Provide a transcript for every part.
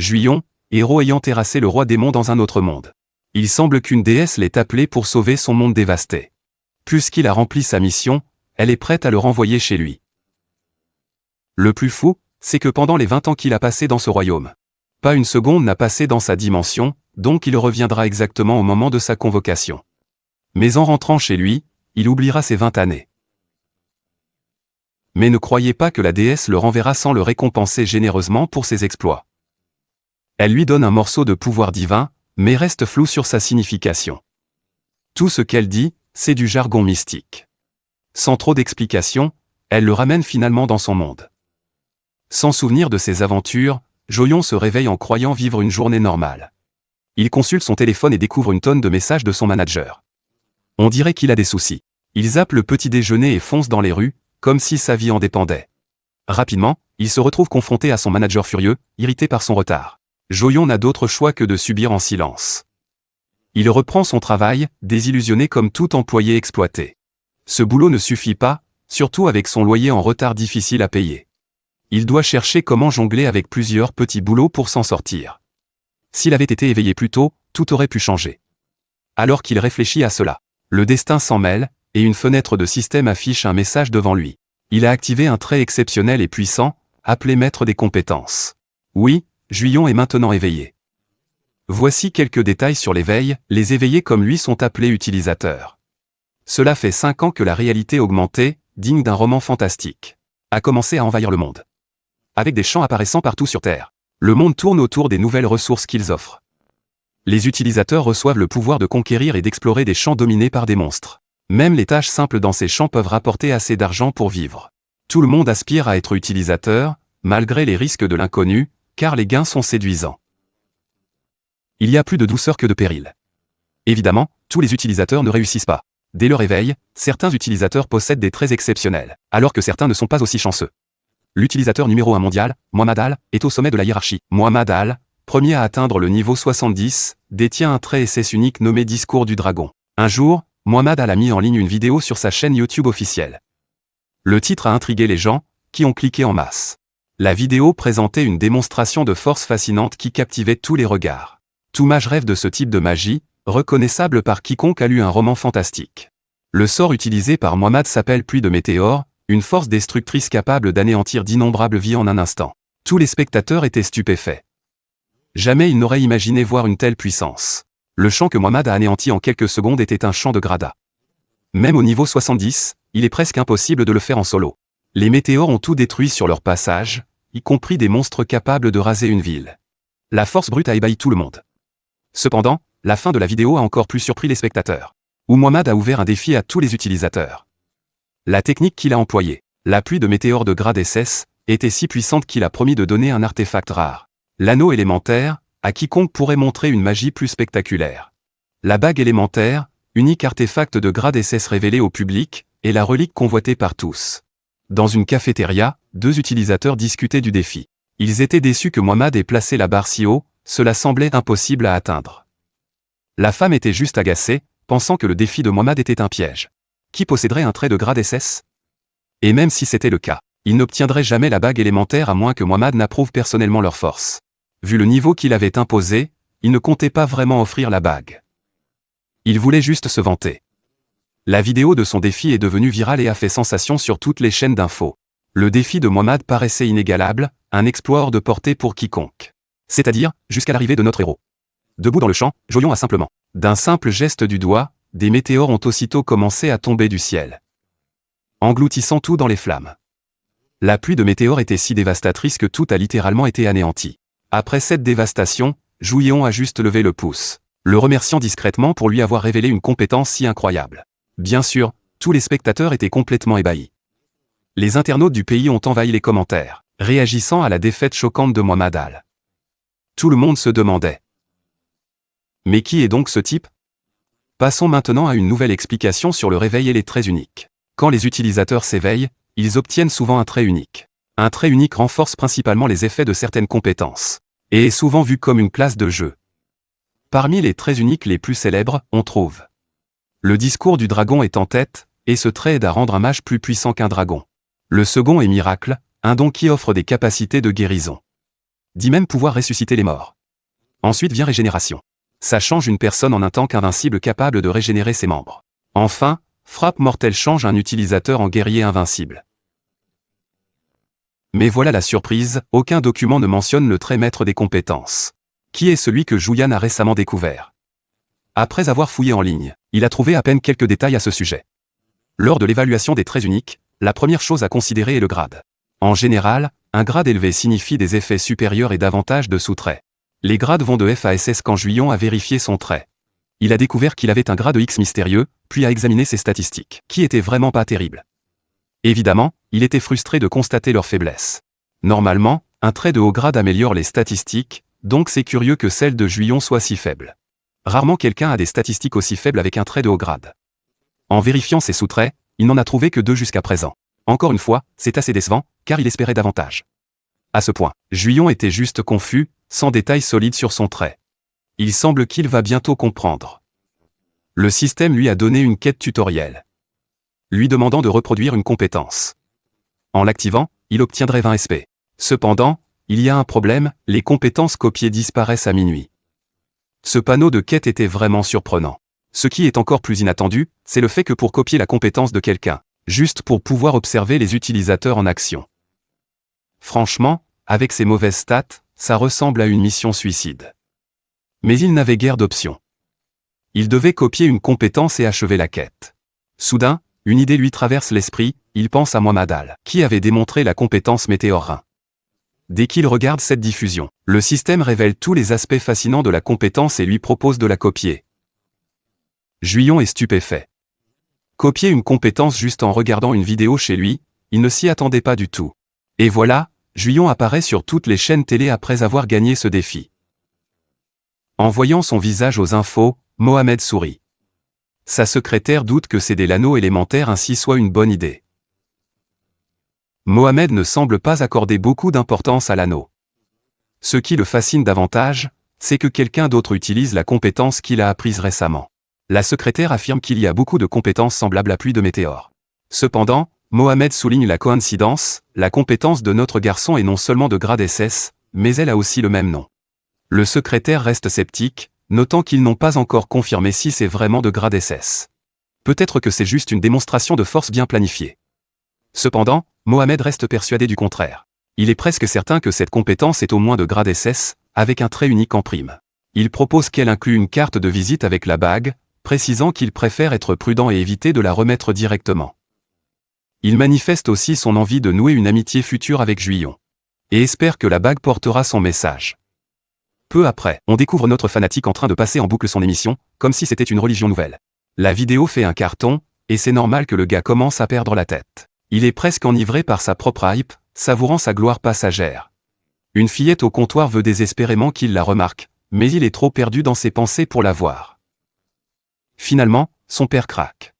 Juyon, héros ayant terrassé le roi démon dans un autre monde. Il semble qu'une déesse l'ait appelé pour sauver son monde dévasté. Puisqu'il a rempli sa mission, elle est prête à le renvoyer chez lui. Le plus fou, c'est que pendant les 20 ans qu'il a passé dans ce royaume, pas une seconde n'a passé dans sa dimension, donc il reviendra exactement au moment de sa convocation. Mais en rentrant chez lui, il oubliera ses 20 années. Mais ne croyez pas que la déesse le renverra sans le récompenser généreusement pour ses exploits. Elle lui donne un morceau de pouvoir divin, mais reste floue sur sa signification. Tout ce qu'elle dit, c'est du jargon mystique. Sans trop d'explications, elle le ramène finalement dans son monde. Sans souvenir de ses aventures, Juyon se réveille en croyant vivre une journée normale. Il consulte son téléphone et découvre une tonne de messages de son manager. On dirait qu'il a des soucis. Il zappe le petit déjeuner et fonce dans les rues, comme si sa vie en dépendait. Rapidement, il se retrouve confronté à son manager furieux, irrité par son retard. Juyon n'a d'autre choix que de subir en silence. Il reprend son travail, désillusionné comme tout employé exploité. Ce boulot ne suffit pas, surtout avec son loyer en retard difficile à payer. Il doit chercher comment jongler avec plusieurs petits boulots pour s'en sortir. S'il avait été éveillé plus tôt, tout aurait pu changer. Alors qu'il réfléchit à cela, le destin s'en mêle, et une fenêtre de système affiche un message devant lui. Il a activé un trait exceptionnel et puissant, appelé maître des compétences. Oui, Juyon est maintenant éveillé. Voici quelques détails sur l'éveil. Les éveillés comme lui sont appelés utilisateurs. Cela fait 5 ans que la réalité augmentée, digne d'un roman fantastique, a commencé à envahir le monde. Avec des champs apparaissant partout sur Terre, le monde tourne autour des nouvelles ressources qu'ils offrent. Les utilisateurs reçoivent le pouvoir de conquérir et d'explorer des champs dominés par des monstres. Même les tâches simples dans ces champs peuvent rapporter assez d'argent pour vivre. Tout le monde aspire à être utilisateur, malgré les risques de l'inconnu, car les gains sont séduisants. Il y a plus de douceur que de péril. Évidemment, tous les utilisateurs ne réussissent pas. Dès leur éveil, certains utilisateurs possèdent des traits exceptionnels, alors que certains ne sont pas aussi chanceux. L'utilisateur numéro 1 mondial, Muhammad Al, est au sommet de la hiérarchie. Muhammad Al, premier à atteindre le niveau 70, détient un trait SS unique nommé Discours du Dragon. Un jour, Muhammad Al a mis en ligne une vidéo sur sa chaîne YouTube officielle. Le titre a intrigué les gens, qui ont cliqué en masse. La vidéo présentait une démonstration de force fascinante qui captivait tous les regards. Tout mage rêve de ce type de magie, reconnaissable par quiconque a lu un roman fantastique. Le sort utilisé par Muhammad s'appelle Pluie de météores, une force destructrice capable d'anéantir d'innombrables vies en un instant. Tous les spectateurs étaient stupéfaits. Jamais ils n'auraient imaginé voir une telle puissance. Le champ que Muhammad a anéanti en quelques secondes était un champ de Grada. Même au niveau 70, il est presque impossible de le faire en solo. Les météores ont tout détruit sur leur passage, y compris des monstres capables de raser une ville. La force brute a ébahi tout le monde. Cependant, la fin de la vidéo a encore plus surpris les spectateurs, où Muhammad a ouvert un défi à tous les utilisateurs. La technique qu'il a employée, la pluie de météores de grade SS, était si puissante qu'il a promis de donner un artefact rare. L'anneau élémentaire, à quiconque pourrait montrer une magie plus spectaculaire. La bague élémentaire, unique artefact de grade SS révélé au public, est la relique convoitée par tous. Dans une cafétéria, 2 utilisateurs discutaient du défi. Ils étaient déçus que Muhammad ait placé la barre si haut, cela semblait impossible à atteindre. La femme était juste agacée, pensant que le défi de Muhammad était un piège. Qui posséderait un trait de grade SS? Et même si c'était le cas, il n'obtiendrait jamais la bague élémentaire à moins que Muhammad n'approuve personnellement leur force. Vu le niveau qu'il avait imposé, il ne comptait pas vraiment offrir la bague. Il voulait juste se vanter. La vidéo de son défi est devenue virale et a fait sensation sur toutes les chaînes d'infos. Le défi de Muhammad paraissait inégalable, un exploit hors de portée pour quiconque. C'est-à-dire, jusqu'à l'arrivée de notre héros. Debout dans le champ, Juyon a simplement, d'un simple geste du doigt, des météores ont aussitôt commencé à tomber du ciel, engloutissant tout dans les flammes. La pluie de météores était si dévastatrice que tout a littéralement été anéanti. Après cette dévastation, Juyon a juste levé le pouce, le remerciant discrètement pour lui avoir révélé une compétence si incroyable. Bien sûr, tous les spectateurs étaient complètement ébahis. Les internautes du pays ont envahi les commentaires, réagissant à la défaite choquante de Muhammad Al. Tout le monde se demandait. Mais qui est donc ce type? Passons maintenant à une nouvelle explication sur le réveil et les traits uniques. Quand les utilisateurs s'éveillent, ils obtiennent souvent un trait unique. Un trait unique renforce principalement les effets de certaines compétences, et est souvent vu comme une classe de jeu. Parmi les traits uniques les plus célèbres, on trouve le discours du dragon est en tête, et ce trait aide à rendre un mage plus puissant qu'un dragon. Le second est miracle, un don qui offre des capacités de guérison. Dit même pouvoir ressusciter les morts. Ensuite vient régénération. Ça change une personne en un tank invincible capable de régénérer ses membres. Enfin, frappe mortelle change un utilisateur en guerrier invincible. Mais voilà la surprise, aucun document ne mentionne le trait maître des compétences. Qui est celui que Julian a récemment découvert? Après avoir fouillé en ligne, il a trouvé à peine quelques détails à ce sujet. Lors de l'évaluation des traits uniques, la première chose à considérer est le grade. En général, un grade élevé signifie des effets supérieurs et davantage de sous-traits. Les grades vont de F à SS quand Julian a vérifié son trait. Il a découvert qu'il avait un grade X mystérieux, puis a examiné ses statistiques, qui étaient vraiment pas terribles. Évidemment, il était frustré de constater leur faiblesse. Normalement, un trait de haut grade améliore les statistiques, donc c'est curieux que celle de Julian soit si faible. Rarement quelqu'un a des statistiques aussi faibles avec un trait de haut grade. En vérifiant ses sous-traits, il n'en a trouvé que 2 jusqu'à présent. Encore une fois, c'est assez décevant, car il espérait davantage. À ce point, Julian était juste confus, sans détails solides sur son trait. Il semble qu'il va bientôt comprendre. Le système lui a donné une quête tutoriel, lui demandant de reproduire une compétence. En l'activant, il obtiendrait 20 SP. Cependant, il y a un problème, les compétences copiées disparaissent à minuit. Ce panneau de quête était vraiment surprenant. Ce qui est encore plus inattendu, c'est le fait que pour copier la compétence de quelqu'un, juste pour pouvoir observer les utilisateurs en action. Franchement, avec ces mauvaises stats, ça ressemble à une mission suicide. Mais il n'avait guère d'option. Il devait copier une compétence et achever la quête. Soudain, une idée lui traverse l'esprit, il pense à Muhammad Al, qui avait démontré la compétence Météore 1. Dès qu'il regarde cette diffusion, le système révèle tous les aspects fascinants de la compétence et lui propose de la copier. Julian est stupéfait. Copier une compétence juste en regardant une vidéo chez lui, il ne s'y attendait pas du tout. Et voilà, Julian apparaît sur toutes les chaînes télé après avoir gagné ce défi. En voyant son visage aux infos, Mohamed sourit. Sa secrétaire doute que céder l'anneau élémentaire ainsi soit une bonne idée. Mohamed ne semble pas accorder beaucoup d'importance à l'anneau. Ce qui le fascine davantage, c'est que quelqu'un d'autre utilise la compétence qu'il a apprise récemment. La secrétaire affirme qu'il y a beaucoup de compétences semblables à pluie de météores. Cependant, Mohamed souligne la coïncidence, la compétence de notre garçon est non seulement de grade SS, mais elle a aussi le même nom. Le secrétaire reste sceptique, notant qu'ils n'ont pas encore confirmé si c'est vraiment de grade SS. Peut-être que c'est juste une démonstration de force bien planifiée. Cependant, Mohamed reste persuadé du contraire. Il est presque certain que cette compétence est au moins de grade SS, avec un trait unique en prime. Il propose qu'elle inclue une carte de visite avec la bague, précisant qu'il préfère être prudent et éviter de la remettre directement. Il manifeste aussi son envie de nouer une amitié future avec Julian. Et espère que la bague portera son message. Peu après, on découvre notre fanatique en train de passer en boucle son émission, comme si c'était une religion nouvelle. La vidéo fait un carton, et c'est normal que le gars commence à perdre la tête. Il est presque enivré par sa propre hype, savourant sa gloire passagère. Une fillette au comptoir veut désespérément qu'il la remarque, mais il est trop perdu dans ses pensées pour la voir. Finalement, son père craque.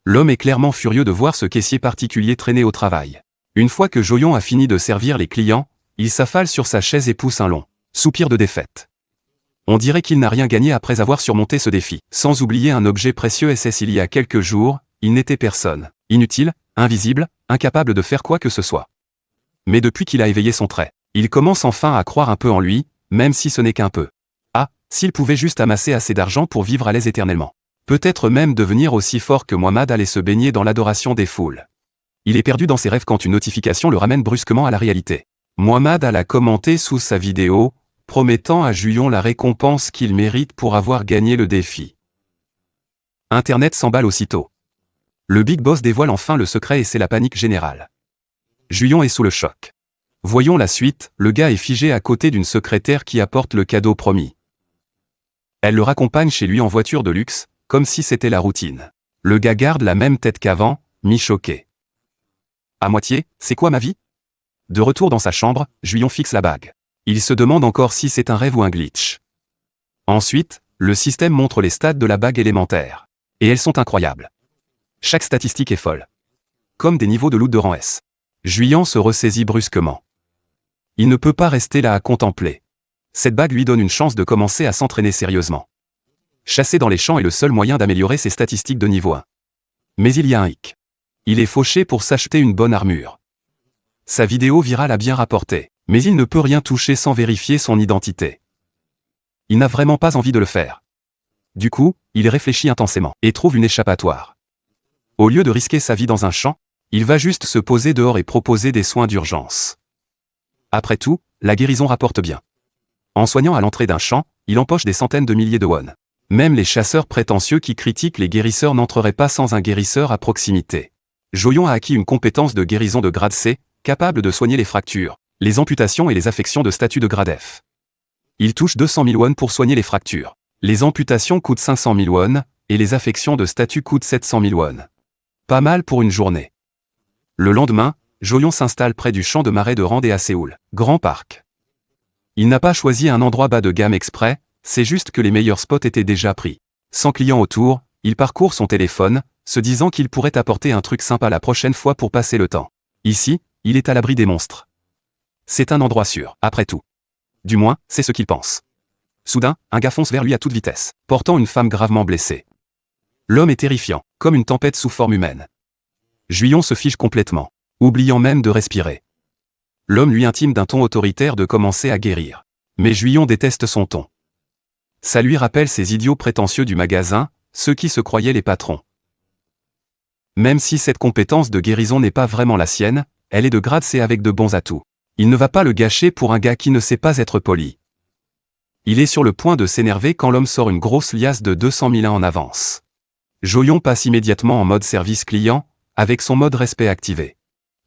L'homme est clairement furieux de voir ce caissier particulier traîner au travail. Une fois que Julian a fini de servir les clients, il s'affale sur sa chaise et pousse un long soupir de défaite. On dirait qu'il n'a rien gagné après avoir surmonté ce défi. Sans oublier un objet précieux SS il y a quelques jours, il n'était personne. Inutile, invisible, incapable de faire quoi que ce soit. Mais depuis qu'il a éveillé son trait, il commence enfin à croire un peu en lui, même si ce n'est qu'un peu. Ah, s'il pouvait juste amasser assez d'argent pour vivre à l'aise éternellement. Peut-être même devenir aussi fort que Muhammad allait se baigner dans l'adoration des foules. Il est perdu dans ses rêves quand une notification le ramène brusquement à la réalité. Muhammad a commenté sous sa vidéo, promettant à Julian la récompense qu'il mérite pour avoir gagné le défi. Internet s'emballe aussitôt. Le Big Boss dévoile enfin le secret et c'est la panique générale. Julian est sous le choc. Voyons la suite, le gars est figé à côté d'une secrétaire qui apporte le cadeau promis. Elle le raccompagne chez lui en voiture de luxe, comme si c'était la routine. Le gars garde la même tête qu'avant, mi-choqué. À moitié, c'est quoi ma vie? De retour dans sa chambre, Julian fixe la bague. Il se demande encore si c'est un rêve ou un glitch. Ensuite, le système montre les stats de la bague élémentaire. Et elles sont incroyables. Chaque statistique est folle. Comme des niveaux de loot de rang S. Julian se ressaisit brusquement. Il ne peut pas rester là à contempler. Cette bague lui donne une chance de commencer à s'entraîner sérieusement. Chasser dans les champs est le seul moyen d'améliorer ses statistiques de niveau 1. Mais il y a un hic. Il est fauché pour s'acheter une bonne armure. Sa vidéo virale a bien rapporté, Mais il ne peut rien toucher sans vérifier son identité. Il n'a vraiment pas envie de le faire. Du coup, il réfléchit intensément et trouve une échappatoire. Au lieu de risquer sa vie dans un champ, il va juste se poser dehors et proposer des soins d'urgence. Après tout, la guérison rapporte bien. En soignant à l'entrée d'un champ, il empoche des centaines de milliers de won. Même les chasseurs prétentieux qui critiquent les guérisseurs n'entreraient pas sans un guérisseur à proximité. Jo-Young a acquis une compétence de guérison de grade C, capable de soigner les fractures, les amputations et les affections de statut de grade F. Il touche 200 000 won pour soigner les fractures. Les amputations coûtent 500 000 won, et les affections de statut coûtent 700 000 won. Pas mal pour une journée. Le lendemain, Jo-Young s'installe près du champ de marais de Randé à Séoul, grand parc. Il n'a pas choisi un endroit bas de gamme exprès, c'est juste que les meilleurs spots étaient déjà pris. Sans client autour, il parcourt son téléphone, se disant qu'il pourrait apporter un truc sympa la prochaine fois pour passer le temps. Ici, il est à l'abri des monstres. C'est un endroit sûr, après tout. Du moins, c'est ce qu'il pense. Soudain, un gars fonce vers lui à toute vitesse, portant une femme gravement blessée. L'homme est terrifiant, comme une tempête sous forme humaine. Jo-Young se fige complètement, oubliant même de respirer. L'homme lui intime d'un ton autoritaire de commencer à guérir. Mais Jo-Young déteste son ton. Ça lui rappelle ces idiots prétentieux du magasin, ceux qui se croyaient les patrons. Même si cette compétence de guérison n'est pas vraiment la sienne, elle est de grade C avec de bons atouts. Il ne va pas le gâcher pour un gars qui ne sait pas être poli. Il est sur le point de s'énerver quand l'homme sort une grosse liasse de 200 000 en avance. Jo-Young passe immédiatement en mode service client, avec son mode respect activé.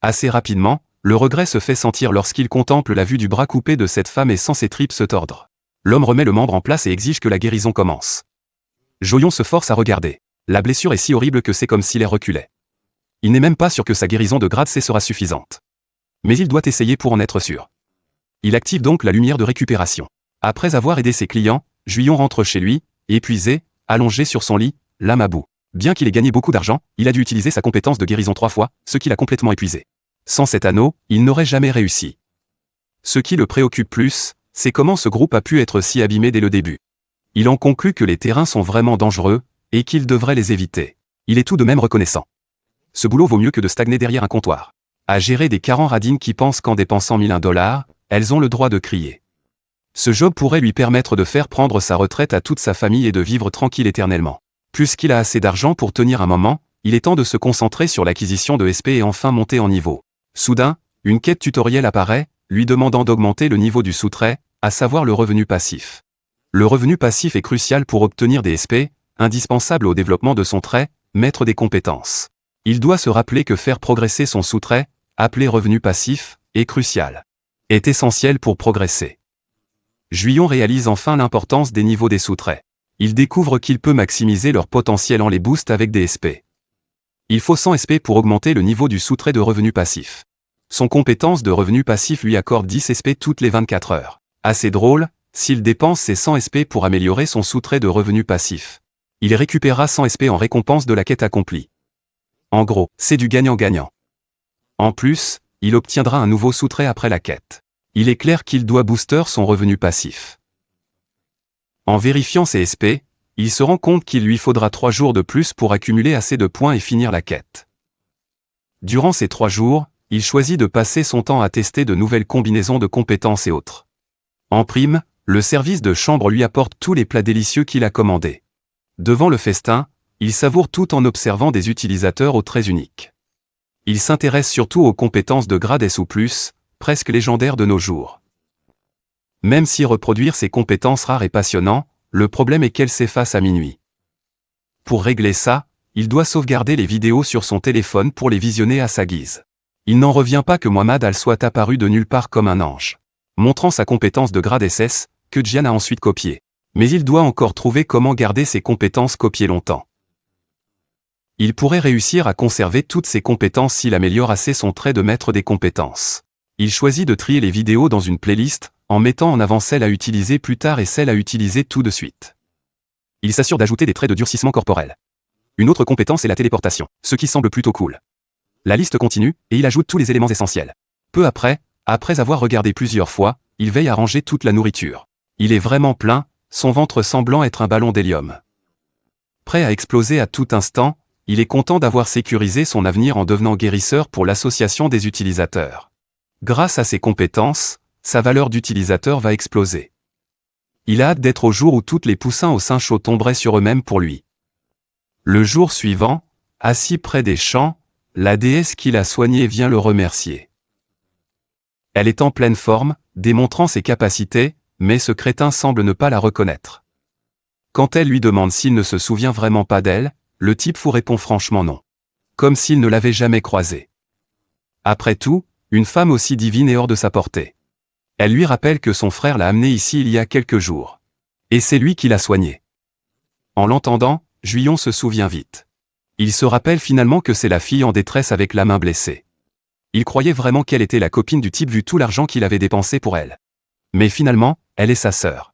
Assez rapidement, le regret se fait sentir lorsqu'il contemple la vue du bras coupé de cette femme et sent ses tripes se tordre. L'homme remet le membre en place et exige que la guérison commence. Jo-Young se force à regarder. La blessure est si horrible que c'est comme si l'air reculait. Il n'est même pas sûr que sa guérison de grade C sera suffisante. Mais il doit essayer pour en être sûr. Il active donc la lumière de récupération. Après avoir aidé ses clients, Jo-Young rentre chez lui, épuisé, allongé sur son lit, l'âme à bout. Bien qu'il ait gagné beaucoup d'argent, il a dû utiliser sa compétence de guérison 3 fois, ce qui l'a complètement épuisé. Sans cet anneau, il n'aurait jamais réussi. Ce qui le préoccupe plus, c'est comment ce groupe a pu être si abîmé dès le début. Il en conclut que les terrains sont vraiment dangereux, et qu'il devrait les éviter. Il est tout de même reconnaissant. Ce boulot vaut mieux que de stagner derrière un comptoir. À gérer des Karen radines qui pensent qu'en dépensant 1001 $, elles ont le droit de crier. Ce job pourrait lui permettre de faire prendre sa retraite à toute sa famille et de vivre tranquille éternellement. Puisqu'il a assez d'argent pour tenir un moment, il est temps de se concentrer sur l'acquisition de SP et enfin monter en niveau. Soudain, une quête tutoriel apparaît, lui demandant d'augmenter le niveau du sous-trait, à savoir le revenu passif. Le revenu passif est crucial pour obtenir des SP, indispensable au développement de son trait, maître des compétences. Il doit se rappeler que faire progresser son sous-trait, appelé revenu passif, est crucial. Est essentiel pour progresser. Jo-Young réalise enfin l'importance des niveaux des sous-traits. Il découvre qu'il peut maximiser leur potentiel en les boost avec des SP. Il faut 100 SP pour augmenter le niveau du sous-trait de revenu passif. Son compétence de revenu passif lui accorde 10 SP toutes les 24 heures. Assez drôle, s'il dépense ses 100 SP pour améliorer son sous-trait de revenu passif. Il récupérera 100 SP en récompense de la quête accomplie. En gros, c'est du gagnant-gagnant. En plus, il obtiendra un nouveau sous-trait après la quête. Il est clair qu'il doit booster son revenu passif. En vérifiant ses SP, il se rend compte qu'il lui faudra 3 jours de plus pour accumuler assez de points et finir la quête. Durant ces 3 jours, il choisit de passer son temps à tester de nouvelles combinaisons de compétences et autres. En prime, le service de chambre lui apporte tous les plats délicieux qu'il a commandés. Devant le festin, il savoure tout en observant des utilisateurs aux traits uniques. Il s'intéresse surtout aux compétences de grade S ou plus, presque légendaires de nos jours. Même si reproduire ces compétences rares est passionnant, le problème est qu'elles s'effacent à minuit. Pour régler ça, il doit sauvegarder les vidéos sur son téléphone pour les visionner à sa guise. Il n'en revient pas que Muhammad Al soit apparu de nulle part comme un ange, montrant sa compétence de grade SS, que Jian a ensuite copiée. Mais il doit encore trouver comment garder ses compétences copiées longtemps. Il pourrait réussir à conserver toutes ses compétences s'il améliore assez son trait de maître des compétences. Il choisit de trier les vidéos dans une playlist, en mettant en avant celles à utiliser plus tard et celles à utiliser tout de suite. Il s'assure d'ajouter des traits de durcissement corporel. Une autre compétence est la téléportation, ce qui semble plutôt cool. La liste continue, et il ajoute tous les éléments essentiels. Peu après avoir regardé plusieurs fois, il veille à ranger toute la nourriture. Il est vraiment plein, son ventre semblant être un ballon d'hélium. Prêt à exploser à tout instant, il est content d'avoir sécurisé son avenir en devenant guérisseur pour l'association des utilisateurs. Grâce à ses compétences, sa valeur d'utilisateur va exploser. Il a hâte d'être au jour où toutes les poussins au sein chaud tomberaient sur eux-mêmes pour lui. Le jour suivant, assis près des champs, la déesse qui l'a soigné vient le remercier. Elle est en pleine forme, démontrant ses capacités, mais ce crétin semble ne pas la reconnaître. Quand elle lui demande s'il ne se souvient vraiment pas d'elle, le type fou répond franchement non. Comme s'il ne l'avait jamais croisée. Après tout, une femme aussi divine est hors de sa portée. Elle lui rappelle que son frère l'a amenée ici il y a quelques jours. Et c'est lui qui l'a soignée. En l'entendant, Juillon se souvient vite. Il se rappelle finalement que c'est la fille en détresse avec la main blessée. Il croyait vraiment qu'elle était la copine du type vu tout l'argent qu'il avait dépensé pour elle. Mais finalement, elle est sa sœur.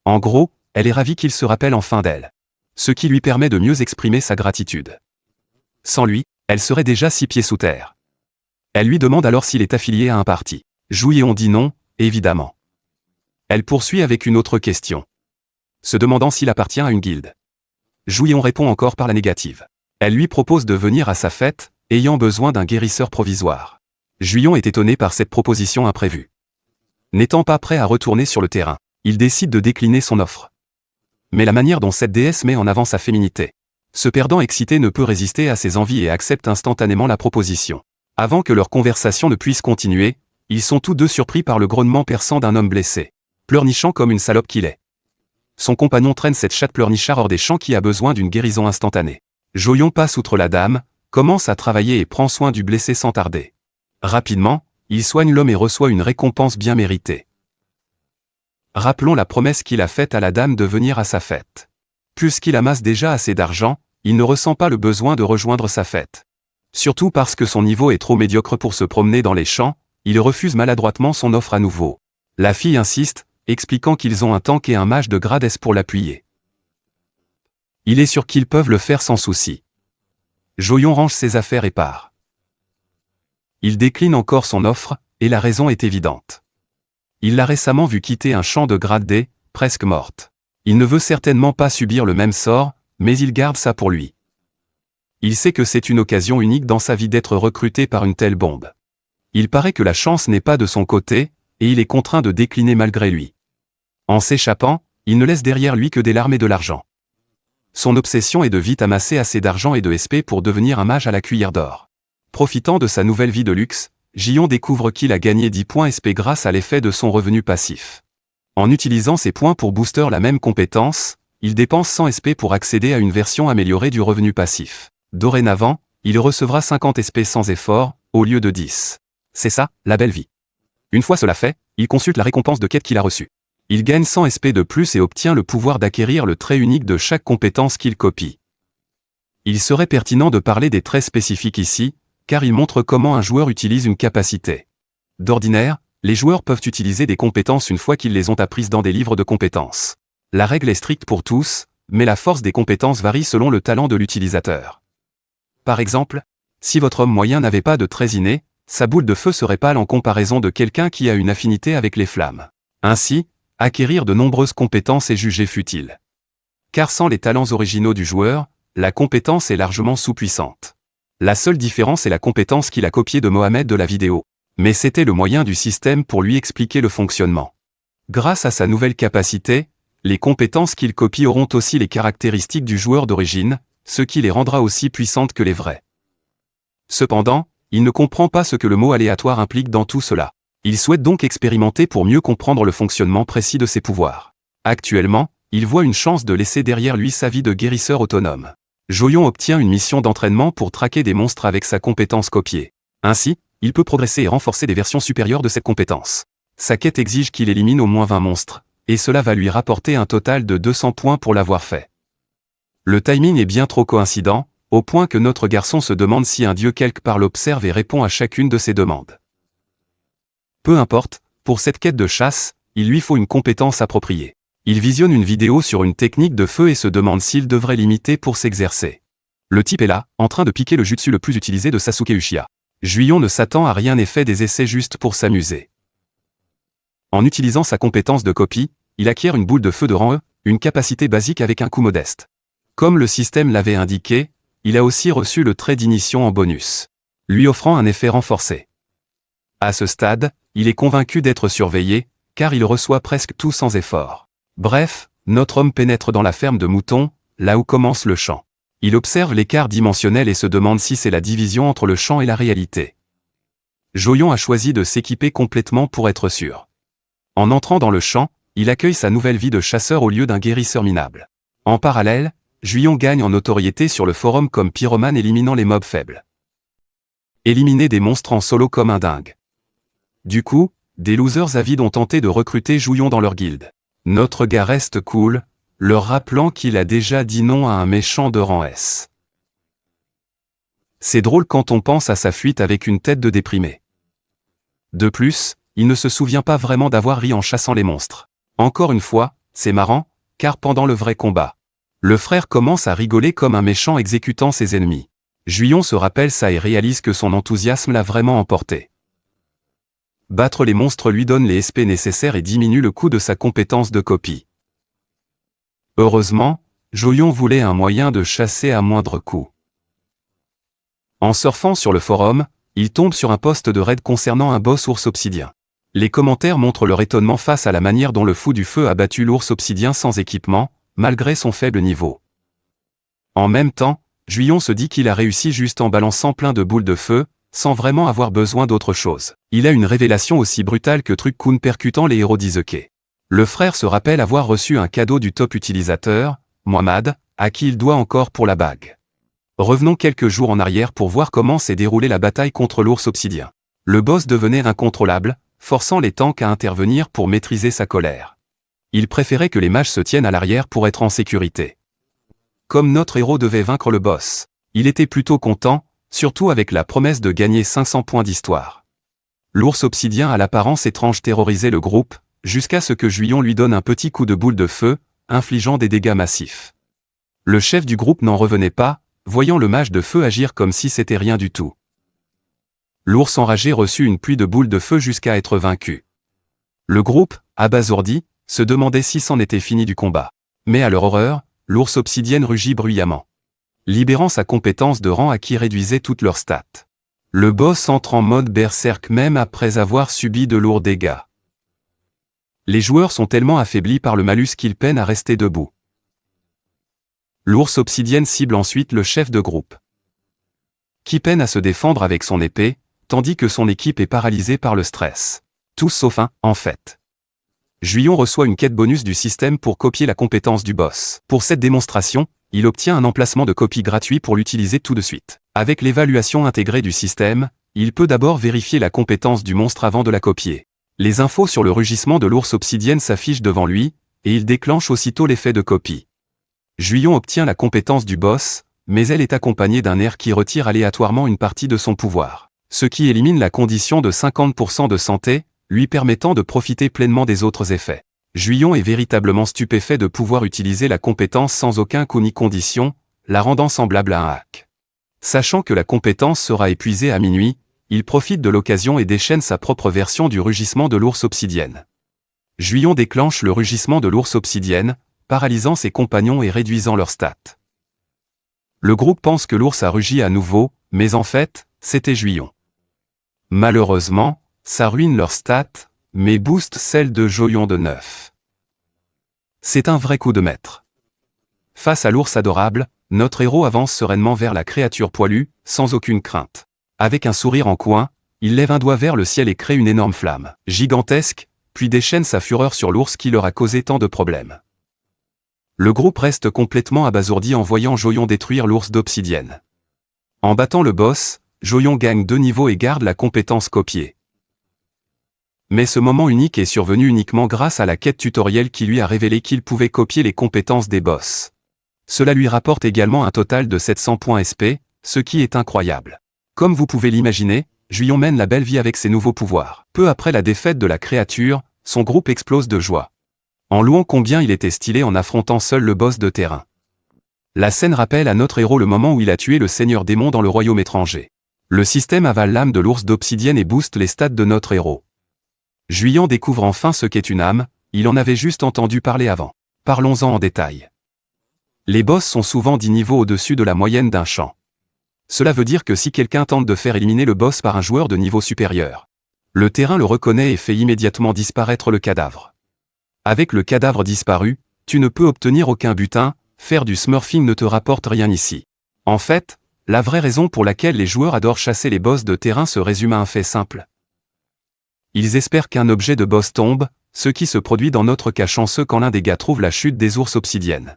En gros, elle est ravie qu'il se rappelle enfin d'elle. Ce qui lui permet de mieux exprimer sa gratitude. Sans lui, elle serait déjà 6 pieds sous terre. Elle lui demande alors s'il est affilié à un parti. Juillon dit non, évidemment. Elle poursuit avec une autre question. Se demandant s'il appartient à une guilde. Juillon répond encore par la négative. Elle lui propose de venir à sa fête, ayant besoin d'un guérisseur provisoire. Juillon est étonné par cette proposition imprévue. N'étant pas prêt à retourner sur le terrain, il décide de décliner son offre. Mais la manière dont cette déesse met en avant sa féminité. Ce perdant excité ne peut résister à ses envies et accepte instantanément la proposition. Avant que leur conversation ne puisse continuer, ils sont tous deux surpris par le grognement perçant d'un homme blessé, pleurnichant comme une salope qu'il est. Son compagnon traîne cette chatte pleurnichard hors des champs qui a besoin d'une guérison instantanée. Juillon passe outre la dame, commence à travailler et prend soin du blessé sans tarder. Rapidement, il soigne l'homme et reçoit une récompense bien méritée. Rappelons la promesse qu'il a faite à la dame de venir à sa fête. Puisqu'il amasse déjà assez d'argent, il ne ressent pas le besoin de rejoindre sa fête. Surtout parce que son niveau est trop médiocre pour se promener dans les champs, il refuse maladroitement son offre à nouveau. La fille insiste, expliquant qu'ils ont un tank et un mage de grade S pour l'appuyer. Il est sûr qu'ils peuvent le faire sans souci. Juillon range ses affaires et part. Il décline encore son offre, et la raison est évidente. Il l'a récemment vu quitter un champ de grade D, presque morte. Il ne veut certainement pas subir le même sort, mais il garde ça pour lui. Il sait que c'est une occasion unique dans sa vie d'être recruté par une telle bombe. Il paraît que la chance n'est pas de son côté, et il est contraint de décliner malgré lui. En s'échappant, il ne laisse derrière lui que des larmes et de l'argent. Son obsession est de vite amasser assez d'argent et de SP pour devenir un mage à la cuillère d'or. Profitant de sa nouvelle vie de luxe, Juillon découvre qu'il a gagné 10 points SP grâce à l'effet de son revenu passif. En utilisant ces points pour booster la même compétence, il dépense 100 SP pour accéder à une version améliorée du revenu passif. Dorénavant, il recevra 50 SP sans effort, au lieu de 10. C'est ça, la belle vie. Une fois cela fait, il consulte la récompense de quête qu'il a reçue. Il gagne 100 SP de plus et obtient le pouvoir d'acquérir le trait unique de chaque compétence qu'il copie. Il serait pertinent de parler des traits spécifiques ici, car ils montrent comment un joueur utilise une capacité. D'ordinaire, les joueurs peuvent utiliser des compétences une fois qu'ils les ont apprises dans des livres de compétences. La règle est stricte pour tous, mais la force des compétences varie selon le talent de l'utilisateur. Par exemple, si votre homme moyen n'avait pas de traits innés, sa boule de feu serait pâle en comparaison de quelqu'un qui a une affinité avec les flammes. Ainsi, acquérir de nombreuses compétences est jugé futile. Car sans les talents originaux du joueur, la compétence est largement sous-puissante. La seule différence est la compétence qu'il a copiée de Mohamed de la vidéo. Mais c'était le moyen du système pour lui expliquer le fonctionnement. Grâce à sa nouvelle capacité, les compétences qu'il copie auront aussi les caractéristiques du joueur d'origine, ce qui les rendra aussi puissantes que les vraies. Cependant, il ne comprend pas ce que le mot aléatoire implique dans tout cela. Il souhaite donc expérimenter pour mieux comprendre le fonctionnement précis de ses pouvoirs. Actuellement, il voit une chance de laisser derrière lui sa vie de guérisseur autonome. Juillon obtient une mission d'entraînement pour traquer des monstres avec sa compétence copiée. Ainsi, il peut progresser et renforcer des versions supérieures de cette compétence. Sa quête exige qu'il élimine au moins 20 monstres, et cela va lui rapporter un total de 200 points pour l'avoir fait. Le timing est bien trop coïncident, au point que notre garçon se demande si un dieu quelque part l'observe et répond à chacune de ses demandes. Peu importe, pour cette quête de chasse, il lui faut une compétence appropriée. Il visionne une vidéo sur une technique de feu et se demande s'il devrait l'imiter pour s'exercer. Le type est là, en train de piquer le jutsu le plus utilisé de Sasuke Uchiha. Juillon ne s'attend à rien et fait des essais juste pour s'amuser. En utilisant sa compétence de copie, il acquiert une boule de feu de rang E, une capacité basique avec un coût modeste. Comme le système l'avait indiqué, il a aussi reçu le trait d'initiation en bonus, lui offrant un effet renforcé. À ce stade, il est convaincu d'être surveillé, car il reçoit presque tout sans effort. Bref, notre homme pénètre dans la ferme de moutons, là où commence le champ. Il observe l'écart dimensionnel et se demande si c'est la division entre le champ et la réalité. Joyon a choisi de s'équiper complètement pour être sûr. En entrant dans le champ, il accueille sa nouvelle vie de chasseur au lieu d'un guérisseur minable. En parallèle, Juyon gagne en notoriété sur le forum comme pyromane éliminant les mobs faibles. Éliminer des monstres en solo comme un dingue. Du coup, des losers avides ont tenté de recruter Jouyon dans leur guilde. Notre gars reste cool, leur rappelant qu'il a déjà dit non à un méchant de rang S. C'est drôle quand on pense à sa fuite avec une tête de déprimé. De plus, il ne se souvient pas vraiment d'avoir ri en chassant les monstres. Encore une fois, c'est marrant, car pendant le vrai combat, le frère commence à rigoler comme un méchant exécutant ses ennemis. Juyon se rappelle ça et réalise que son enthousiasme l'a vraiment emporté. Battre les monstres lui donne les SP nécessaires et diminue le coût de sa compétence de copie. Heureusement, Joyon voulait un moyen de chasser à moindre coût. En surfant sur le forum, il tombe sur un post de raid concernant un boss ours obsidien. Les commentaires montrent leur étonnement face à la manière dont le fou du feu a battu l'ours obsidien sans équipement, malgré son faible niveau. En même temps, Juyon se dit qu'il a réussi juste en balançant plein de boules de feu, sans vraiment avoir besoin d'autre chose. Il a une révélation aussi brutale que Truc-kun percutant les héros d'Izuke. Le frère se rappelle avoir reçu un cadeau du top utilisateur, Mohamed, à qui il doit encore pour la bague. Revenons quelques jours en arrière pour voir comment s'est déroulée la bataille contre l'ours obsidien. Le boss devenait incontrôlable, forçant les tanks à intervenir pour maîtriser sa colère. Il préférait que les mages se tiennent à l'arrière pour être en sécurité. Comme notre héros devait vaincre le boss, il était plutôt content, surtout avec la promesse de gagner 500 points d'histoire. L'ours obsidien à l'apparence étrange terrorisait le groupe, jusqu'à ce que Juyon lui donne un petit coup de boule de feu, infligeant des dégâts massifs. Le chef du groupe n'en revenait pas, voyant le mage de feu agir comme si c'était rien du tout. L'ours enragé reçut une pluie de boules de feu jusqu'à être vaincu. Le groupe, abasourdi, se demandait si c'en était fini du combat. Mais à leur horreur, l'ours obsidienne rugit bruyamment, libérant sa compétence de rang à qui réduisait toutes leurs stats. Le boss entre en mode berserk même après avoir subi de lourds dégâts. Les joueurs sont tellement affaiblis par le malus qu'ils peinent à rester debout. L'ours obsidienne cible ensuite le chef de groupe, qui peine à se défendre avec son épée, tandis que son équipe est paralysée par le stress. Tous sauf un, en fait. Juyon reçoit une quête bonus du système pour copier la compétence du boss. Pour cette démonstration, il obtient un emplacement de copie gratuit pour l'utiliser tout de suite. Avec l'évaluation intégrée du système, il peut d'abord vérifier la compétence du monstre avant de la copier. Les infos sur le rugissement de l'ours obsidienne s'affichent devant lui, et il déclenche aussitôt l'effet de copie. Juyon obtient la compétence du boss, mais elle est accompagnée d'un air qui retire aléatoirement une partie de son pouvoir, ce qui élimine la condition de 50% de santé, lui permettant de profiter pleinement des autres effets. Juyon est véritablement stupéfait de pouvoir utiliser la compétence sans aucun coût ni condition, la rendant semblable à un hack. Sachant que la compétence sera épuisée à minuit, il profite de l'occasion et déchaîne sa propre version du rugissement de l'ours obsidienne. Juyon déclenche le rugissement de l'ours obsidienne, paralysant ses compagnons et réduisant leurs stats. Le groupe pense que l'ours a rugi à nouveau, mais en fait, c'était Juyon. Malheureusement, ça ruine leurs stats, mais booste celle de Joyon de 9. C'est un vrai coup de maître. Face à l'ours adorable, notre héros avance sereinement vers la créature poilue, sans aucune crainte. Avec un sourire en coin, il lève un doigt vers le ciel et crée une énorme flamme, gigantesque, puis déchaîne sa fureur sur l'ours qui leur a causé tant de problèmes. Le groupe reste complètement abasourdi en voyant Joyon détruire l'ours d'obsidienne. En battant le boss, Joyon gagne 2 niveaux et garde la compétence copiée. Mais ce moment unique est survenu uniquement grâce à la quête tutoriel qui lui a révélé qu'il pouvait copier les compétences des boss. Cela lui rapporte également un total de 700 points SP, ce qui est incroyable. Comme vous pouvez l'imaginer, Juyon mène la belle vie avec ses nouveaux pouvoirs. Peu après la défaite de la créature, son groupe explose de joie, en louant combien il était stylé en affrontant seul le boss de terrain. La scène rappelle à notre héros le moment où il a tué le seigneur démon dans le royaume étranger. Le système avale l'âme de l'ours d'obsidienne et booste les stats de notre héros. Juyon découvre enfin ce qu'est une âme, il en avait juste entendu parler avant. Parlons-en en détail. Les boss sont souvent 10 niveaux au-dessus de la moyenne d'un champ. Cela veut dire que si quelqu'un tente de faire éliminer le boss par un joueur de niveau supérieur, Le terrain le reconnaît et fait immédiatement disparaître le cadavre. Avec le cadavre disparu, tu ne peux obtenir aucun butin, faire du smurfing ne te rapporte rien ici. En fait, la vraie raison pour laquelle les joueurs adorent chasser les boss de terrain se résume à un fait simple. Ils espèrent qu'un objet de boss tombe, ce qui se produit dans notre cas chanceux quand l'un des gars trouve la chute des ours obsidiennes.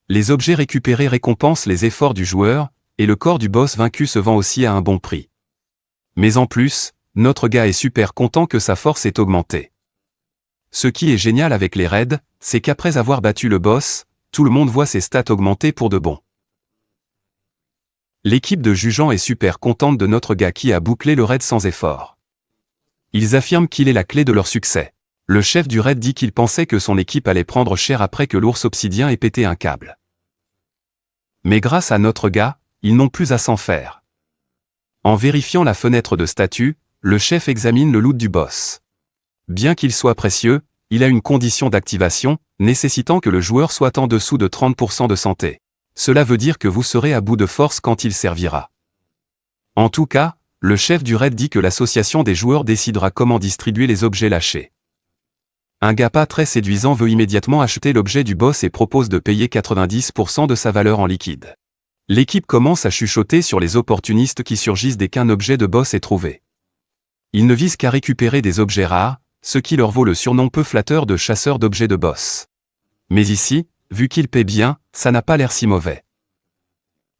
Les objets récupérés récompensent les efforts du joueur, et le corps du boss vaincu se vend aussi à un bon prix. Mais en plus, notre gars est super content que sa force ait augmenté. Ce qui est génial avec les raids, c'est qu'après avoir battu le boss, tout le monde voit ses stats augmenter pour de bon. L'équipe de jugeants est super contente de notre gars qui a bouclé le raid sans effort. Ils affirment qu'il est la clé de leur succès. Le chef du raid dit qu'il pensait que son équipe allait prendre cher après que l'ours obsidien ait pété un câble. Mais grâce à notre gars, ils n'ont plus à s'en faire. En vérifiant la fenêtre de statut, le chef examine le loot du boss. Bien qu'il soit précieux, il a une condition d'activation, nécessitant que le joueur soit en dessous de 30% de santé. Cela veut dire que vous serez à bout de force quand il servira. En tout cas, le chef du raid dit que l'association des joueurs décidera comment distribuer les objets lâchés. Un gars pas très séduisant veut immédiatement acheter l'objet du boss et propose de payer 90% de sa valeur en liquide. L'équipe commence à chuchoter sur les opportunistes qui surgissent dès qu'un objet de boss est trouvé. Ils ne visent qu'à récupérer des objets rares, ce qui leur vaut le surnom peu flatteur de chasseurs d'objets de boss. Mais ici, vu qu'ils paient bien, ça n'a pas l'air si mauvais.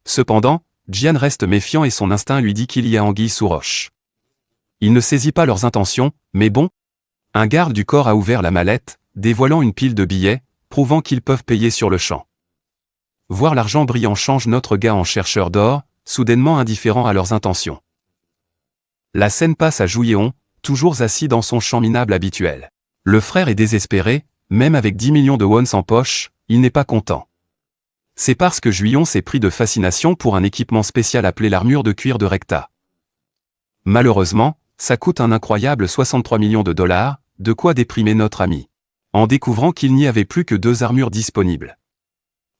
Cependant, Gian reste méfiant et son instinct lui dit qu'il y a anguille sous roche. Il ne saisit pas leurs intentions, mais bon. Un garde du corps a ouvert la mallette, dévoilant une pile de billets, prouvant qu'ils peuvent payer sur le champ. Voir l'argent brillant change notre gars en chercheur d'or, soudainement indifférent à leurs intentions. La scène passe à Jouilléon, toujours assis dans son champ minable habituel. Le frère est désespéré, même avec 10 millions de wons en poche, il n'est pas content. C'est parce que Jouilléon s'est pris de fascination pour un équipement spécial appelé l'armure de cuir de Recta. Malheureusement, ça coûte un incroyable 63 millions de dollars, de quoi déprimer notre ami. En découvrant qu'il n'y avait plus que 2 armures disponibles.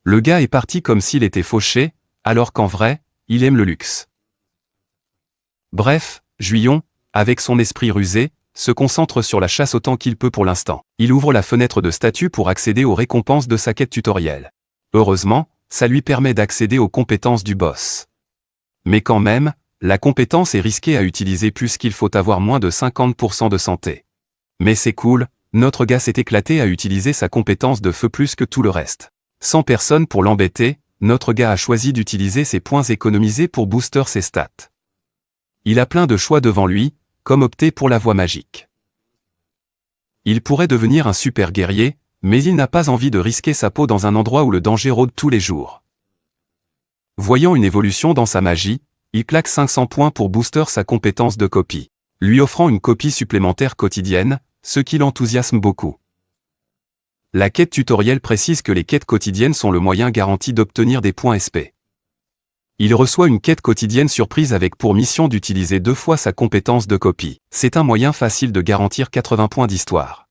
Le gars est parti comme s'il était fauché, alors qu'en vrai, il aime le luxe. Bref, Jouilléon, avec son esprit rusé, se concentre sur la chasse autant qu'il peut pour l'instant. Il ouvre la fenêtre de statut pour accéder aux récompenses de sa quête tutorielle. Heureusement, ça lui permet d'accéder aux compétences du boss. Mais quand même, la compétence est risquée à utiliser puisqu'il faut avoir moins de 50% de santé. Mais c'est cool, notre gars s'est éclaté à utiliser sa compétence de feu plus que tout le reste. Sans personne pour l'embêter, notre gars a choisi d'utiliser ses points économisés pour booster ses stats. Il a plein de choix devant lui, comme opter pour la voie magique. Il pourrait devenir un super guerrier, mais il n'a pas envie de risquer sa peau dans un endroit où le danger rôde tous les jours. Voyant une évolution dans sa magie, il claque 500 points pour booster sa compétence de copie, lui offrant une copie supplémentaire quotidienne, ce qui l'enthousiasme beaucoup. La quête tutorielle précise que les quêtes quotidiennes sont le moyen garanti d'obtenir des points SP. Il reçoit une quête quotidienne surprise avec pour mission d'utiliser 2 fois sa compétence de copie. C'est un moyen facile de garantir 80 points d'histoire.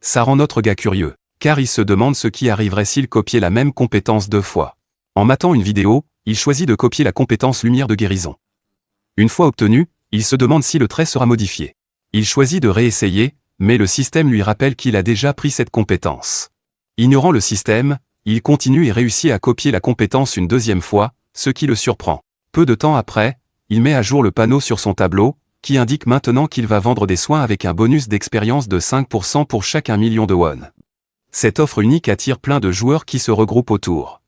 Ça rend notre gars curieux, car il se demande ce qui arriverait s'il copiait la même compétence 2 fois. En matant une vidéo, il choisit de copier la compétence lumière de guérison. Une fois obtenue, il se demande si le trait sera modifié. Il choisit de réessayer, mais le système lui rappelle qu'il a déjà pris cette compétence. Ignorant le système, il continue et réussit à copier la compétence une 2e fois, ce qui le surprend. Peu de temps après, il met à jour le panneau sur son tableau, qui indique maintenant qu'il va vendre des soins avec un bonus d'expérience de 5% pour chaque 1 million de won. Cette offre unique attire plein de joueurs qui se regroupent autour.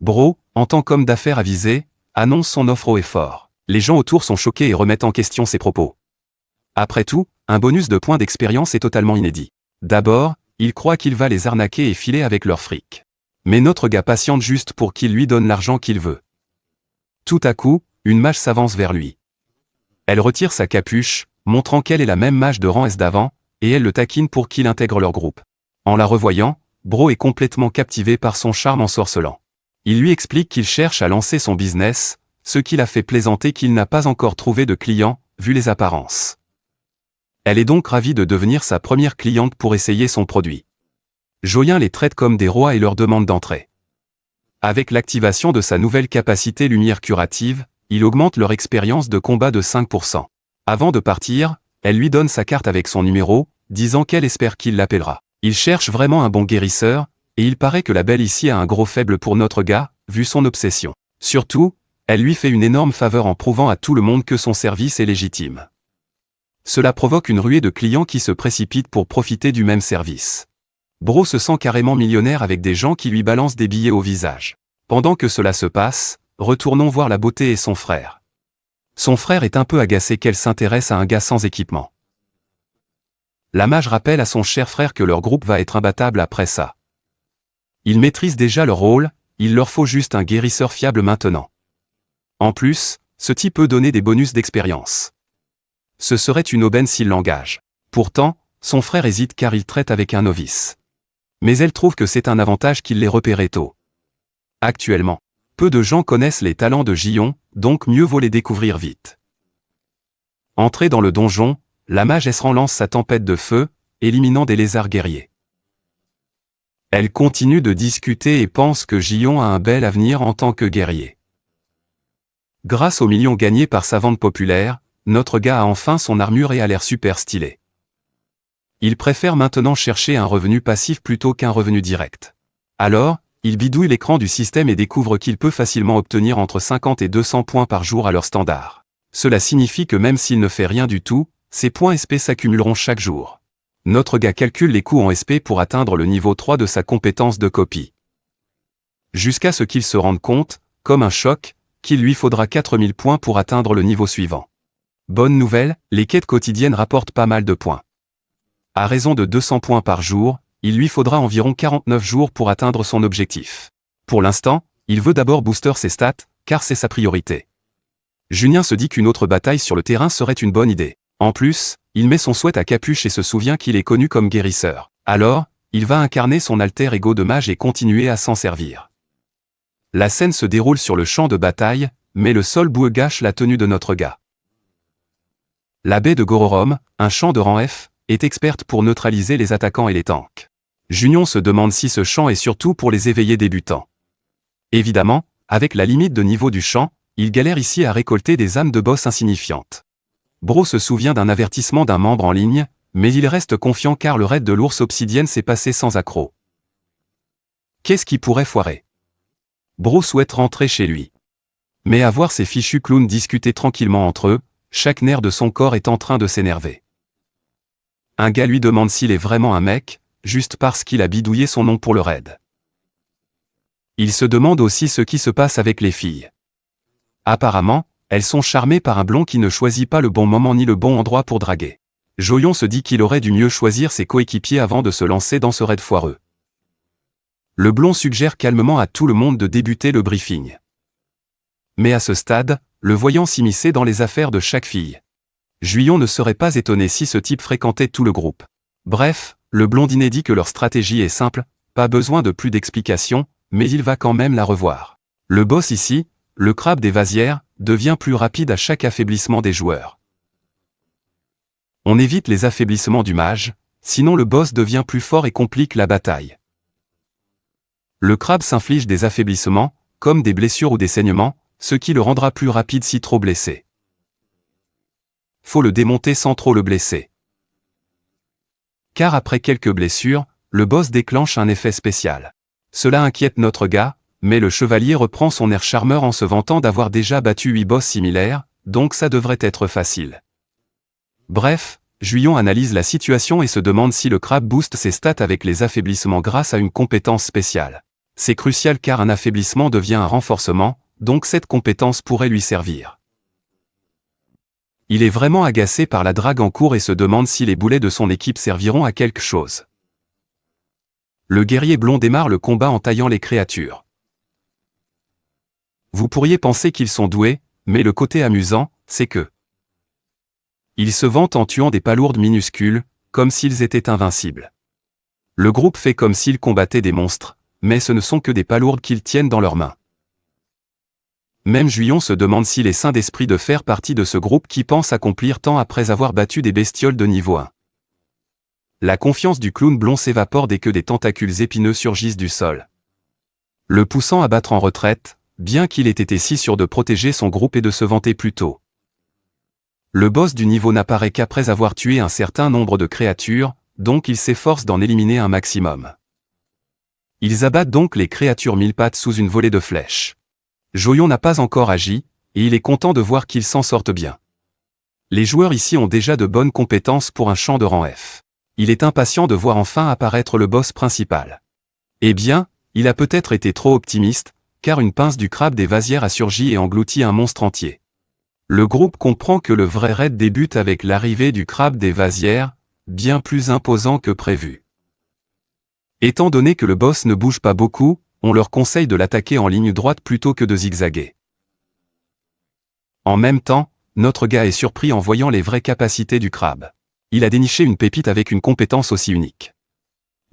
Bro, en tant qu'homme d'affaires avisé, annonce son offre haut et fort. Les gens autour sont choqués et remettent en question ses propos. Après tout, un bonus de points d'expérience est totalement inédit. D'abord, ils croient qu'il va les arnaquer et filer avec leur fric. Mais notre gars patiente juste pour qu'il lui donne l'argent qu'il veut. Tout à coup, une mage s'avance vers lui. Elle retire sa capuche, montrant qu'elle est la même mage de rang S d'avant, et elle le taquine pour qu'il intègre leur groupe. En la revoyant, Bro est complètement captivé par son charme ensorcelant. Il lui explique qu'il cherche à lancer son business, ce qui l'a fait plaisanter qu'il n'a pas encore trouvé de client, vu les apparences. Elle est donc ravie de devenir sa première cliente pour essayer son produit. Joyen les traite comme des rois et leur demande d'entrer. Avec l'activation de sa nouvelle capacité lumière curative, il augmente leur expérience de combat de 5%. Avant de partir, elle lui donne sa carte avec son numéro, disant qu'elle espère qu'il l'appellera. Il cherche vraiment un bon guérisseur, et il paraît que la belle ici a un gros faible pour notre gars, vu son obsession. Surtout, elle lui fait une énorme faveur en prouvant à tout le monde que son service est légitime. Cela provoque une ruée de clients qui se précipitent pour profiter du même service. Bro se sent carrément millionnaire avec des gens qui lui balancent des billets au visage. Pendant que cela se passe, retournons voir la beauté et son frère. Son frère est un peu agacé qu'elle s'intéresse à un gars sans équipement. La mage rappelle à son cher frère que leur groupe va être imbattable après ça. Ils maîtrisent déjà leur rôle, il leur faut juste un guérisseur fiable maintenant. En plus, ce type peut donner des bonus d'expérience. Ce serait une aubaine s'il l'engage. Pourtant, son frère hésite car il traite avec un novice. Mais elle trouve que c'est un avantage qu'il l'ait repéré tôt. Actuellement, peu de gens connaissent les talents de Gion, donc mieux vaut les découvrir vite. Entrée dans le donjon, la magesse lance sa tempête de feu, éliminant des lézards guerriers. Elle continue de discuter et pense que Gion a un bel avenir en tant que guerrier. Grâce aux millions gagnés par sa vente populaire, notre gars a enfin son armure et a l'air super stylé. Il préfère maintenant chercher un revenu passif plutôt qu'un revenu direct. Alors, il bidouille l'écran du système et découvre qu'il peut facilement obtenir entre 50 et 200 points par jour à leur standard. Cela signifie que même s'il ne fait rien du tout, ses points SP s'accumuleront chaque jour. Notre gars calcule les coûts en SP pour atteindre le niveau 3 de sa compétence de copie. Jusqu'à ce qu'il se rende compte, comme un choc, qu'il lui faudra 4000 points pour atteindre le niveau suivant. Bonne nouvelle, les quêtes quotidiennes rapportent pas mal de points. À raison de 200 points par jour, il lui faudra environ 49 jours pour atteindre son objectif. Pour l'instant, il veut d'abord booster ses stats, car c'est sa priorité. Junien se dit qu'une autre bataille sur le terrain serait une bonne idée. En plus, il met son souhait à capuche et se souvient qu'il est connu comme guérisseur. Alors, il va incarner son alter ego de mage et continuer à s'en servir. La scène se déroule sur le champ de bataille, mais le sol boueux gâche la tenue de notre gars. La baie de Gororom, un champ de rang F, est experte pour neutraliser les attaquants et les tanks. Junion se demande si ce champ est surtout pour les éveillés débutants. Évidemment, avec la limite de niveau du champ, il galère ici à récolter des âmes de boss insignifiantes. Bro se souvient d'un avertissement d'un membre en ligne, mais il reste confiant car le raid de l'ours obsidienne s'est passé sans accroc. Qu'est-ce qui pourrait foirer? Bro souhaite rentrer chez lui. Mais à voir ces fichus clowns discuter tranquillement entre eux, chaque nerf de son corps est en train de s'énerver. Un gars lui demande s'il est vraiment un mec, juste parce qu'il a bidouillé son nom pour le raid. Il se demande aussi ce qui se passe avec les filles. Apparemment, elles sont charmées par un blond qui ne choisit pas le bon moment ni le bon endroit pour draguer. Joyon se dit qu'il aurait dû mieux choisir ses coéquipiers avant de se lancer dans ce raid foireux. Le blond suggère calmement à tout le monde de débuter le briefing. Mais à ce stade, le voyant s'immiscer dans les affaires de chaque fille. Juillon ne serait pas étonné si ce type fréquentait tout le groupe. Bref, le blondinet dit que leur stratégie est simple, pas besoin de plus d'explications, mais il va quand même la revoir. Le boss ici, le crabe des vasières, devient plus rapide à chaque affaiblissement des joueurs. On évite les affaiblissements du mage, sinon le boss devient plus fort et complique la bataille. Le crabe s'inflige des affaiblissements, comme des blessures ou des saignements, ce qui le rendra plus rapide si trop blessé. Faut le démonter sans trop le blesser. Car après quelques blessures, le boss déclenche un effet spécial. Cela inquiète notre gars, mais le chevalier reprend son air charmeur en se vantant d'avoir déjà battu 8 boss similaires, donc ça devrait être facile. Bref, Juillon analyse la situation et se demande si le crabe booste ses stats avec les affaiblissements grâce à une compétence spéciale. C'est crucial car un affaiblissement devient un renforcement, donc cette compétence pourrait lui servir. Il est vraiment agacé par la drague en cours et se demande si les boulets de son équipe serviront à quelque chose. Le guerrier blond démarre le combat en taillant les créatures. Vous pourriez penser qu'ils sont doués, mais le côté amusant, c'est que ils se vantent en tuant des palourdes minuscules, comme s'ils étaient invincibles. Le groupe fait comme s'ils combattaient des monstres, mais ce ne sont que des palourdes qu'ils tiennent dans leurs mains. Même Juillon se demande s'il est sain d'esprit de faire partie de ce groupe qui pense accomplir tant après avoir battu des bestioles de niveau 1. La confiance du clown blond s'évapore dès que des tentacules épineux surgissent du sol. Le poussant à battre en retraite, bien qu'il ait été si sûr de protéger son groupe et de se vanter plus tôt. Le boss du niveau n'apparaît qu'après avoir tué un certain nombre de créatures, donc il s'efforce d'en éliminer un maximum. Ils abattent donc les créatures mille pattes sous une volée de flèches. Joyon n'a pas encore agi, et il est content de voir qu'ils s'en sortent bien. Les joueurs ici ont déjà de bonnes compétences pour un champ de rang F. Il est impatient de voir enfin apparaître le boss principal. Eh bien, il a peut-être été trop optimiste, car une pince du crabe des vasières a surgi et englouti un monstre entier. Le groupe comprend que le vrai raid débute avec l'arrivée du crabe des vasières, bien plus imposant que prévu. Étant donné que le boss ne bouge pas beaucoup, on leur conseille de l'attaquer en ligne droite plutôt que de zigzaguer. En même temps, notre gars est surpris en voyant les vraies capacités du crabe. Il a déniché une pépite avec une compétence aussi unique.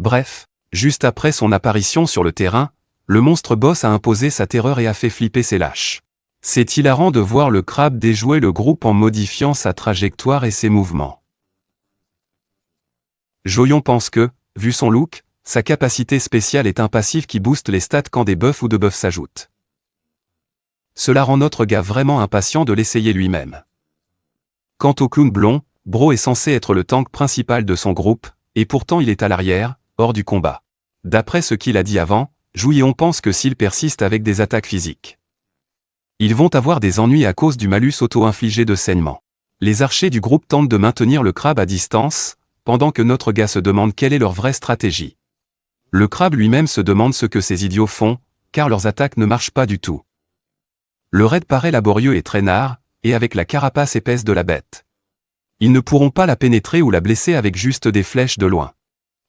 Bref, juste après son apparition sur le terrain, le monstre boss a imposé sa terreur et a fait flipper ses lâches. C'est hilarant de voir le crabe déjouer le groupe en modifiant sa trajectoire et ses mouvements. Joyon pense que, vu son look, sa capacité spéciale est un passif qui booste les stats quand des buffs ou debuffs s'ajoutent. Cela rend notre gars vraiment impatient de l'essayer lui-même. Quant au clown blond, Bro est censé être le tank principal de son groupe, et pourtant il est à l'arrière, hors du combat. D'après ce qu'il a dit avant, Joyon pense que s'il persiste avec des attaques physiques, ils vont avoir des ennuis à cause du malus auto-infligé de saignement. Les archers du groupe tentent de maintenir le crabe à distance, pendant que notre gars se demande quelle est leur vraie stratégie. Le crabe lui-même se demande ce que ces idiots font, car leurs attaques ne marchent pas du tout. Le raid paraît laborieux et traînard, et avec la carapace épaisse de la bête. Ils ne pourront pas la pénétrer ou la blesser avec juste des flèches de loin.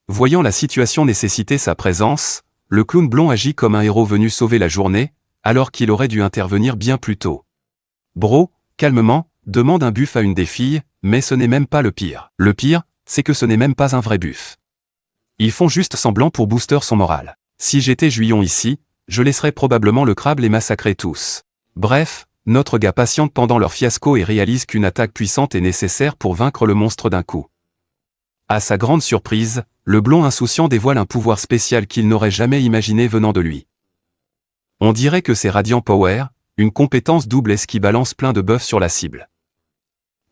Voyant la situation nécessiter sa présence, le clown blond agit comme un héros venu sauver la journée, alors qu'il aurait dû intervenir bien plus tôt. Bro, calmement, demande un buff à une des filles, mais ce n'est même pas le pire. Le pire, c'est que ce n'est même pas un vrai buff. Ils font juste semblant pour booster son moral. Si j'étais Joyon ici, je laisserais probablement le crabe les massacrer tous. Bref, notre gars patiente pendant leur fiasco et réalise qu'une attaque puissante est nécessaire pour vaincre le monstre d'un coup. À sa grande surprise, le blond insouciant dévoile un pouvoir spécial qu'il n'aurait jamais imaginé venant de lui. On dirait que c'est Radiant Power, une compétence double S qui balance plein de buffs sur la cible.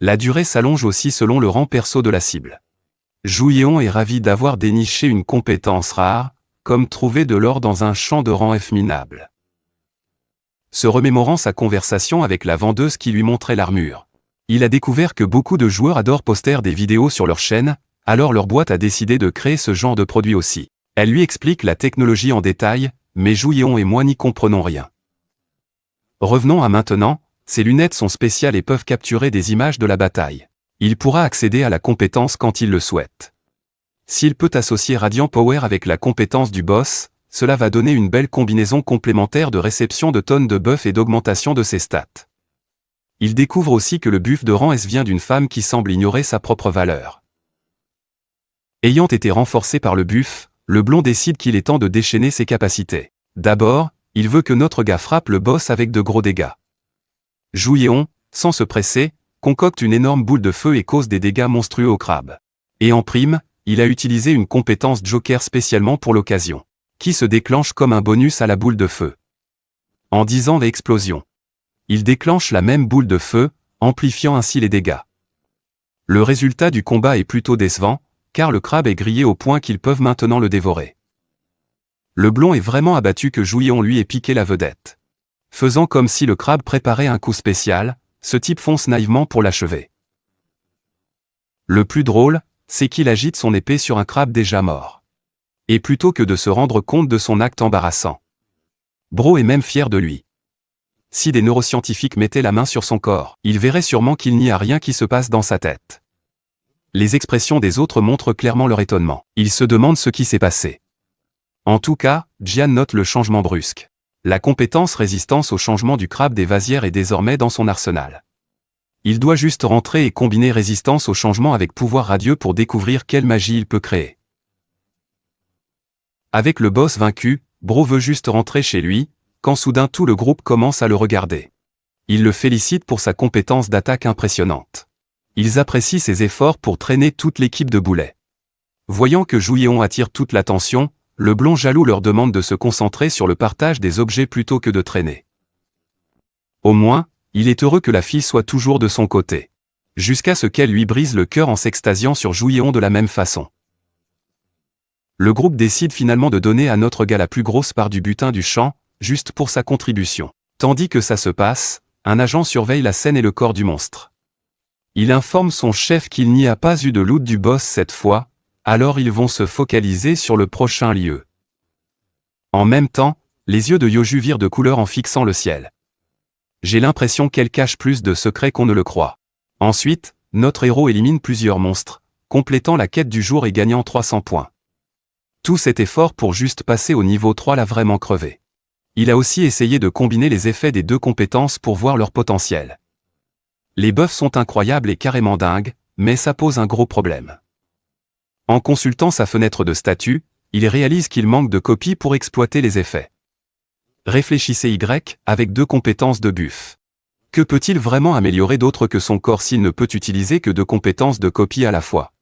La durée s'allonge aussi selon le rang perso de la cible. Joyon est ravi d'avoir déniché une compétence rare, comme trouver de l'or dans un champ de rang F minable. Se remémorant sa conversation avec la vendeuse qui lui montrait l'armure, il a découvert que beaucoup de joueurs adorent poster des vidéos sur leur chaîne, alors leur boîte a décidé de créer ce genre de produit aussi. Elle lui explique la technologie en détail, mais Joyon et moi n'y comprenons rien. Revenons à maintenant, ces lunettes sont spéciales et peuvent capturer des images de la bataille. Il pourra accéder à la compétence quand il le souhaite. S'il peut associer Radiant Power avec la compétence du boss, cela va donner une belle combinaison complémentaire de réception de tonnes de buffs et d'augmentation de ses stats. Il découvre aussi que le buff de rang S vient d'une femme qui semble ignorer sa propre valeur. Ayant été renforcé par le buff, le blond décide qu'il est temps de déchaîner ses capacités. D'abord, il veut que notre gars frappe le boss avec de gros dégâts. Joyon, sans se presser, concocte une énorme boule de feu et cause des dégâts monstrueux au crabe. Et en prime, il a utilisé une compétence Joker spécialement pour l'occasion, qui se déclenche comme un bonus à la boule de feu. En disant l'explosion, il déclenche la même boule de feu, amplifiant ainsi les dégâts. Le résultat du combat est plutôt décevant, car le crabe est grillé au point qu'ils peuvent maintenant le dévorer. Le blond est vraiment abattu que Joyon lui ait piqué la vedette. Faisant comme si le crabe préparait un coup spécial, ce type fonce naïvement pour l'achever. Le plus drôle, c'est qu'il agite son épée sur un crabe déjà mort. Et plutôt que de se rendre compte de son acte embarrassant, Bro est même fier de lui. Si des neuroscientifiques mettaient la main sur son corps, ils verraient sûrement qu'il n'y a rien qui se passe dans sa tête. Les expressions des autres montrent clairement leur étonnement. Ils se demandent ce qui s'est passé. En tout cas, Jian note le changement brusque. La compétence résistance au changement du crabe des vasières est désormais dans son arsenal. Il doit juste rentrer et combiner résistance au changement avec pouvoir radieux pour découvrir quelle magie il peut créer. Avec le boss vaincu, Bro veut juste rentrer chez lui, quand soudain tout le groupe commence à le regarder. Il le félicite pour sa compétence d'attaque impressionnante. Ils apprécient ses efforts pour traîner toute l'équipe de boulets. Voyant que Joyon attire toute l'attention, le blond jaloux leur demande de se concentrer sur le partage des objets plutôt que de traîner. Au moins, il est heureux que la fille soit toujours de son côté. jusqu'à ce qu'elle lui brise le cœur en s'extasiant sur Jouéon de la même façon. Le groupe décide finalement de donner à notre gars la plus grosse part du butin du champ, juste pour sa contribution. Tandis que ça se passe, un agent surveille la scène et le corps du monstre. Il informe son chef qu'il n'y a pas eu de loot du boss cette fois, alors ils vont se focaliser sur le prochain lieu. En même temps, les yeux de Yoju virent de couleur en fixant le ciel. J'ai l'impression qu'elle cache plus de secrets qu'on ne le croit. Ensuite, notre héros élimine plusieurs monstres, complétant la quête du jour et gagnant 300 points. Tout cet effort pour juste passer au niveau 3 l'a vraiment crevé. Il a aussi essayé de combiner les effets des deux compétences pour voir leur potentiel. Les buffs sont incroyables et carrément dingues, mais ça pose un gros problème. En consultant sa fenêtre de statut, il réalise qu'il manque de copies pour exploiter les effets. Réfléchissez Y, avec 2 compétences de buff. Que peut-il vraiment améliorer d'autre que son corps s'il ne peut utiliser que 2 compétences de copie à la fois?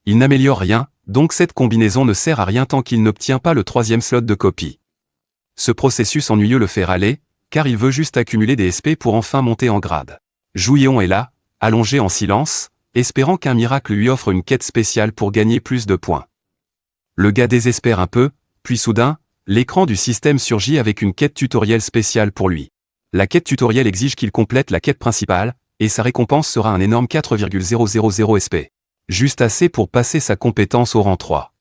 Il n'améliore rien, donc cette combinaison ne sert à rien tant qu'il n'obtient pas le 3e slot de copie. Ce processus ennuyeux le fait râler, car il veut juste accumuler des SP pour enfin monter en grade. Jouéon est là, allongé en silence, espérant qu'un miracle lui offre une quête spéciale pour gagner plus de points. Le gars désespère un peu, puis soudain, l'écran du système surgit avec une quête tutoriel spéciale pour lui. La quête tutoriel exige qu'il complète la quête principale, et sa récompense sera un énorme 4,000 SP. Juste assez pour passer sa compétence au rang 3.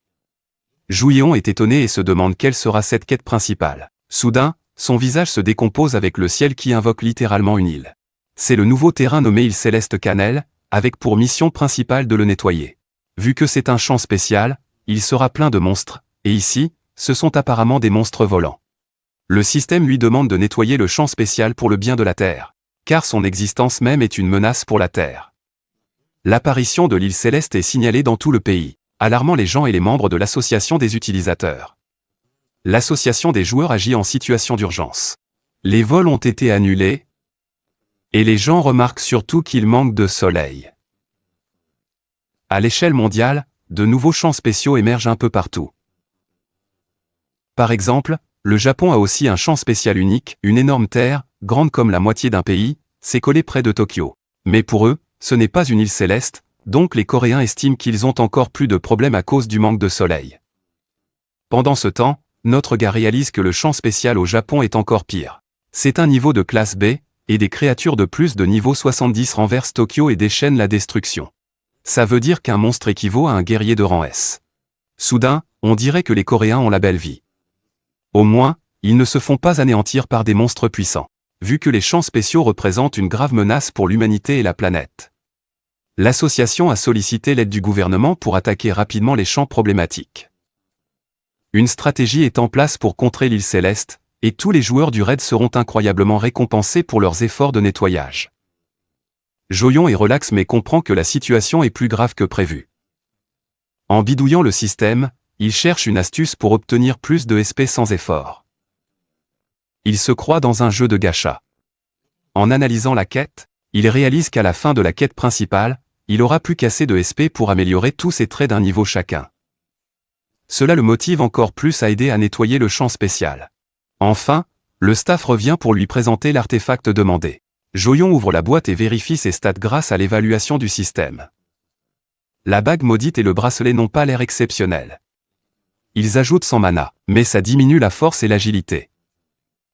Jouéon est étonné et se demande quelle sera cette quête principale. Soudain, son visage se décompose avec le ciel qui invoque littéralement une île. C'est le nouveau terrain nommé île Céleste Cannelle, avec pour mission principale de le nettoyer. Vu que c'est un champ spécial, il sera plein de monstres, et ici, ce sont apparemment des monstres volants. Le système lui demande de nettoyer le champ spécial pour le bien de la Terre, car son existence même est une menace pour la Terre. L'apparition de l'île Céleste est signalée dans tout le pays, alarmant les gens et les membres de l'association des utilisateurs. L'association des joueurs agit en situation d'urgence. Les vols ont été annulés, et les gens remarquent surtout qu'il manque de soleil. À l'échelle mondiale, de nouveaux champs spéciaux émergent un peu partout. Par exemple, le Japon a aussi un champ spécial unique, une énorme terre, grande comme la moitié d'un pays, c'est collé près de Tokyo. Mais pour eux, ce n'est pas une île céleste, donc les Coréens estiment qu'ils ont encore plus de problèmes à cause du manque de soleil. Pendant ce temps, notre gars réalise que le champ spécial au Japon est encore pire. C'est un niveau de classe B, et des créatures de plus de niveau 70 renversent Tokyo et déchaînent la destruction. Ça veut dire qu'un monstre équivaut à un guerrier de rang S. Soudain, on dirait que les Coréens ont la belle vie. Au moins, ils ne se font pas anéantir par des monstres puissants, vu que les champs spéciaux représentent une grave menace pour l'humanité et la planète. L'association a sollicité l'aide du gouvernement pour attaquer rapidement les champs problématiques. Une stratégie est en place pour contrer l'île Céleste, et tous les joueurs du raid seront incroyablement récompensés pour leurs efforts de nettoyage. Jouéon est relax mais comprend que la situation est plus grave que prévu. En bidouillant le système, il cherche une astuce pour obtenir plus de SP sans effort. Il se croit dans un jeu de gacha. En analysant la quête, il réalise qu'à la fin de la quête principale, il aura plus qu'assez de SP pour améliorer tous ses traits d'un niveau chacun. Cela le motive encore plus à aider à nettoyer le champ spécial. Enfin, le staff revient pour lui présenter l'artefact demandé. Jouéon ouvre la boîte et vérifie ses stats grâce à l'évaluation du système. La bague maudite et le bracelet n'ont pas l'air exceptionnels. Ils ajoutent 100 mana, mais ça diminue la force et l'agilité.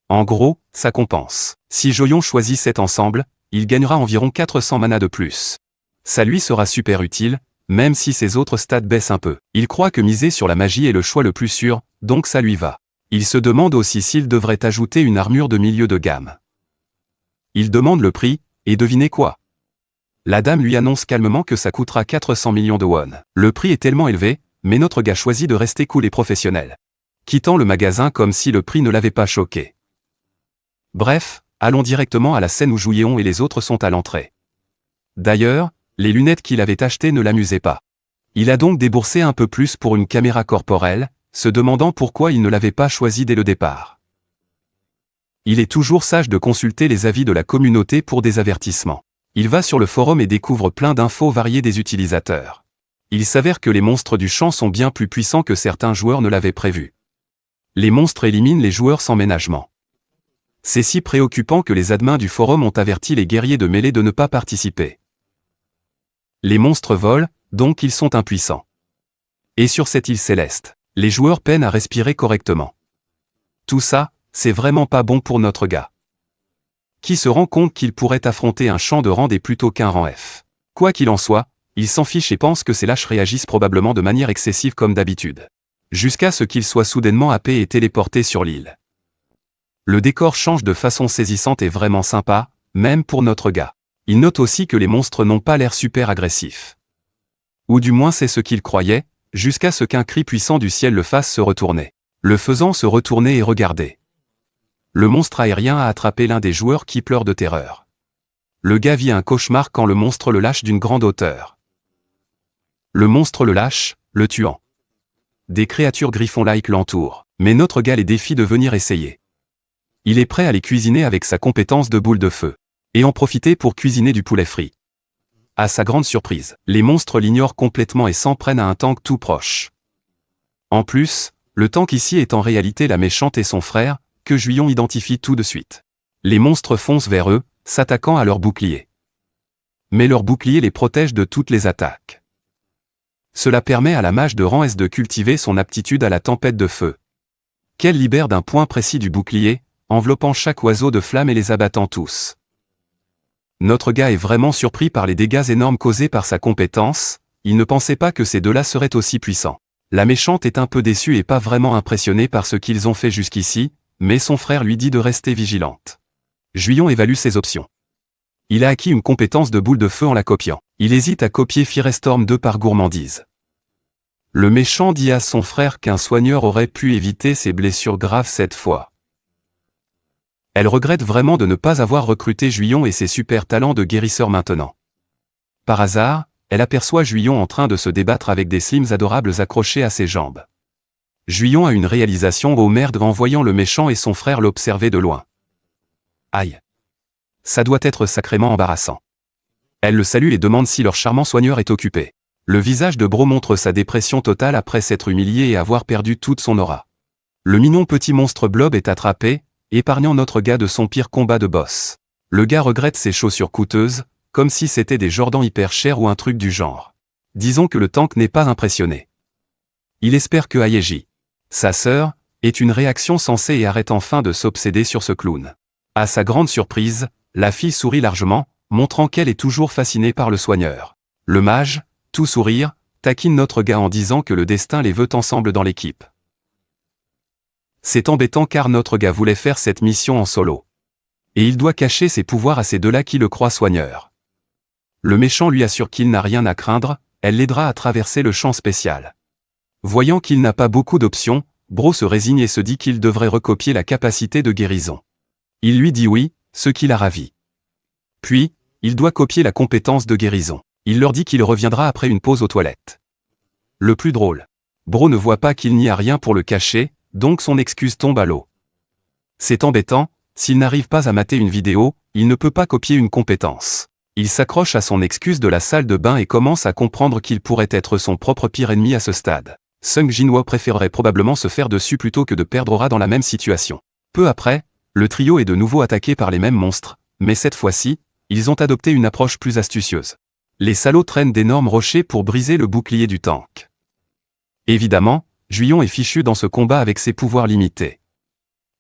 En gros, ça compense. Si Jouéon choisit cet ensemble, il gagnera environ 400 mana de plus. Ça lui sera super utile, même si ses autres stats baissent un peu. Il croit que miser sur la magie est le choix le plus sûr, donc ça lui va. Il se demande aussi s'il devrait ajouter une armure de milieu de gamme. Il demande le prix, et devinez quoi? La dame lui annonce calmement que ça coûtera 400 millions de won. Le prix est tellement élevé, mais notre gars choisit de rester cool et professionnel, quittant le magasin comme si le prix ne l'avait pas choqué. Bref, allons directement à la scène où Jouéon et les autres sont à l'entrée. D'ailleurs, les lunettes qu'il avait achetées ne l'amusaient pas. Il a donc déboursé un peu plus pour une caméra corporelle, se demandant pourquoi il ne l'avait pas choisi dès le départ. Il est toujours sage de consulter les avis de la communauté pour des avertissements. Il va sur le forum et découvre plein d'infos variées des utilisateurs. Il s'avère que les monstres du champ sont bien plus puissants que certains joueurs ne l'avaient prévu. Les monstres éliminent les joueurs sans ménagement. C'est si préoccupant que les admins du forum ont averti les guerriers de mêlée de ne pas participer. Les monstres volent, donc ils sont impuissants. Et sur cette île céleste, les joueurs peinent à respirer correctement. Tout ça, c'est vraiment pas bon pour notre gars. Qui se rend compte qu'il pourrait affronter un champ de rang D plutôt qu'un rang F. Quoi qu'il en soit, il s'en fiche et pense que ces lâches réagissent probablement de manière excessive comme d'habitude. Jusqu'à ce qu'il soit soudainement happé et téléporté sur l'île. Le décor change de façon saisissante et vraiment sympa, même pour notre gars. Il note aussi que les monstres n'ont pas l'air super agressifs. Ou du moins c'est ce qu'il croyait, jusqu'à ce qu'un cri puissant du ciel le fasse se retourner. Le faisant se retourner et regarder. Le monstre aérien a attrapé l'un des joueurs qui pleure de terreur. Le gars vit un cauchemar quand le monstre le lâche d'une grande hauteur. Le monstre le lâche, le tuant. Des créatures griffon-like l'entourent, mais notre gars les défie de venir essayer. Il est prêt à les cuisiner avec sa compétence de boule de feu, et en profiter pour cuisiner du poulet frit. À sa grande surprise, les monstres l'ignorent complètement et s'en prennent à un tank tout proche. En plus, le tank ici est en réalité la méchante et son frère, que Juillon identifie tout de suite. Les monstres foncent vers eux, s'attaquant à leurs boucliers. Mais leur bouclier les protège de toutes les attaques. Cela permet à la mage de rang S de cultiver son aptitude à la tempête de feu, qu'elle libère d'un point précis du bouclier, enveloppant chaque oiseau de flamme et les abattant tous. Notre gars est vraiment surpris par les dégâts énormes causés par sa compétence, il ne pensait pas que ces deux-là seraient aussi puissants. La méchante est un peu déçue et pas vraiment impressionnée par ce qu'ils ont fait jusqu'ici, mais son frère lui dit de rester vigilante. Juillon évalue ses options. Il a acquis une compétence de boule de feu en la copiant. Il hésite à copier Firestorm 2 par gourmandise. Le méchant dit à son frère qu'un soigneur aurait pu éviter ses blessures graves cette fois. Elle regrette vraiment de ne pas avoir recruté Juillon et ses super talents de guérisseur maintenant. Par hasard, elle aperçoit Juillon en train de se débattre avec des slims adorables accrochés à ses jambes. Juillon a une réalisation oh merde en voyant le méchant et son frère l'observer de loin. Aïe. Ça doit être sacrément embarrassant. Elle le salue et demande si leur charmant soigneur est occupé. Le visage de Bro montre sa dépression totale après s'être humilié et avoir perdu toute son aura. Le mignon petit monstre blob est attrapé, épargnant notre gars de son pire combat de boss. Le gars regrette ses chaussures coûteuses, comme si c'était des Jordans hyper chers ou un truc du genre. Disons que le tank n'est pas impressionné. Il espère que Ayeji, sa sœur, ait une réaction sensée et arrête enfin de s'obséder sur ce clown. À sa grande surprise, la fille sourit largement, montrant qu'elle est toujours fascinée par le soigneur. Le mage, tout sourire, taquine notre gars en disant que le destin les veut ensemble dans l'équipe. C'est embêtant car notre gars voulait faire cette mission en solo. Et il doit cacher ses pouvoirs à ces deux-là qui le croient soigneur. Le méchant lui assure qu'il n'a rien à craindre, elle l'aidera à traverser le champ spécial. Voyant qu'il n'a pas beaucoup d'options, Bro se résigne et se dit qu'il devrait recopier la capacité de guérison. Il lui dit oui, ce qui la ravit. Puis, il doit copier la compétence de guérison. Il leur dit qu'il reviendra après une pause aux toilettes. Le plus drôle. Bro ne voit pas qu'il n'y a rien pour le cacher, donc son excuse tombe à l'eau. C'est embêtant, s'il n'arrive pas à mater une vidéo, il ne peut pas copier une compétence. Il s'accroche à son excuse de la salle de bain et commence à comprendre qu'il pourrait être son propre pire ennemi à ce stade. Sung Jinwo préférerait probablement se faire dessus plutôt que de perdre Aura dans la même situation. Peu après, le trio est de nouveau attaqué par les mêmes monstres, mais cette fois-ci, ils ont adopté une approche plus astucieuse. Les salauds traînent d'énormes rochers pour briser le bouclier du tank. Évidemment, Juillon est fichu dans ce combat avec ses pouvoirs limités.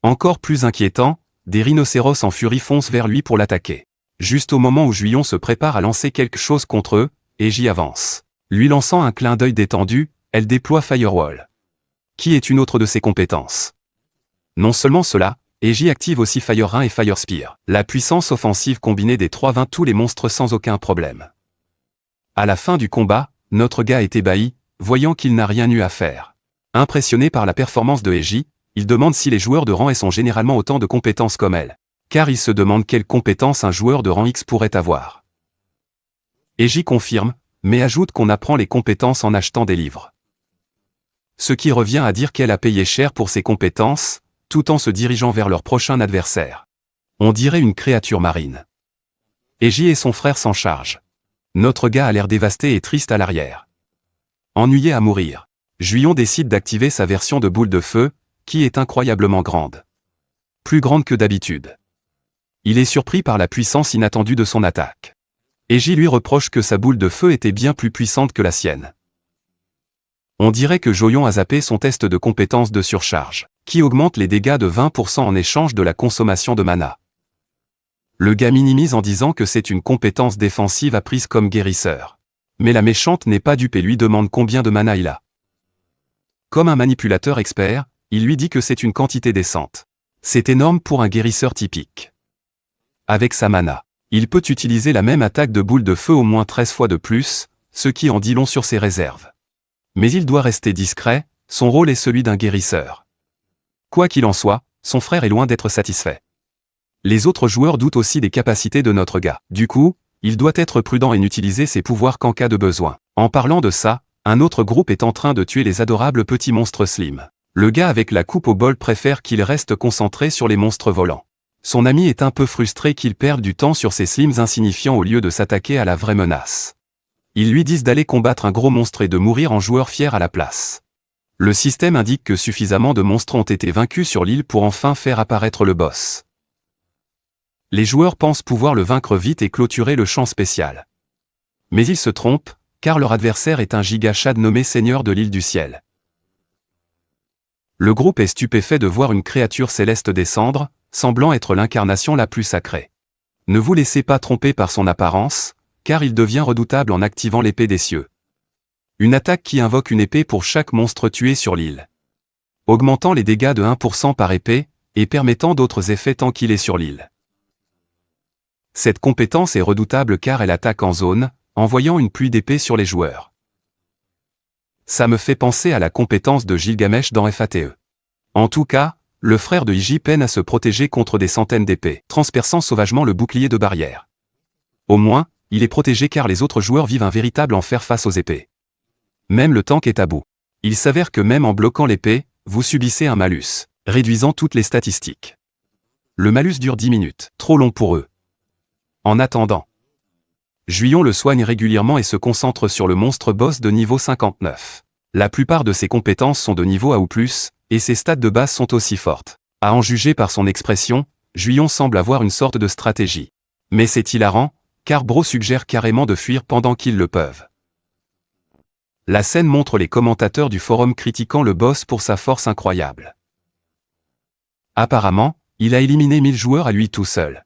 Encore plus inquiétant, des rhinocéros en furie foncent vers lui pour l'attaquer. Juste au moment où Juillon se prépare à lancer quelque chose contre eux, Eiji avance. Lui lançant un clin d'œil détendu, elle déploie Firewall, qui est une autre de ses compétences. Non seulement cela, Eiji active aussi Fire Rain et Fire Spear, la puissance offensive combinée des trois vainc tous les monstres sans aucun problème. À la fin du combat, notre gars est ébahi, voyant qu'il n'a rien eu à faire. Impressionné par la performance de Eiji, il demande si les joueurs de rang S ont généralement autant de compétences comme elle, car il se demande quelles compétences un joueur de rang X pourrait avoir. Eiji confirme, mais ajoute qu'on apprend les compétences en achetant des livres. Ce qui revient à dire qu'elle a payé cher pour ses compétences, tout en se dirigeant vers leur prochain adversaire. On dirait une créature marine. Eiji et son frère s'en chargent. Notre gars a l'air dévasté et triste à l'arrière. Ennuyé à mourir, Juillon décide d'activer sa version de boule de feu, qui est incroyablement grande. Plus grande que d'habitude. Il est surpris par la puissance inattendue de son attaque. Eiji lui reproche que sa boule de feu était bien plus puissante que la sienne. On dirait que Joyon a zappé son test de compétence de surcharge, qui augmente les dégâts de 20% en échange de la consommation de mana. Le gars minimise en disant que c'est une compétence défensive apprise comme guérisseur. Mais la méchante n'est pas dupe et lui demande combien de mana il a. Comme un manipulateur expert, il lui dit que c'est une quantité décente. C'est énorme pour un guérisseur typique. Avec sa mana, il peut utiliser la même attaque de boule de feu au moins 13 fois de plus, ce qui en dit long sur ses réserves. Mais il doit rester discret, son rôle est celui d'un guérisseur. Quoi qu'il en soit, son frère est loin d'être satisfait. Les autres joueurs doutent aussi des capacités de notre gars. Du coup, il doit être prudent et n'utiliser ses pouvoirs qu'en cas de besoin. En parlant de ça, un autre groupe est en train de tuer les adorables petits monstres slim. Le gars avec la coupe au bol préfère qu'il reste concentré sur les monstres volants. Son ami est un peu frustré qu'il perde du temps sur ces slims insignifiants au lieu de s'attaquer à la vraie menace. Ils lui disent d'aller combattre un gros monstre et de mourir en joueur fier à la place. Le système indique que suffisamment de monstres ont été vaincus sur l'île pour enfin faire apparaître le boss. Les joueurs pensent pouvoir le vaincre vite et clôturer le champ spécial. Mais ils se trompent, car leur adversaire est un giga-chad nommé Seigneur de l'île du ciel. Le groupe est stupéfait de voir une créature céleste descendre, semblant être l'incarnation la plus sacrée. Ne vous laissez pas tromper par son apparence, car il devient redoutable en activant l'épée des cieux. Une attaque qui invoque une épée pour chaque monstre tué sur l'île. Augmentant les dégâts de 1% par épée, et permettant d'autres effets tant qu'il est sur l'île. Cette compétence est redoutable car elle attaque en zone, envoyant une pluie d'épées sur les joueurs. Ça me fait penser à la compétence de Gilgamesh dans FATE. En tout cas, le frère de Iji peine à se protéger contre des centaines d'épées, transperçant sauvagement le bouclier de barrière. Au moins, il est protégé car les autres joueurs vivent un véritable enfer face aux épées. Même le tank est à bout. Il s'avère que même en bloquant l'épée, vous subissez un malus, réduisant toutes les statistiques. Le malus dure 10 minutes, trop long pour eux. En attendant, Juillon le soigne régulièrement et se concentre sur le monstre boss de niveau 59. La plupart de ses compétences sont de niveau A ou plus, et ses stats de base sont aussi fortes. À en juger par son expression, Juillon semble avoir une sorte de stratégie. Mais c'est hilarant, car Bro suggère carrément de fuir pendant qu'ils le peuvent. La scène montre les commentateurs du forum critiquant le boss pour sa force incroyable. Apparemment, il a éliminé 1000 joueurs à lui tout seul.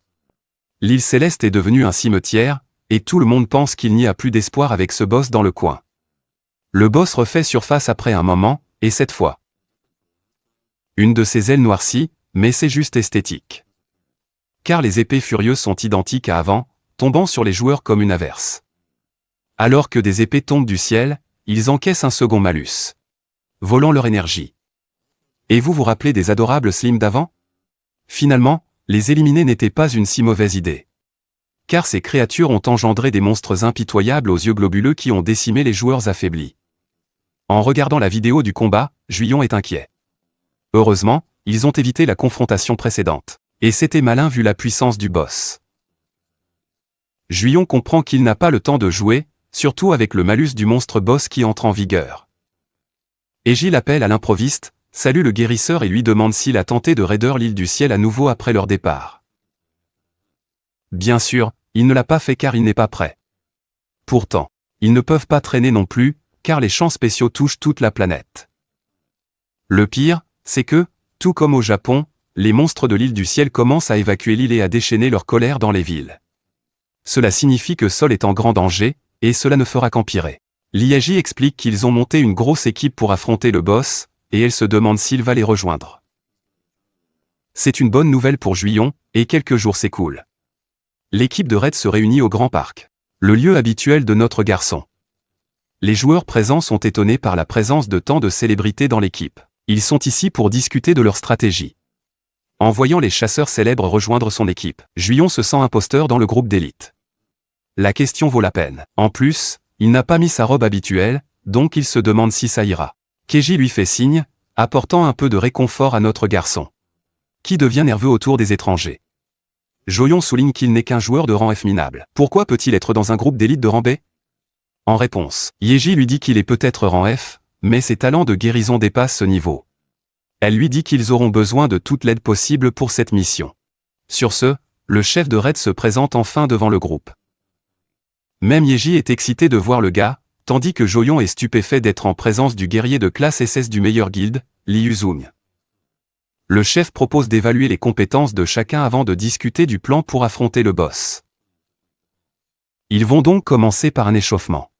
L'île céleste est devenue un cimetière, et tout le monde pense qu'il n'y a plus d'espoir avec ce boss dans le coin. Le boss refait surface après un moment, et cette fois. Une de ses ailes noircit, mais c'est juste esthétique. Car les épées furieuses sont identiques à avant, tombant sur les joueurs comme une averse. Alors que des épées tombent du ciel, ils encaissent un second malus, volant leur énergie. Et vous vous rappelez des adorables slims d'avant? Finalement, les éliminer n'était pas une si mauvaise idée. Car ces créatures ont engendré des monstres impitoyables aux yeux globuleux qui ont décimé les joueurs affaiblis. En regardant la vidéo du combat, Juillon est inquiet. Heureusement, ils ont évité la confrontation précédente. Et c'était malin vu la puissance du boss. Juillon comprend qu'il n'a pas le temps de jouer, surtout avec le malus du monstre boss qui entre en vigueur. Eiji appelle à l'improviste, salue le guérisseur et lui demande s'il a tenté de raider l'île du ciel à nouveau après leur départ. Bien sûr, il ne l'a pas fait car il n'est pas prêt. Pourtant, ils ne peuvent pas traîner non plus, car les champs spéciaux touchent toute la planète. Le pire, c'est que, tout comme au Japon, les monstres de l'île du ciel commencent à évacuer l'île et à déchaîner leur colère dans les villes. Cela signifie que Sol est en grand danger, et cela ne fera qu'empirer. Liagi explique qu'ils ont monté une grosse équipe pour affronter le boss, et elle se demande s'il va les rejoindre. C'est une bonne nouvelle pour Juillon, et quelques jours s'écoulent. L'équipe de Red se réunit au Grand Parc, le lieu habituel de notre garçon. Les joueurs présents sont étonnés par la présence de tant de célébrités dans l'équipe. Ils sont ici pour discuter de leur stratégie. En voyant les chasseurs célèbres rejoindre son équipe, Juillon se sent imposteur dans le groupe d'élite. La question vaut la peine. En plus, il n'a pas mis sa robe habituelle, donc il se demande si ça ira. Keiji lui fait signe, apportant un peu de réconfort à notre garçon, qui devient nerveux autour des étrangers. Joyon souligne qu'il n'est qu'un joueur de rang F minable. Pourquoi peut-il être dans un groupe d'élite de rang B? En réponse, Yeji lui dit qu'il est peut-être rang F, mais ses talents de guérison dépassent ce niveau. Elle lui dit qu'ils auront besoin de toute l'aide possible pour cette mission. Sur ce, le chef de raid se présente enfin devant le groupe. Même Yeji est excité de voir le gars, tandis que Joyon est stupéfait d'être en présence du guerrier de classe SS du meilleur guild, Liu Zung. Le chef propose d'évaluer les compétences de chacun avant de discuter du plan pour affronter le boss. Ils vont donc commencer par un échauffement.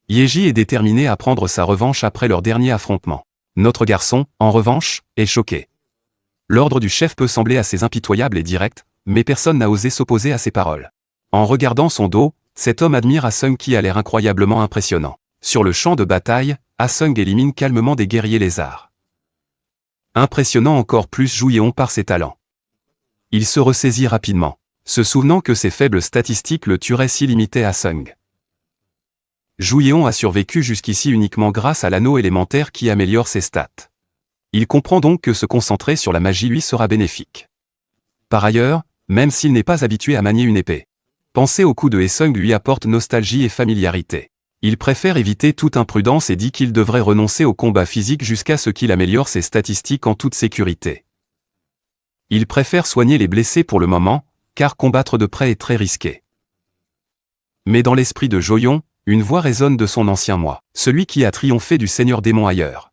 Yeji est déterminé à prendre sa revanche après leur dernier affrontement. Notre garçon, en revanche, est choqué. L'ordre du chef peut sembler assez impitoyable et direct, mais personne n'a osé s'opposer à ses paroles. En regardant son dos, cet homme admire Asung qui a l'air incroyablement impressionnant. Sur le champ de bataille, Asung élimine calmement des guerriers lézards. Impressionnant encore plus Jouyeon par ses talents. Il se ressaisit rapidement, se souvenant que ses faibles statistiques le tueraient s'il imitait Asung. Jouyeon a survécu jusqu'ici uniquement grâce à l'anneau élémentaire qui améliore ses stats. Il comprend donc que se concentrer sur la magie lui sera bénéfique. Par ailleurs, même s'il n'est pas habitué à manier une épée, penser au coup de Haesung lui apporte nostalgie et familiarité. Il préfère éviter toute imprudence et dit qu'il devrait renoncer au combat physique jusqu'à ce qu'il améliore ses statistiques en toute sécurité. Il préfère soigner les blessés pour le moment, car combattre de près est très risqué. Mais dans l'esprit de Joyon, une voix résonne de son ancien moi, celui qui a triomphé du seigneur démon ailleurs.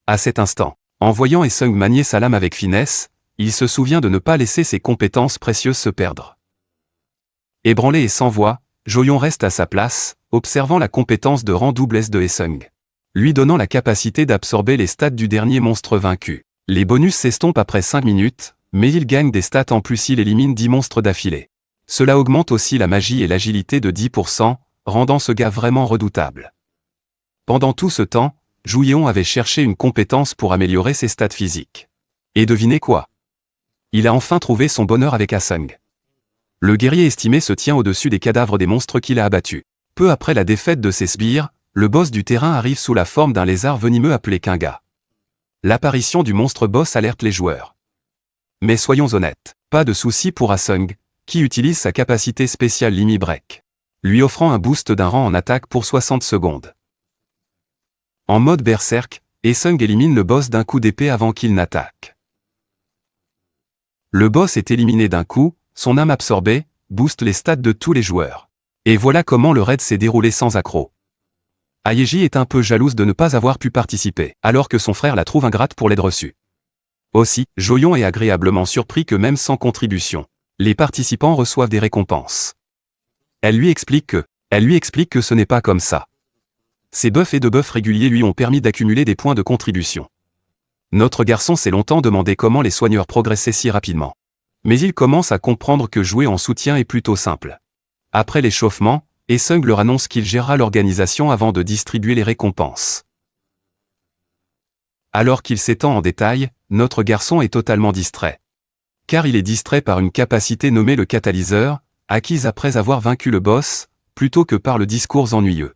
À cet instant, en voyant Haesung manier sa lame avec finesse, il se souvient de ne pas laisser ses compétences précieuses se perdre. Ébranlé et sans voix, Joyon reste à sa place, observant la compétence de rang double S de Haesung, lui donnant la capacité d'absorber les stats du dernier monstre vaincu. Les bonus s'estompent après 5 minutes, mais il gagne des stats en plus s'il élimine 10 monstres d'affilée. Cela augmente aussi la magie et l'agilité de 10%, rendant ce gars vraiment redoutable. Pendant tout ce temps, Jouyeon avait cherché une compétence pour améliorer ses stats physiques. Et devinez quoi? Il a enfin trouvé son bonheur avec Haesung. Le guerrier estimé se tient au-dessus des cadavres des monstres qu'il a abattus. Peu après la défaite de ses sbires, le boss du terrain arrive sous la forme d'un lézard venimeux appelé Kinga. L'apparition du monstre boss alerte les joueurs. Mais soyons honnêtes, pas de souci pour Haesung, qui utilise sa capacité spéciale Limi Break, lui offrant un boost d'un rang en attaque pour 60 secondes. En mode berserk, Haesung élimine le boss d'un coup d'épée avant qu'il n'attaque. Le boss est éliminé d'un coup, son âme absorbée, booste les stats de tous les joueurs. Et voilà comment le raid s'est déroulé sans accroc. Yeji est un peu jalouse de ne pas avoir pu participer, alors que son frère la trouve ingrate pour l'aide reçue. Aussi, Joyon est agréablement surpris que même sans contribution, les participants reçoivent des récompenses. Elle lui explique que ce n'est pas comme ça. Ses buffs et debuffs réguliers lui ont permis d'accumuler des points de contribution. Notre garçon s'est longtemps demandé comment les soigneurs progressaient si rapidement. Mais il commence à comprendre que jouer en soutien est plutôt simple. Après l'échauffement, Haesung leur annonce qu'il gérera l'organisation avant de distribuer les récompenses. Alors qu'il s'étend en détail, notre garçon est totalement distrait. Car il est distrait par une capacité nommée le catalyseur, acquise après avoir vaincu le boss, plutôt que par le discours ennuyeux.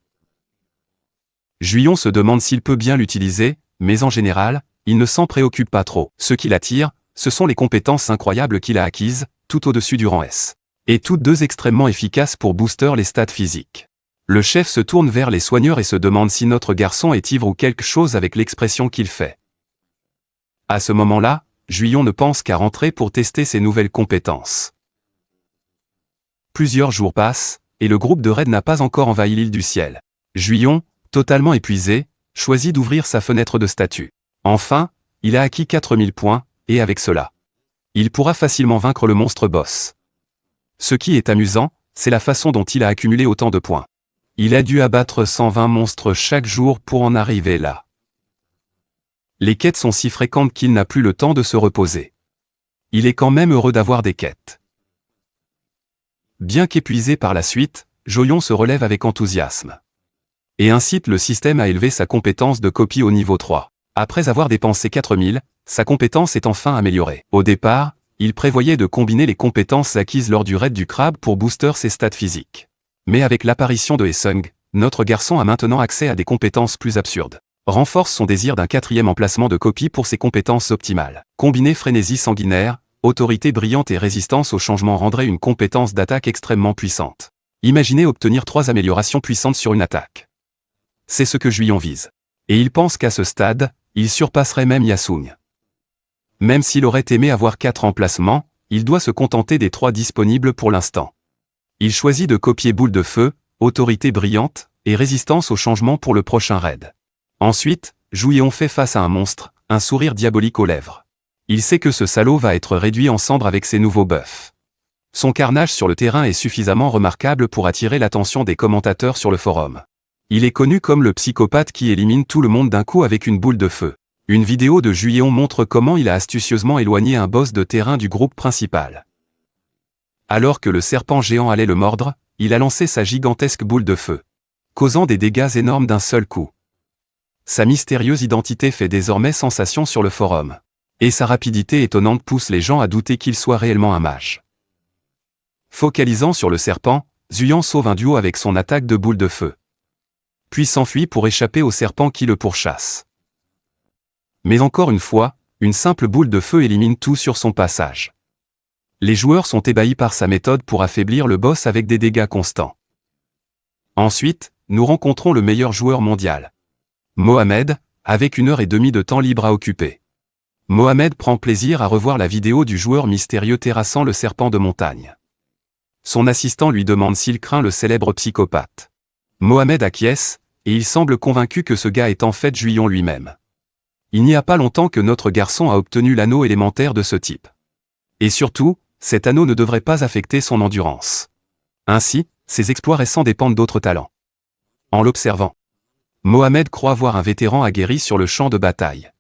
Jouyon se demande s'il peut bien l'utiliser, mais en général, il ne s'en préoccupe pas trop. Ce qui l'attire, ce sont les compétences incroyables qu'il a acquises, tout au-dessus du rang S. Et toutes deux extrêmement efficaces pour booster les stats physiques. Le chef se tourne vers les soigneurs et se demande si notre garçon est ivre ou quelque chose avec l'expression qu'il fait. À ce moment-là, Jouyon ne pense qu'à rentrer pour tester ses nouvelles compétences. Plusieurs jours passent, et le groupe de raid n'a pas encore envahi l'île du ciel. Jouyon, totalement épuisé, choisit d'ouvrir sa fenêtre de statut. Enfin, il a acquis 4000 points, et avec cela, il pourra facilement vaincre le monstre boss. Ce qui est amusant, c'est la façon dont il a accumulé autant de points. Il a dû abattre 120 monstres chaque jour pour en arriver là. Les quêtes sont si fréquentes qu'il n'a plus le temps de se reposer. Il est quand même heureux d'avoir des quêtes. Bien qu'épuisé par la suite, Joyon se relève avec enthousiasme. Et incite le système à élever sa compétence de copie au niveau 3. Après avoir dépensé 4000, sa compétence est enfin améliorée. Au départ, il prévoyait de combiner les compétences acquises lors du raid du crabe pour booster ses stats physiques. Mais avec l'apparition de Haesung, notre garçon a maintenant accès à des compétences plus absurdes. Renforce son désir d'un 4e emplacement de copie pour ses compétences optimales. Combiner frénésie sanguinaire, autorité brillante et résistance au changement rendrait une compétence d'attaque extrêmement puissante. Imaginez obtenir 3 améliorations puissantes sur une attaque. C'est ce que Jouyon vise. Et il pense qu'à ce stade, il surpasserait même Yasung. Même s'il aurait aimé avoir 4 emplacements, il doit se contenter des 3 disponibles pour l'instant. Il choisit de copier Boule de Feu, autorité brillante, et résistance au changement pour le prochain raid. Ensuite, Jouillon fait face à un monstre, un sourire diabolique aux lèvres. Il sait que ce salaud va être réduit en cendres avec ses nouveaux buffs. Son carnage sur le terrain est suffisamment remarquable pour attirer l'attention des commentateurs sur le forum. Il est connu comme le psychopathe qui élimine tout le monde d'un coup avec une boule de feu. Une vidéo de Jouillon montre comment il a astucieusement éloigné un boss de terrain du groupe principal. Alors que le serpent géant allait le mordre, il a lancé sa gigantesque boule de feu, causant des dégâts énormes d'un seul coup. Sa mystérieuse identité fait désormais sensation sur le forum. Et sa rapidité étonnante pousse les gens à douter qu'il soit réellement un mage. Focalisant sur le serpent, Zuyan sauve un duo avec son attaque de boule de feu. Puis s'enfuit pour échapper au serpent qui le pourchasse. Mais encore une fois, une simple boule de feu élimine tout sur son passage. Les joueurs sont ébahis par sa méthode pour affaiblir le boss avec des dégâts constants. Ensuite, nous rencontrons le meilleur joueur mondial, Mohamed, avec 1h30 de temps libre à occuper. Mohamed prend plaisir à revoir la vidéo du joueur mystérieux terrassant le serpent de montagne. Son assistant lui demande s'il craint le célèbre psychopathe. Mohamed acquiesce, et il semble convaincu que ce gars est en fait Jouillon lui-même. Il n'y a pas longtemps que notre garçon a obtenu l'anneau élémentaire de ce type. Et surtout, cet anneau ne devrait pas affecter son endurance. Ainsi, ses exploits récents dépendent d'autres talents. En l'observant, Mohamed croit voir un vétéran aguerri sur le champ de bataille.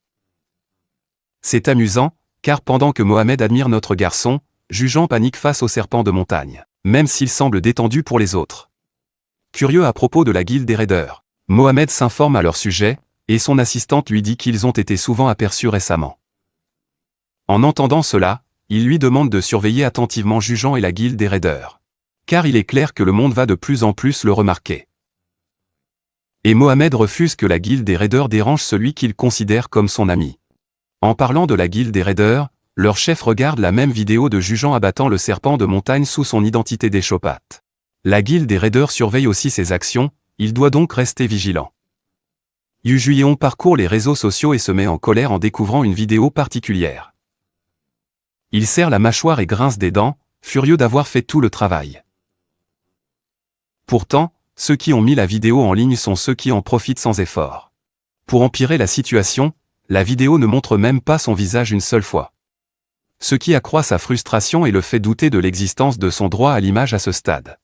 C'est amusant, car pendant que Mohamed admire notre garçon, Jugeant panique face au serpent de montagne, même s'il semble détendu pour les autres. Curieux à propos de la guilde des raiders, Mohamed s'informe à leur sujet, et son assistante lui dit qu'ils ont été souvent aperçus récemment. En entendant cela, il lui demande de surveiller attentivement Jugeant et la guilde des raiders. Car il est clair que le monde va de plus en plus le remarquer. Et Mohamed refuse que la guilde des raiders dérange celui qu'il considère comme son ami. En parlant de la guilde des raiders, leur chef regarde la même vidéo de Jugeant abattant le serpent de montagne sous son identité d'échopate. La guilde des raiders surveille aussi ses actions, il doit donc rester vigilant. Yu Juillon parcourt les réseaux sociaux et se met en colère en découvrant une vidéo particulière. Il serre la mâchoire et grince des dents, furieux d'avoir fait tout le travail. Pourtant, ceux qui ont mis la vidéo en ligne sont ceux qui en profitent sans effort. Pour empirer la situation, la vidéo ne montre même pas son visage une seule fois. Ce qui accroît sa frustration et le fait douter de l'existence de son droit à l'image à ce stade.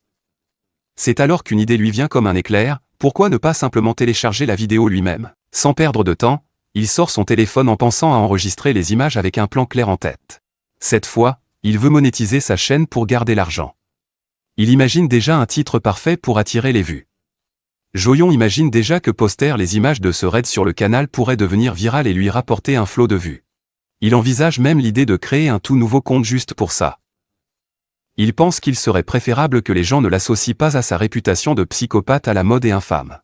C'est alors qu'une idée lui vient comme un éclair, pourquoi ne pas simplement télécharger la vidéo lui-même? Sans perdre de temps, il sort son téléphone en pensant à enregistrer les images avec un plan clair en tête. Cette fois, il veut monétiser sa chaîne pour garder l'argent. Il imagine déjà un titre parfait pour attirer les vues. Jouillon imagine déjà que poster les images de ce raid sur le canal pourrait devenir viral et lui rapporter un flot de vues. Il envisage même l'idée de créer un tout nouveau compte juste pour ça. Il pense qu'il serait préférable que les gens ne l'associent pas à sa réputation de psychopathe à la mode et infâme.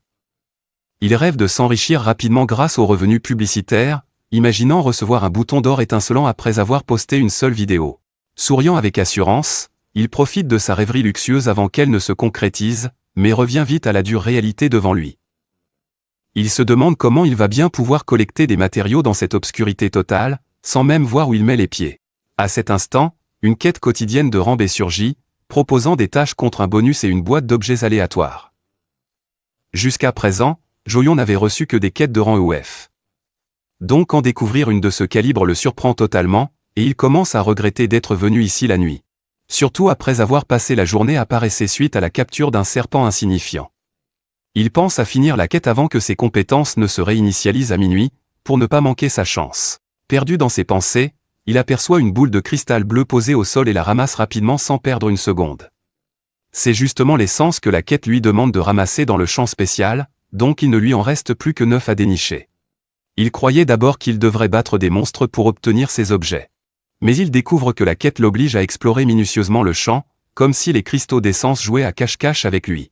Il rêve de s'enrichir rapidement grâce aux revenus publicitaires, imaginant recevoir un bouton d'or étincelant après avoir posté une seule vidéo. Souriant avec assurance, il profite de sa rêverie luxueuse avant qu'elle ne se concrétise, mais revient vite à la dure réalité devant lui. Il se demande comment il va bien pouvoir collecter des matériaux dans cette obscurité totale, sans même voir où il met les pieds. À cet instant, une quête quotidienne de Rambé surgit, proposant des tâches contre un bonus et une boîte d'objets aléatoires. Jusqu'à présent, Jouillon n'avait reçu que des quêtes de rang EOF. Donc en découvrir une de ce calibre le surprend totalement, et il commence à regretter d'être venu ici la nuit. Surtout après avoir passé la journée à paresser suite à la capture d'un serpent insignifiant. Il pense à finir la quête avant que ses compétences ne se réinitialisent à minuit, pour ne pas manquer sa chance. Perdu dans ses pensées, il aperçoit une boule de cristal bleu posée au sol et la ramasse rapidement sans perdre une seconde. C'est justement l'essence que la quête lui demande de ramasser dans le champ spécial, donc il ne lui en reste plus que 9 à dénicher. Il croyait d'abord qu'il devrait battre des monstres pour obtenir ces objets. Mais il découvre que la quête l'oblige à explorer minutieusement le champ, comme si les cristaux d'essence jouaient à cache-cache avec lui.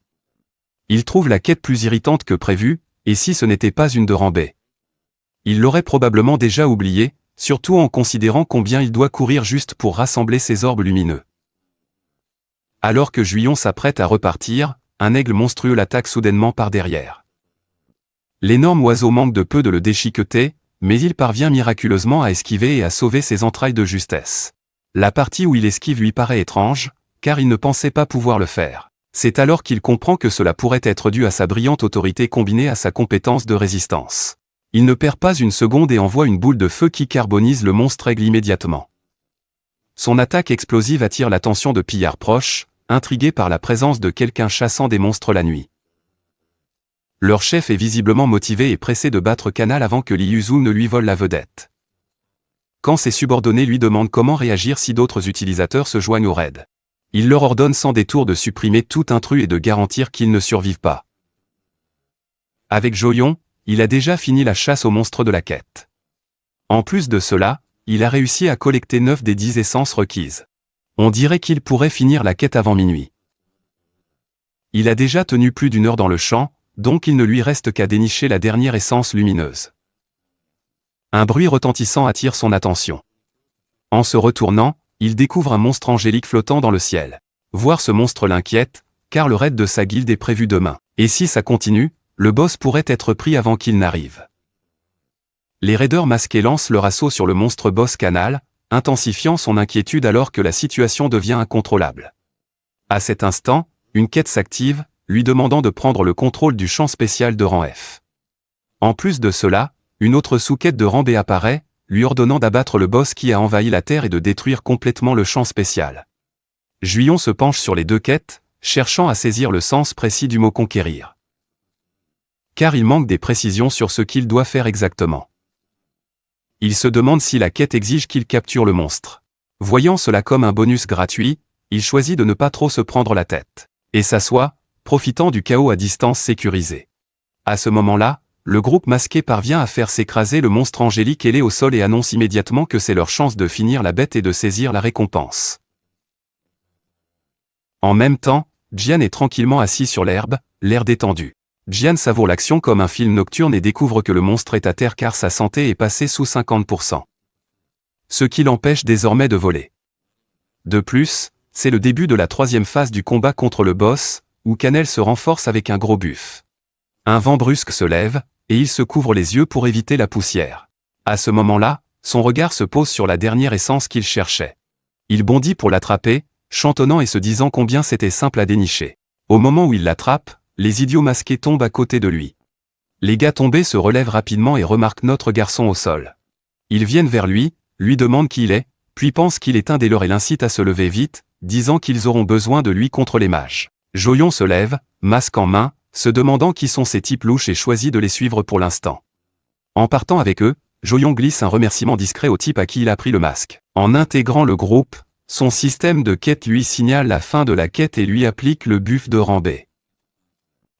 Il trouve la quête plus irritante que prévu, et si ce n'était pas une de Rambé. Il l'aurait probablement déjà oublié, surtout en considérant combien il doit courir juste pour rassembler ses orbes lumineux. Alors que Jouillon s'apprête à repartir, un aigle monstrueux l'attaque soudainement par derrière. L'énorme oiseau manque de peu de le déchiqueter, mais il parvient miraculeusement à esquiver et à sauver ses entrailles de justesse. La partie où il esquive lui paraît étrange, car il ne pensait pas pouvoir le faire. C'est alors qu'il comprend que cela pourrait être dû à sa brillante autorité combinée à sa compétence de résistance. Il ne perd pas une seconde et envoie une boule de feu qui carbonise le monstre aigle immédiatement. Son attaque explosive attire l'attention de pillards proches, intrigués par la présence de quelqu'un chassant des monstres la nuit. Leur chef est visiblement motivé et pressé de battre Canal avant que Liuzu ne lui vole la vedette. Quand ses subordonnés lui demandent comment réagir si d'autres utilisateurs se joignent au raid, il leur ordonne sans détour de supprimer tout intrus et de garantir qu'ils ne survivent pas. Avec Joyon, il a déjà fini la chasse aux monstres de la quête. En plus de cela, il a réussi à collecter 9 des 10 essences requises. On dirait qu'il pourrait finir la quête avant minuit. Il a déjà tenu plus d'1 heure dans le champ, donc il ne lui reste qu'à dénicher la dernière essence lumineuse. Un bruit retentissant attire son attention. En se retournant, il découvre un monstre angélique flottant dans le ciel. Voir ce monstre l'inquiète, car le raid de sa guilde est prévu demain. Et si ça continue, le boss pourrait être pris avant qu'il n'arrive. Les raiders masqués lancent leur assaut sur le monstre boss Canal, intensifiant son inquiétude alors que la situation devient incontrôlable. À cet instant, une quête s'active, lui demandant de prendre le contrôle du champ spécial de rang F. En plus de cela, une autre sous-quête de rang B apparaît, lui ordonnant d'abattre le boss qui a envahi la Terre et de détruire complètement le champ spécial. Juillon se penche sur les deux quêtes, cherchant à saisir le sens précis du mot conquérir. Car il manque des précisions sur ce qu'il doit faire exactement. Il se demande si la quête exige qu'il capture le monstre. Voyant cela comme un bonus gratuit, il choisit de ne pas trop se prendre la tête, et s'assoit, profitant du chaos à distance sécurisée. À ce moment-là, le groupe masqué parvient à faire s'écraser le monstre angélique ailé au sol et annonce immédiatement que c'est leur chance de finir la bête et de saisir la récompense. En même temps, Jian est tranquillement assis sur l'herbe, l'air détendu. Jian savoure l'action comme un film nocturne et découvre que le monstre est à terre car sa santé est passée sous 50%. Ce qui l'empêche désormais de voler. De plus, c'est le début de la 3e phase du combat contre le boss, où Canel se renforce avec un gros buff. Un vent brusque se lève, et il se couvre les yeux pour éviter la poussière. À ce moment-là, son regard se pose sur la dernière essence qu'il cherchait. Il bondit pour l'attraper, chantonnant et se disant combien c'était simple à dénicher. Au moment où il l'attrape, les idiots masqués tombent à côté de lui. Les gars tombés se relèvent rapidement et remarquent notre garçon au sol. Ils viennent vers lui demandent qui il est, puis pensent qu'il est un des leurs et l'incitent à se lever vite, disant qu'ils auront besoin de lui contre les mages. Joyon se lève, masque en main, se demandant qui sont ces types louches et choisit de les suivre pour l'instant. En partant avec eux, Joyon glisse un remerciement discret au type à qui il a pris le masque. En intégrant le groupe, son système de quête lui signale la fin de la quête et lui applique le buff de rang B.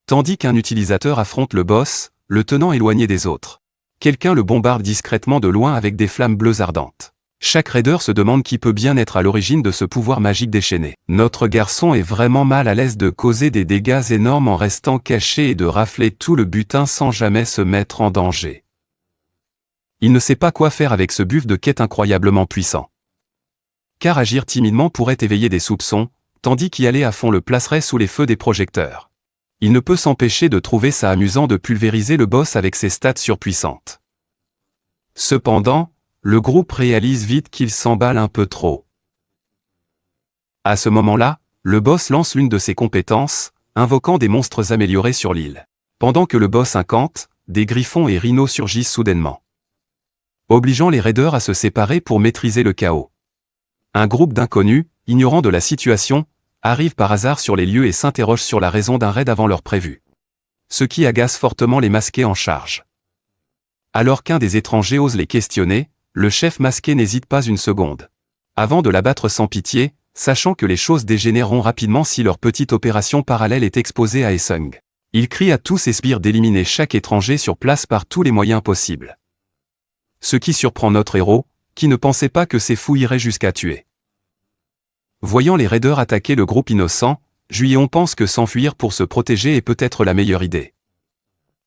Tandis qu'un utilisateur affronte le boss, le tenant éloigné des autres. Quelqu'un le bombarde discrètement de loin avec des flammes bleues ardentes. Chaque raider se demande qui peut bien être à l'origine de ce pouvoir magique déchaîné. Notre garçon est vraiment mal à l'aise de causer des dégâts énormes en restant caché et de rafler tout le butin sans jamais se mettre en danger. Il ne sait pas quoi faire avec ce buff de quête incroyablement puissant. Car agir timidement pourrait éveiller des soupçons, tandis qu'y aller à fond le placerait sous les feux des projecteurs. Il ne peut s'empêcher de trouver ça amusant de pulvériser le boss avec ses stats surpuissantes. Cependant, le groupe réalise vite qu'il s'emballe un peu trop. À ce moment-là, le boss lance l'une de ses compétences, invoquant des monstres améliorés sur l'île. Pendant que le boss incante, des griffons et rhinos surgissent soudainement, obligeant les raiders à se séparer pour maîtriser le chaos. Un groupe d'inconnus, ignorant de la situation, arrive par hasard sur les lieux et s'interroge sur la raison d'un raid avant l'heure prévue. Ce qui agace fortement les masqués en charge. Alors qu'un des étrangers ose les questionner, le chef masqué n'hésite pas une seconde. Avant de l'abattre sans pitié, sachant que les choses dégénéreront rapidement si leur petite opération parallèle est exposée à Esung. Il crie à tous ses sbires d'éliminer chaque étranger sur place par tous les moyens possibles. Ce qui surprend notre héros, qui ne pensait pas que ces fous iraient jusqu'à tuer. Voyant les raiders attaquer le groupe innocent, Juillon pense que s'enfuir pour se protéger est peut-être la meilleure idée.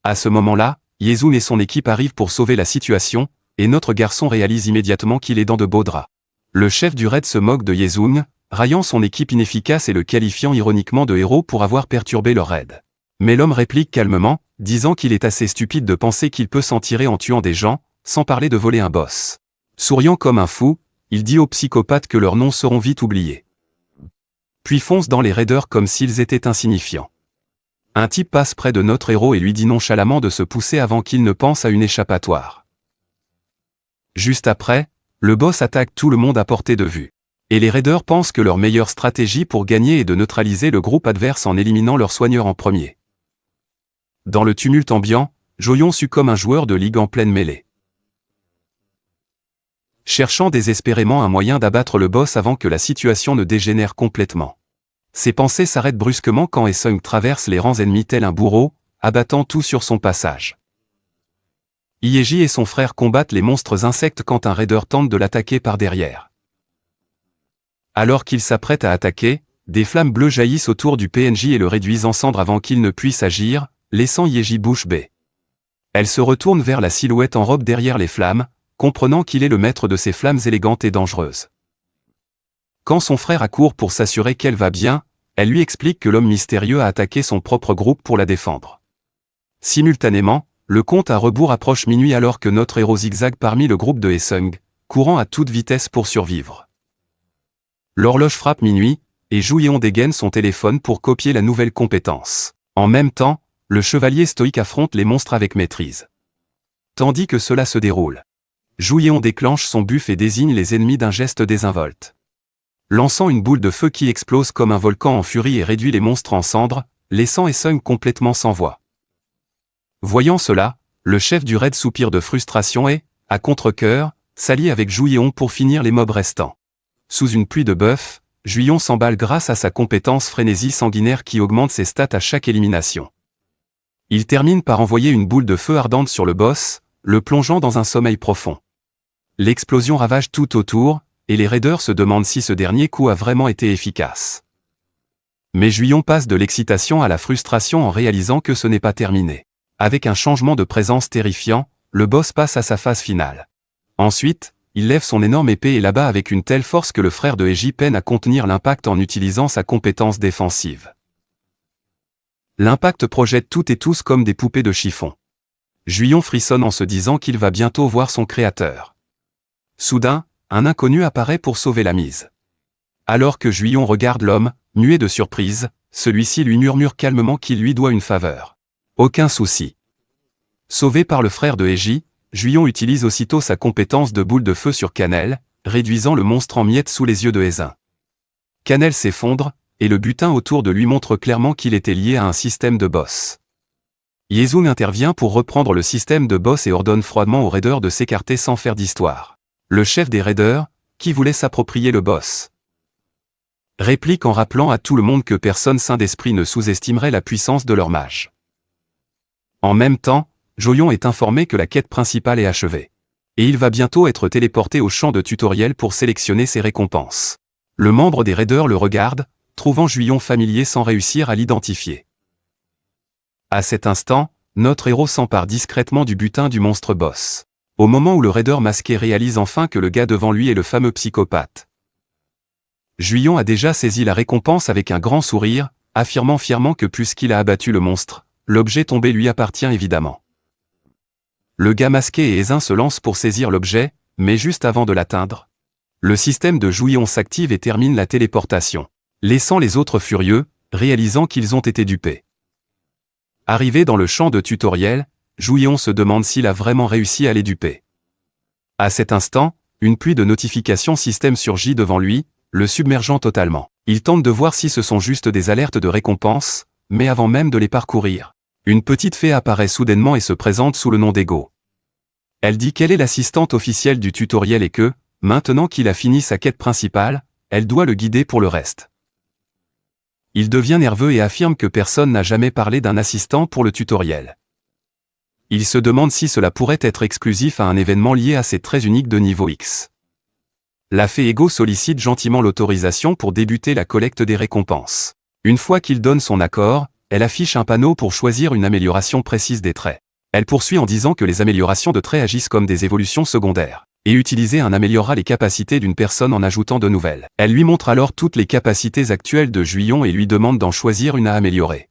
À ce moment-là, Yezun et son équipe arrivent pour sauver la situation, et notre garçon réalise immédiatement qu'il est dans de beaux draps. Le chef du raid se moque de Yezun, raillant son équipe inefficace et le qualifiant ironiquement de héros pour avoir perturbé leur raid. Mais l'homme réplique calmement, disant qu'il est assez stupide de penser qu'il peut s'en tirer en tuant des gens, sans parler de voler un boss. Souriant comme un fou, il dit aux psychopathes que leurs noms seront vite oubliés. puis fonce dans les raiders comme s'ils étaient insignifiants. Un type passe près de notre héros et lui dit nonchalamment de se pousser avant qu'il ne pense à une échappatoire. Juste après, le boss attaque tout le monde à portée de vue. Et les raiders pensent que leur meilleure stratégie pour gagner est de neutraliser le groupe adverse en éliminant leur soigneur en premier. Dans le tumulte ambiant, Joyon sue comme un joueur de ligue en pleine mêlée. Cherchant désespérément un moyen d'abattre le boss avant que la situation ne dégénère complètement. Ses pensées s'arrêtent brusquement quand Esung traverse les rangs ennemis tel un bourreau, abattant tout sur son passage. Ieji et son frère combattent les monstres insectes quand un raider tente de l'attaquer par derrière. Alors qu'il s'apprête à attaquer, des flammes bleues jaillissent autour du PNJ et le réduisent en cendres avant qu'il ne puisse agir, laissant Ieji bouche bée. Elle se retourne vers la silhouette en robe derrière les flammes, comprenant qu'il est le maître de ces flammes élégantes et dangereuses. Quand son frère accourt pour s'assurer qu'elle va bien, elle lui explique que l'homme mystérieux a attaqué son propre groupe pour la défendre. Simultanément, le compte à rebours approche minuit alors que notre héros zigzague parmi le groupe de Esung, courant à toute vitesse pour survivre. L'horloge frappe minuit, et Joyon dégaine son téléphone pour copier la nouvelle compétence. En même temps, le chevalier stoïque affronte les monstres avec maîtrise. Tandis que cela se déroule, Joyon déclenche son buff et désigne les ennemis d'un geste désinvolte. Lançant une boule de feu qui explose comme un volcan en furie et réduit les monstres en cendres, laissant Esung complètement sans voix. Voyant cela, le chef du raid soupire de frustration et, à contre-cœur, s'allie avec Joyon pour finir les mobs restants. Sous une pluie de buffs, Joyon s'emballe grâce à sa compétence frénésie sanguinaire qui augmente ses stats à chaque élimination. Il termine par envoyer une boule de feu ardente sur le boss, le plongeant dans un sommeil profond. L'explosion ravage tout autour, et les raiders se demandent si ce dernier coup a vraiment été efficace. Mais Joyon passe de l'excitation à la frustration en réalisant que ce n'est pas terminé. Avec un changement de présence terrifiant, le boss passe à sa phase finale. Ensuite, il lève son énorme épée et l'abat avec une telle force que le frère de Eiji peine à contenir l'impact en utilisant sa compétence défensive. L'impact projette toutes et tous comme des poupées de chiffon. Joyon frissonne en se disant qu'il va bientôt voir son créateur. Soudain, un inconnu apparaît pour sauver la mise. Alors que Joyon regarde l'homme, muet de surprise, celui-ci lui murmure calmement qu'il lui doit une faveur. Aucun souci. Sauvé par le frère de Eiji, Joyon utilise aussitôt sa compétence de boule de feu sur Cannel, réduisant le monstre en miettes sous les yeux de Esung. Cannel s'effondre, et le butin autour de lui montre clairement qu'il était lié à un système de boss. Esung intervient pour reprendre le système de boss et ordonne froidement aux raiders de s'écarter sans faire d'histoire. Le chef des raiders, qui voulait s'approprier le boss, réplique en rappelant à tout le monde que personne sain d'esprit ne sous-estimerait la puissance de leur mage. En même temps, Joyon est informé que la quête principale est achevée. Et il va bientôt être téléporté au champ de tutoriel pour sélectionner ses récompenses. Le membre des raiders le regarde, trouvant Joyon familier sans réussir à l'identifier. À cet instant, notre héros s'empare discrètement du butin du monstre boss. Au moment où le raider masqué réalise enfin que le gars devant lui est le fameux psychopathe. Joyon a déjà saisi la récompense avec un grand sourire, affirmant fièrement que puisqu'il a abattu le monstre, l'objet tombé lui appartient évidemment. Le gars masqué et Esung se lancent pour saisir l'objet, mais juste avant de l'atteindre, le système de Joyon s'active et termine la téléportation, laissant les autres furieux, réalisant qu'ils ont été dupés. Arrivé dans le champ de tutoriel, Joyon se demande s'il a vraiment réussi à les duper. À cet instant, une pluie de notifications système surgit devant lui, le submergeant totalement. Il tente de voir si ce sont juste des alertes de récompense, mais avant même de les parcourir, une petite fée apparaît soudainement et se présente sous le nom d'Ego. Elle dit qu'elle est l'assistante officielle du tutoriel et que, maintenant qu'il a fini sa quête principale, elle doit le guider pour le reste. Il devient nerveux et affirme que personne n'a jamais parlé d'un assistant pour le tutoriel. Il se demande si cela pourrait être exclusif à un événement lié à ses traits uniques de niveau X. La fée Ego sollicite gentiment l'autorisation pour débuter la collecte des récompenses. Une fois qu'il donne son accord, elle affiche un panneau pour choisir une amélioration précise des traits. Elle poursuit en disant que les améliorations de traits agissent comme des évolutions secondaires, et utiliser un améliorera les capacités d'une personne en ajoutant de nouvelles. Elle lui montre alors toutes les capacités actuelles de Joyon et lui demande d'en choisir une à améliorer.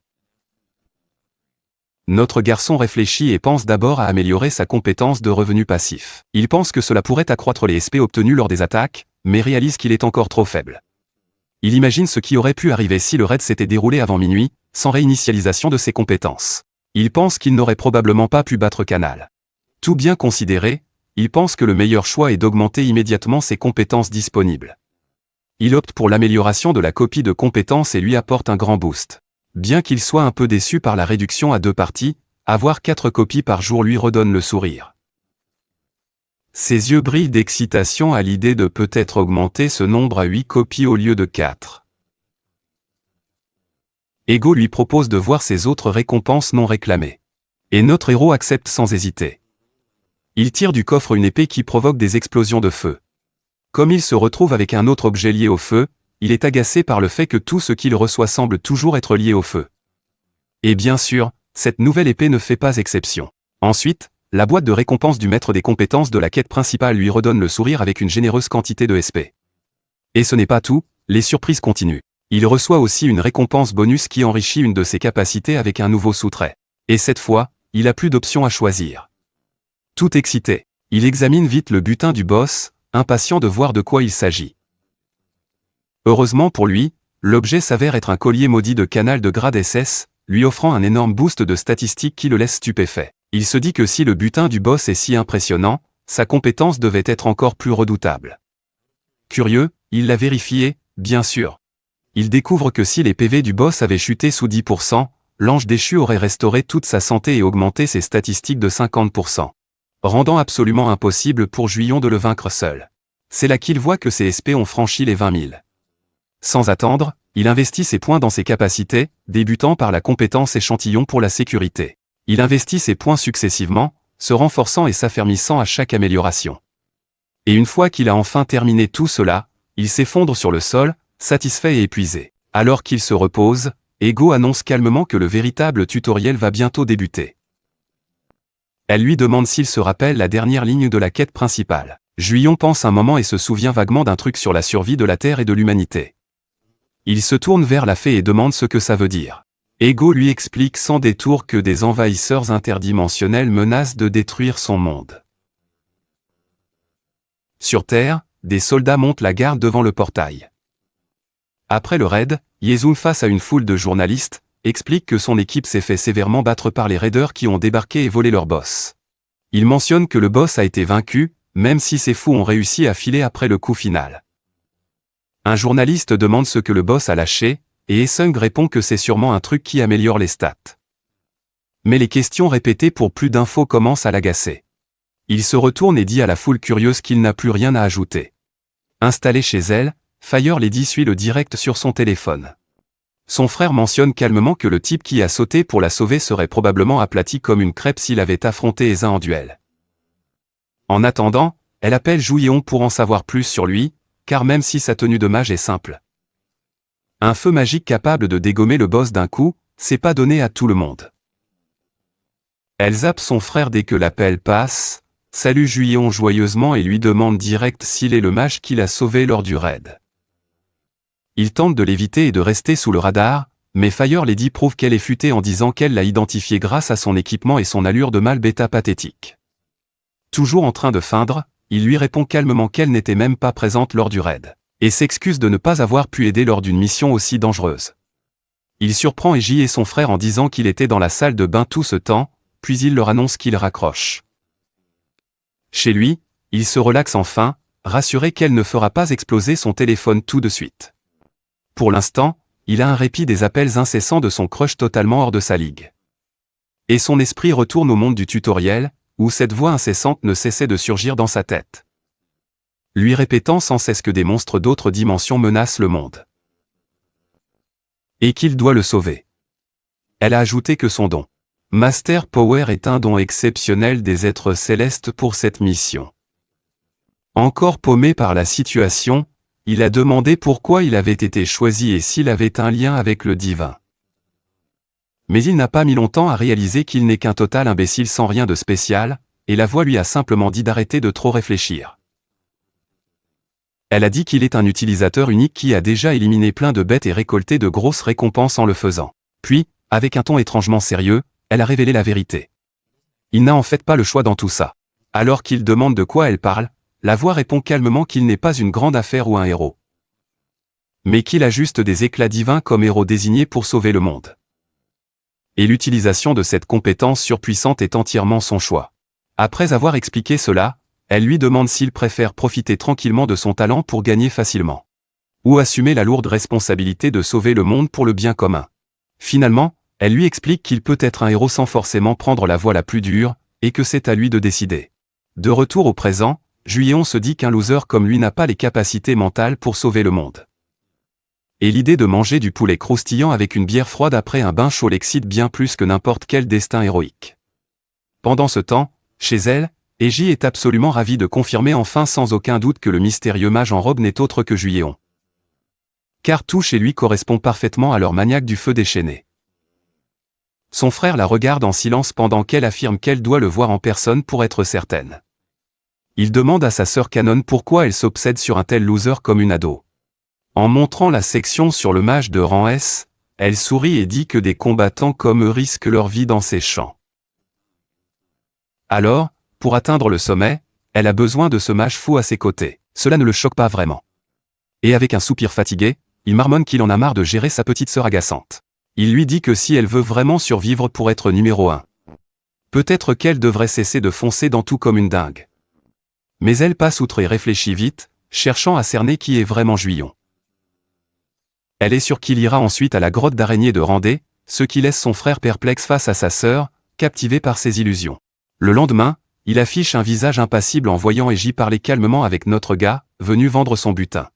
Notre garçon réfléchit et pense d'abord à améliorer sa compétence de revenu passif. Il pense que cela pourrait accroître les SP obtenus lors des attaques, mais réalise qu'il est encore trop faible. Il imagine ce qui aurait pu arriver si le raid s'était déroulé avant minuit, sans réinitialisation de ses compétences. Il pense qu'il n'aurait probablement pas pu battre Canal. Tout bien considéré, il pense que le meilleur choix est d'augmenter immédiatement ses compétences disponibles. Il opte pour l'amélioration de la copie de compétences et lui apporte un grand boost. Bien qu'il soit un peu déçu par la réduction à 2 parties, avoir 4 copies par jour lui redonne le sourire. Ses yeux brillent d'excitation à l'idée de peut-être augmenter ce nombre à 8 copies au lieu de 4. Ego lui propose de voir ses autres récompenses non réclamées. Et notre héros accepte sans hésiter. Il tire du coffre une épée qui provoque des explosions de feu. Comme il se retrouve avec un autre objet lié au feu, il est agacé par le fait que tout ce qu'il reçoit semble toujours être lié au feu. Et bien sûr, cette nouvelle épée ne fait pas exception. Ensuite, la boîte de récompense du maître des compétences de la quête principale lui redonne le sourire avec une généreuse quantité de SP. Et ce n'est pas tout, les surprises continuent. Il reçoit aussi une récompense bonus qui enrichit une de ses capacités avec un nouveau sous-trait. Et cette fois, il a plus d'options à choisir. Tout excité, il examine vite le butin du boss, impatient de voir de quoi il s'agit. Heureusement pour lui, l'objet s'avère être un collier maudit de Canal de grade SS, lui offrant un énorme boost de statistiques qui le laisse stupéfait. Il se dit que si le butin du boss est si impressionnant, sa compétence devait être encore plus redoutable. Curieux, il l'a vérifié, bien sûr. Il découvre que si les PV du boss avaient chuté sous 10%, l'ange déchu aurait restauré toute sa santé et augmenté ses statistiques de 50%. Rendant absolument impossible pour Juillon de le vaincre seul. C'est là qu'il voit que ses SP ont franchi les 20 000. Sans attendre, il investit ses points dans ses capacités, débutant par la compétence échantillon pour la sécurité. Il investit ses points successivement, se renforçant et s'affermissant à chaque amélioration. Et une fois qu'il a enfin terminé tout cela, il s'effondre sur le sol, satisfait et épuisé. Alors qu'il se repose, Ego annonce calmement que le véritable tutoriel va bientôt débuter. Elle lui demande s'il se rappelle la dernière ligne de la quête principale. Juillon pense un moment et se souvient vaguement d'un truc sur la survie de la Terre et de l'humanité. Il se tourne vers la fée et demande ce que ça veut dire. Ego lui explique sans détour que des envahisseurs interdimensionnels menacent de détruire son monde. Sur Terre, des soldats montent la garde devant le portail. Après le raid, Yezun, face à une foule de journalistes, explique que son équipe s'est fait sévèrement battre par les raiders qui ont débarqué et volé leur boss. Il mentionne que le boss a été vaincu, même si ces fous ont réussi à filer après le coup final. Un journaliste demande ce que le boss a lâché, et Esung répond que c'est sûrement un truc qui améliore les stats. Mais les questions répétées pour plus d'infos commencent à l'agacer. Il se retourne et dit à la foule curieuse qu'il n'a plus rien à ajouter. Installée chez elle, Fire Lady suit le direct sur son téléphone. Son frère mentionne calmement que le type qui a sauté pour la sauver serait probablement aplati comme une crêpe s'il avait affronté Eza en duel. En attendant, elle appelle Juillon pour en savoir plus sur lui, car même si sa tenue de mage est simple. Un feu magique capable de dégommer le boss d'un coup, c'est pas donné à tout le monde. Elle zappe son frère dès que l'appel passe, salue Juillon joyeusement et lui demande direct s'il est le mage qui l'a sauvé lors du raid. Il tente de l'éviter et de rester sous le radar, mais Fire Lady prouve qu'elle est futée en disant qu'elle l'a identifié grâce à son équipement et son allure de mâle bêta pathétique. Toujours en train de feindre, il lui répond calmement qu'elle n'était même pas présente lors du raid, et s'excuse de ne pas avoir pu aider lors d'une mission aussi dangereuse. Il surprend Eiji et son frère en disant qu'il était dans la salle de bain tout ce temps, puis il leur annonce qu'il raccroche. Chez lui, il se relaxe enfin, rassuré qu'elle ne fera pas exploser son téléphone tout de suite. Pour l'instant, il a un répit des appels incessants de son crush totalement hors de sa ligue. Et son esprit retourne au monde du tutoriel, où cette voix incessante ne cessait de surgir dans sa tête. Lui répétant sans cesse que des monstres d'autres dimensions menacent le monde. Et qu'il doit le sauver. Elle a ajouté que son don Master Power est un don exceptionnel des êtres célestes pour cette mission. Encore paumé par la situation, il a demandé pourquoi il avait été choisi et s'il avait un lien avec le divin. Mais il n'a pas mis longtemps à réaliser qu'il n'est qu'un total imbécile sans rien de spécial, et la voix lui a simplement dit d'arrêter de trop réfléchir. Elle a dit qu'il est un utilisateur unique qui a déjà éliminé plein de bêtes et récolté de grosses récompenses en le faisant. Puis, avec un ton étrangement sérieux, elle a révélé la vérité. Il n'a en fait pas le choix dans tout ça. Alors qu'il demande de quoi elle parle, la voix répond calmement qu'il n'est pas une grande affaire ou un héros. mais qu'il a juste des éclats divins comme héros désignés pour sauver le monde. Et l'utilisation de cette compétence surpuissante est entièrement son choix. Après avoir expliqué cela, elle lui demande s'il préfère profiter tranquillement de son talent pour gagner facilement, ou assumer la lourde responsabilité de sauver le monde pour le bien commun. Finalement, elle lui explique qu'il peut être un héros sans forcément prendre la voie la plus dure, et que c'est à lui de décider. De retour au présent, Juyeon se dit qu'un loser comme lui n'a pas les capacités mentales pour sauver le monde. Et l'idée de manger du poulet croustillant avec une bière froide après un bain chaud l'excite bien plus que n'importe quel destin héroïque. Pendant ce temps, chez elle, Eiji est absolument ravie de confirmer enfin sans aucun doute que le mystérieux mage en robe n'est autre que Juyeon. Car tout chez lui correspond parfaitement à leur maniaque du feu déchaîné. Son frère la regarde en silence pendant qu'elle affirme qu'elle doit le voir en personne pour être certaine. Il demande à sa sœur Canon pourquoi elle s'obsède sur un tel loser comme une ado. En montrant la section sur le mage de rang S, elle sourit et dit que des combattants comme eux risquent leur vie dans ces champs. Alors, pour atteindre le sommet, elle a besoin de ce mage fou à ses côtés. Cela ne le choque pas vraiment. Et avec un soupir fatigué, il marmonne qu'il en a marre de gérer sa petite sœur agaçante. Il lui dit que si elle veut vraiment survivre pour être numéro 1, peut-être qu'elle devrait cesser de foncer dans tout comme une dingue. Mais elle passe outre et réfléchit vite, cherchant à cerner qui est vraiment Juyeon. Elle est sûre qu'il ira ensuite à la grotte d'araignée de Randé, ce qui laisse son frère perplexe face à sa sœur, captivé par ses illusions. Le lendemain, il affiche un visage impassible en voyant Eiji parler calmement avec notre gars, venu vendre son butin.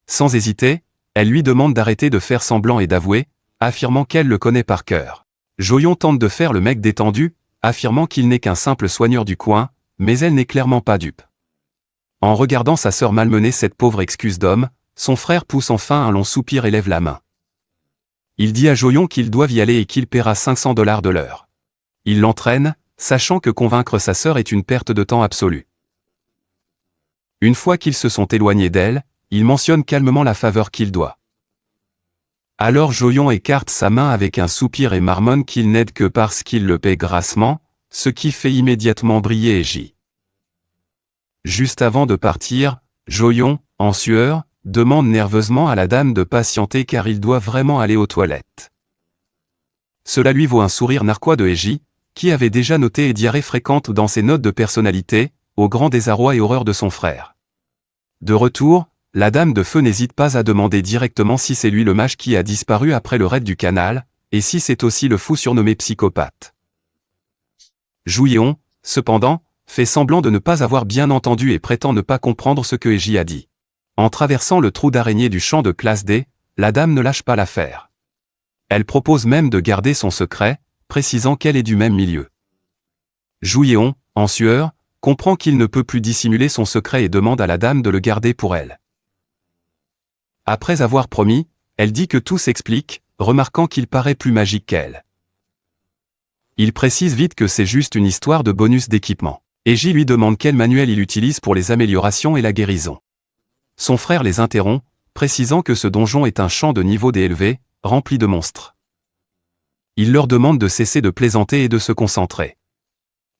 Sans hésiter, elle lui demande d'arrêter de faire semblant et d'avouer, affirmant qu'elle le connaît par cœur. Juyeon tente de faire le mec détendu, affirmant qu'il n'est qu'un simple soigneur du coin, mais elle n'est clairement pas dupe. En regardant sa sœur malmener cette pauvre excuse d'homme, son frère pousse enfin un long soupir et lève la main. Il dit à Juyeon qu'ils doivent y aller et qu'il paiera $500 de l'heure. Il l'entraîne, sachant que convaincre sa sœur est une perte de temps absolue. Une fois qu'ils se sont éloignés d'elle, il mentionne calmement la faveur qu'il doit. Alors Juyeon écarte sa main avec un soupir et marmonne qu'il n'aide que parce qu'il le paie grassement, ce qui fait immédiatement briller Eiji. Juste avant de partir, Juyeon, en sueur, demande nerveusement à la dame de patienter car il doit vraiment aller aux toilettes. Cela lui vaut un sourire narquois de Eiji, qui avait déjà noté les diarrhées fréquentes dans ses notes de personnalité, au grand désarroi et horreur de son frère. De retour, la dame de feu n'hésite pas à demander directement si c'est lui le mage qui a disparu après le raid du canal, et si c'est aussi le fou surnommé psychopathe. Juyeon, cependant, fait semblant de ne pas avoir bien entendu et prétend ne pas comprendre ce que Eiji a dit. En traversant le trou d'araignée du champ de classe D, la dame ne lâche pas l'affaire. Elle propose même de garder son secret, précisant qu'elle est du même milieu. Juyeon, en sueur, comprend qu'il ne peut plus dissimuler son secret et demande à la dame de le garder pour elle. Après avoir promis, elle dit que tout s'explique, remarquant qu'il paraît plus magique qu'elle. Il précise vite que c'est juste une histoire de bonus d'équipement. Eiji lui demande quel manuel il utilise pour les améliorations et la guérison. Son frère les interrompt, précisant que ce donjon est un champ de niveau D élevé, rempli de monstres. Il leur demande de cesser de plaisanter et de se concentrer.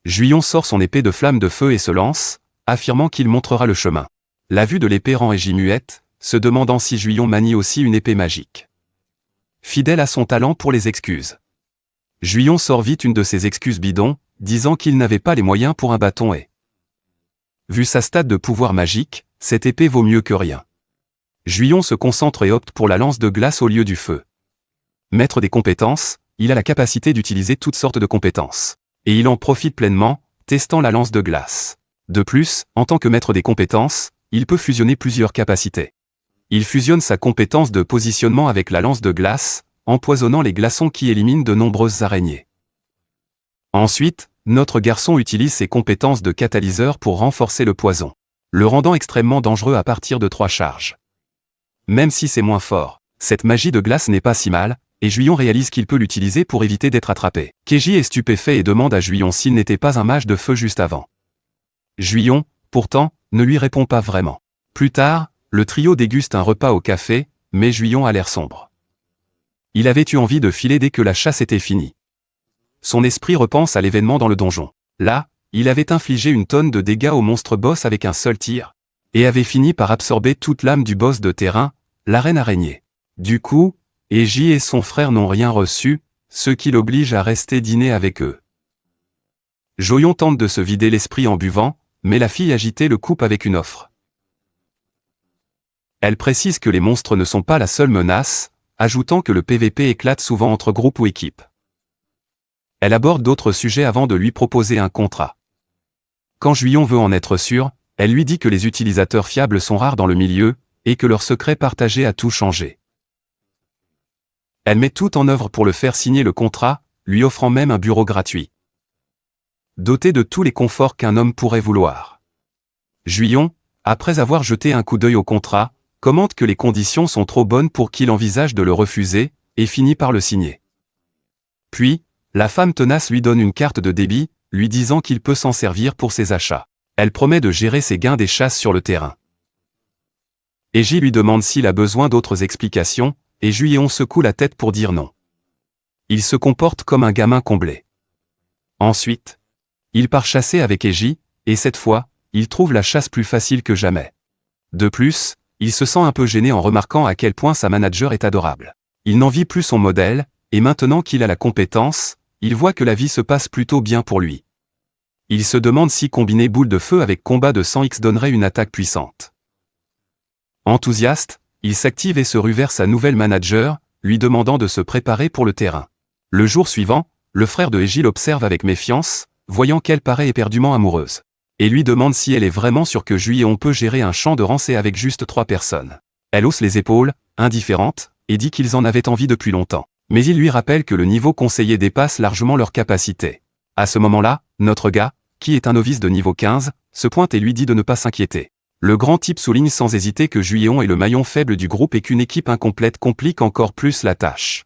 Juyeon sort son épée de flamme de feu et se lance, affirmant qu'il montrera le chemin. La vue de l'épée rend Eiji muette, se demandant si Juyeon manie aussi une épée magique. Fidèle à son talent pour les excuses. Juyeon sort vite une de ses excuses bidons, disant qu'il n'avait pas les moyens pour un bâton et... Vu sa stade de pouvoir magique, cette épée vaut mieux que rien. Juyeon se concentre et opte pour la lance de glace au lieu du feu. Maître des compétences, il a la capacité d'utiliser toutes sortes de compétences. Et il en profite pleinement, testant la lance de glace. De plus, en tant que maître des compétences, il peut fusionner plusieurs capacités. Il fusionne sa compétence de positionnement avec la lance de glace, empoisonnant les glaçons qui éliminent de nombreuses araignées. Ensuite, notre garçon utilise ses compétences de catalyseur pour renforcer le poison, le rendant extrêmement dangereux à partir de 3 charges. Même si c'est moins fort, cette magie de glace n'est pas si mal, et Juyeon réalise qu'il peut l'utiliser pour éviter d'être attrapé. Eiji est stupéfait et demande à Juyeon s'il n'était pas un mage de feu juste avant. Juyeon, pourtant, ne lui répond pas vraiment. Plus tard, le trio déguste un repas au café, mais Juyeon a l'air sombre. Il avait eu envie de filer dès que la chasse était finie. Son esprit repense à l'événement dans le donjon. Là, il avait infligé une tonne de dégâts au monstre boss avec un seul tir, et avait fini par absorber toute l'âme du boss de terrain, la reine araignée. Du coup, Eiji et son frère n'ont rien reçu, ce qui l'oblige à rester dîner avec eux. Joyon tente de se vider l'esprit en buvant, mais la fille agitée le coupe avec une offre. Elle précise que les monstres ne sont pas la seule menace, ajoutant que le PVP éclate souvent entre groupes ou équipes. Elle aborde d'autres sujets avant de lui proposer un contrat. Quand Juyon veut en être sûr, elle lui dit que les utilisateurs fiables sont rares dans le milieu, et que leur secret partagé a tout changé. Elle met tout en œuvre pour le faire signer le contrat, lui offrant même un bureau gratuit. Doté de tous les conforts qu'un homme pourrait vouloir. Juyon, après avoir jeté un coup d'œil au contrat, commente que les conditions sont trop bonnes pour qu'il envisage de le refuser, et finit par le signer. Puis, la femme tenace lui donne une carte de débit, lui disant qu'il peut s'en servir pour ses achats. Elle promet de gérer ses gains des chasses sur le terrain. Eiji lui demande s'il a besoin d'autres explications, et Juyon secoue la tête pour dire non. Il se comporte comme un gamin comblé. Ensuite, il part chasser avec Eiji, et cette fois, il trouve la chasse plus facile que jamais. De plus, il se sent un peu gêné en remarquant à quel point sa manager est adorable. Il n'envie plus son modèle, et maintenant qu'il a la compétence, il voit que la vie se passe plutôt bien pour lui. Il se demande si combiner boule de feu avec combat de 100x donnerait une attaque puissante. Enthousiaste, il s'active et se rue vers sa nouvelle manager, lui demandant de se préparer pour le terrain. Le jour suivant, le frère de Eiji l'observe avec méfiance, voyant qu'elle paraît éperdument amoureuse. Et lui demande si elle est vraiment sûre que Juyon peut gérer un champ de rancée avec juste 3 personnes. Elle hausse les épaules, indifférente, et dit qu'ils en avaient envie depuis longtemps. Mais il lui rappelle que le niveau conseillé dépasse largement leurs capacités. À ce moment-là, notre gars, qui est un novice de niveau 15, se pointe et lui dit de ne pas s'inquiéter. Le grand type souligne sans hésiter que Juyon est le maillon faible du groupe et qu'une équipe incomplète complique encore plus la tâche.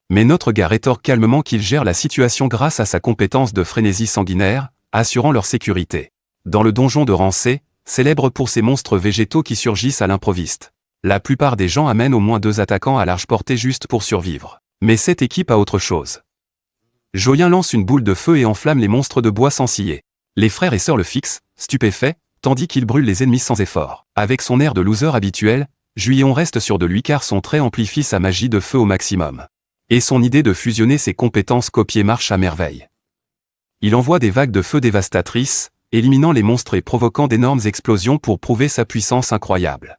Mais notre gars rétorque calmement qu'il gère la situation grâce à sa compétence de frénésie sanguinaire, assurant leur sécurité. Dans le donjon de Rancé, célèbre pour ses monstres végétaux qui surgissent à l'improviste. La plupart des gens amènent au moins 2 attaquants à large portée juste pour survivre. Mais cette équipe a autre chose. Joyen lance une boule de feu et enflamme les monstres de bois sans scier. Les frères et sœurs le fixent, stupéfaits, tandis qu'il brûle les ennemis sans effort. Avec son air de loser habituel, Juyon reste sûr de lui car son trait amplifie sa magie de feu au maximum. Et son idée de fusionner ses compétences copiées marche à merveille. Il envoie des vagues de feu dévastatrices, éliminant les monstres et provoquant d'énormes explosions pour prouver sa puissance incroyable.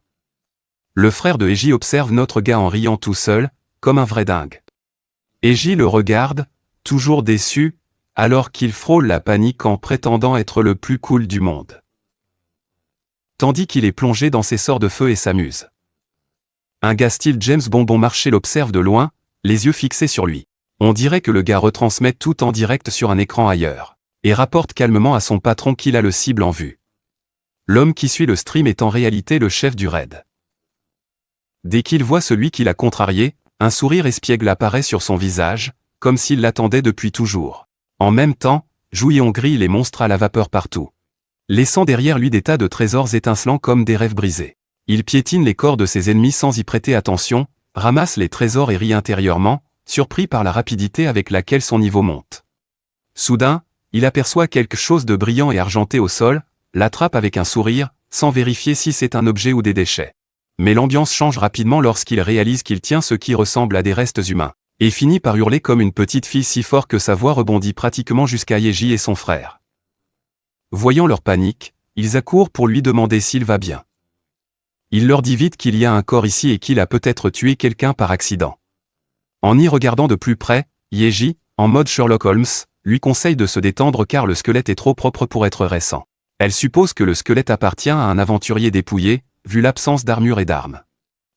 Le frère de Eiji observe notre gars en riant tout seul, comme un vrai dingue. Eiji le regarde, toujours déçu, alors qu'il frôle la panique en prétendant être le plus cool du monde. Tandis qu'il est plongé dans ses sorts de feu et s'amuse. Un gars style James Bonbon Marché l'observe de loin, les yeux fixés sur lui. On dirait que le gars retransmet tout en direct sur un écran ailleurs, et rapporte calmement à son patron qu'il a le cible en vue. L'homme qui suit le stream est en réalité le chef du raid. Dès qu'il voit celui qui l'a contrarié, un sourire espiègle apparaît sur son visage, comme s'il l'attendait depuis toujours. En même temps, Juyon grille les monstres à la vapeur partout, laissant derrière lui des tas de trésors étincelants comme des rêves brisés. Il piétine les corps de ses ennemis sans y prêter attention, ramasse les trésors et rit intérieurement, surpris par la rapidité avec laquelle son niveau monte. Soudain, il aperçoit quelque chose de brillant et argenté au sol, l'attrape avec un sourire, sans vérifier si c'est un objet ou des déchets. Mais l'ambiance change rapidement lorsqu'il réalise qu'il tient ce qui ressemble à des restes humains, et finit par hurler comme une petite fille si fort que sa voix rebondit pratiquement jusqu'à Eiji et son frère. Voyant leur panique, ils accourent pour lui demander s'il va bien. Il leur dit vite qu'il y a un corps ici et qu'il a peut-être tué quelqu'un par accident. En y regardant de plus près, Eiji, en mode Sherlock Holmes, lui conseille de se détendre car le squelette est trop propre pour être récent. Elle suppose que le squelette appartient à un aventurier dépouillé, vu l'absence d'armure et d'armes.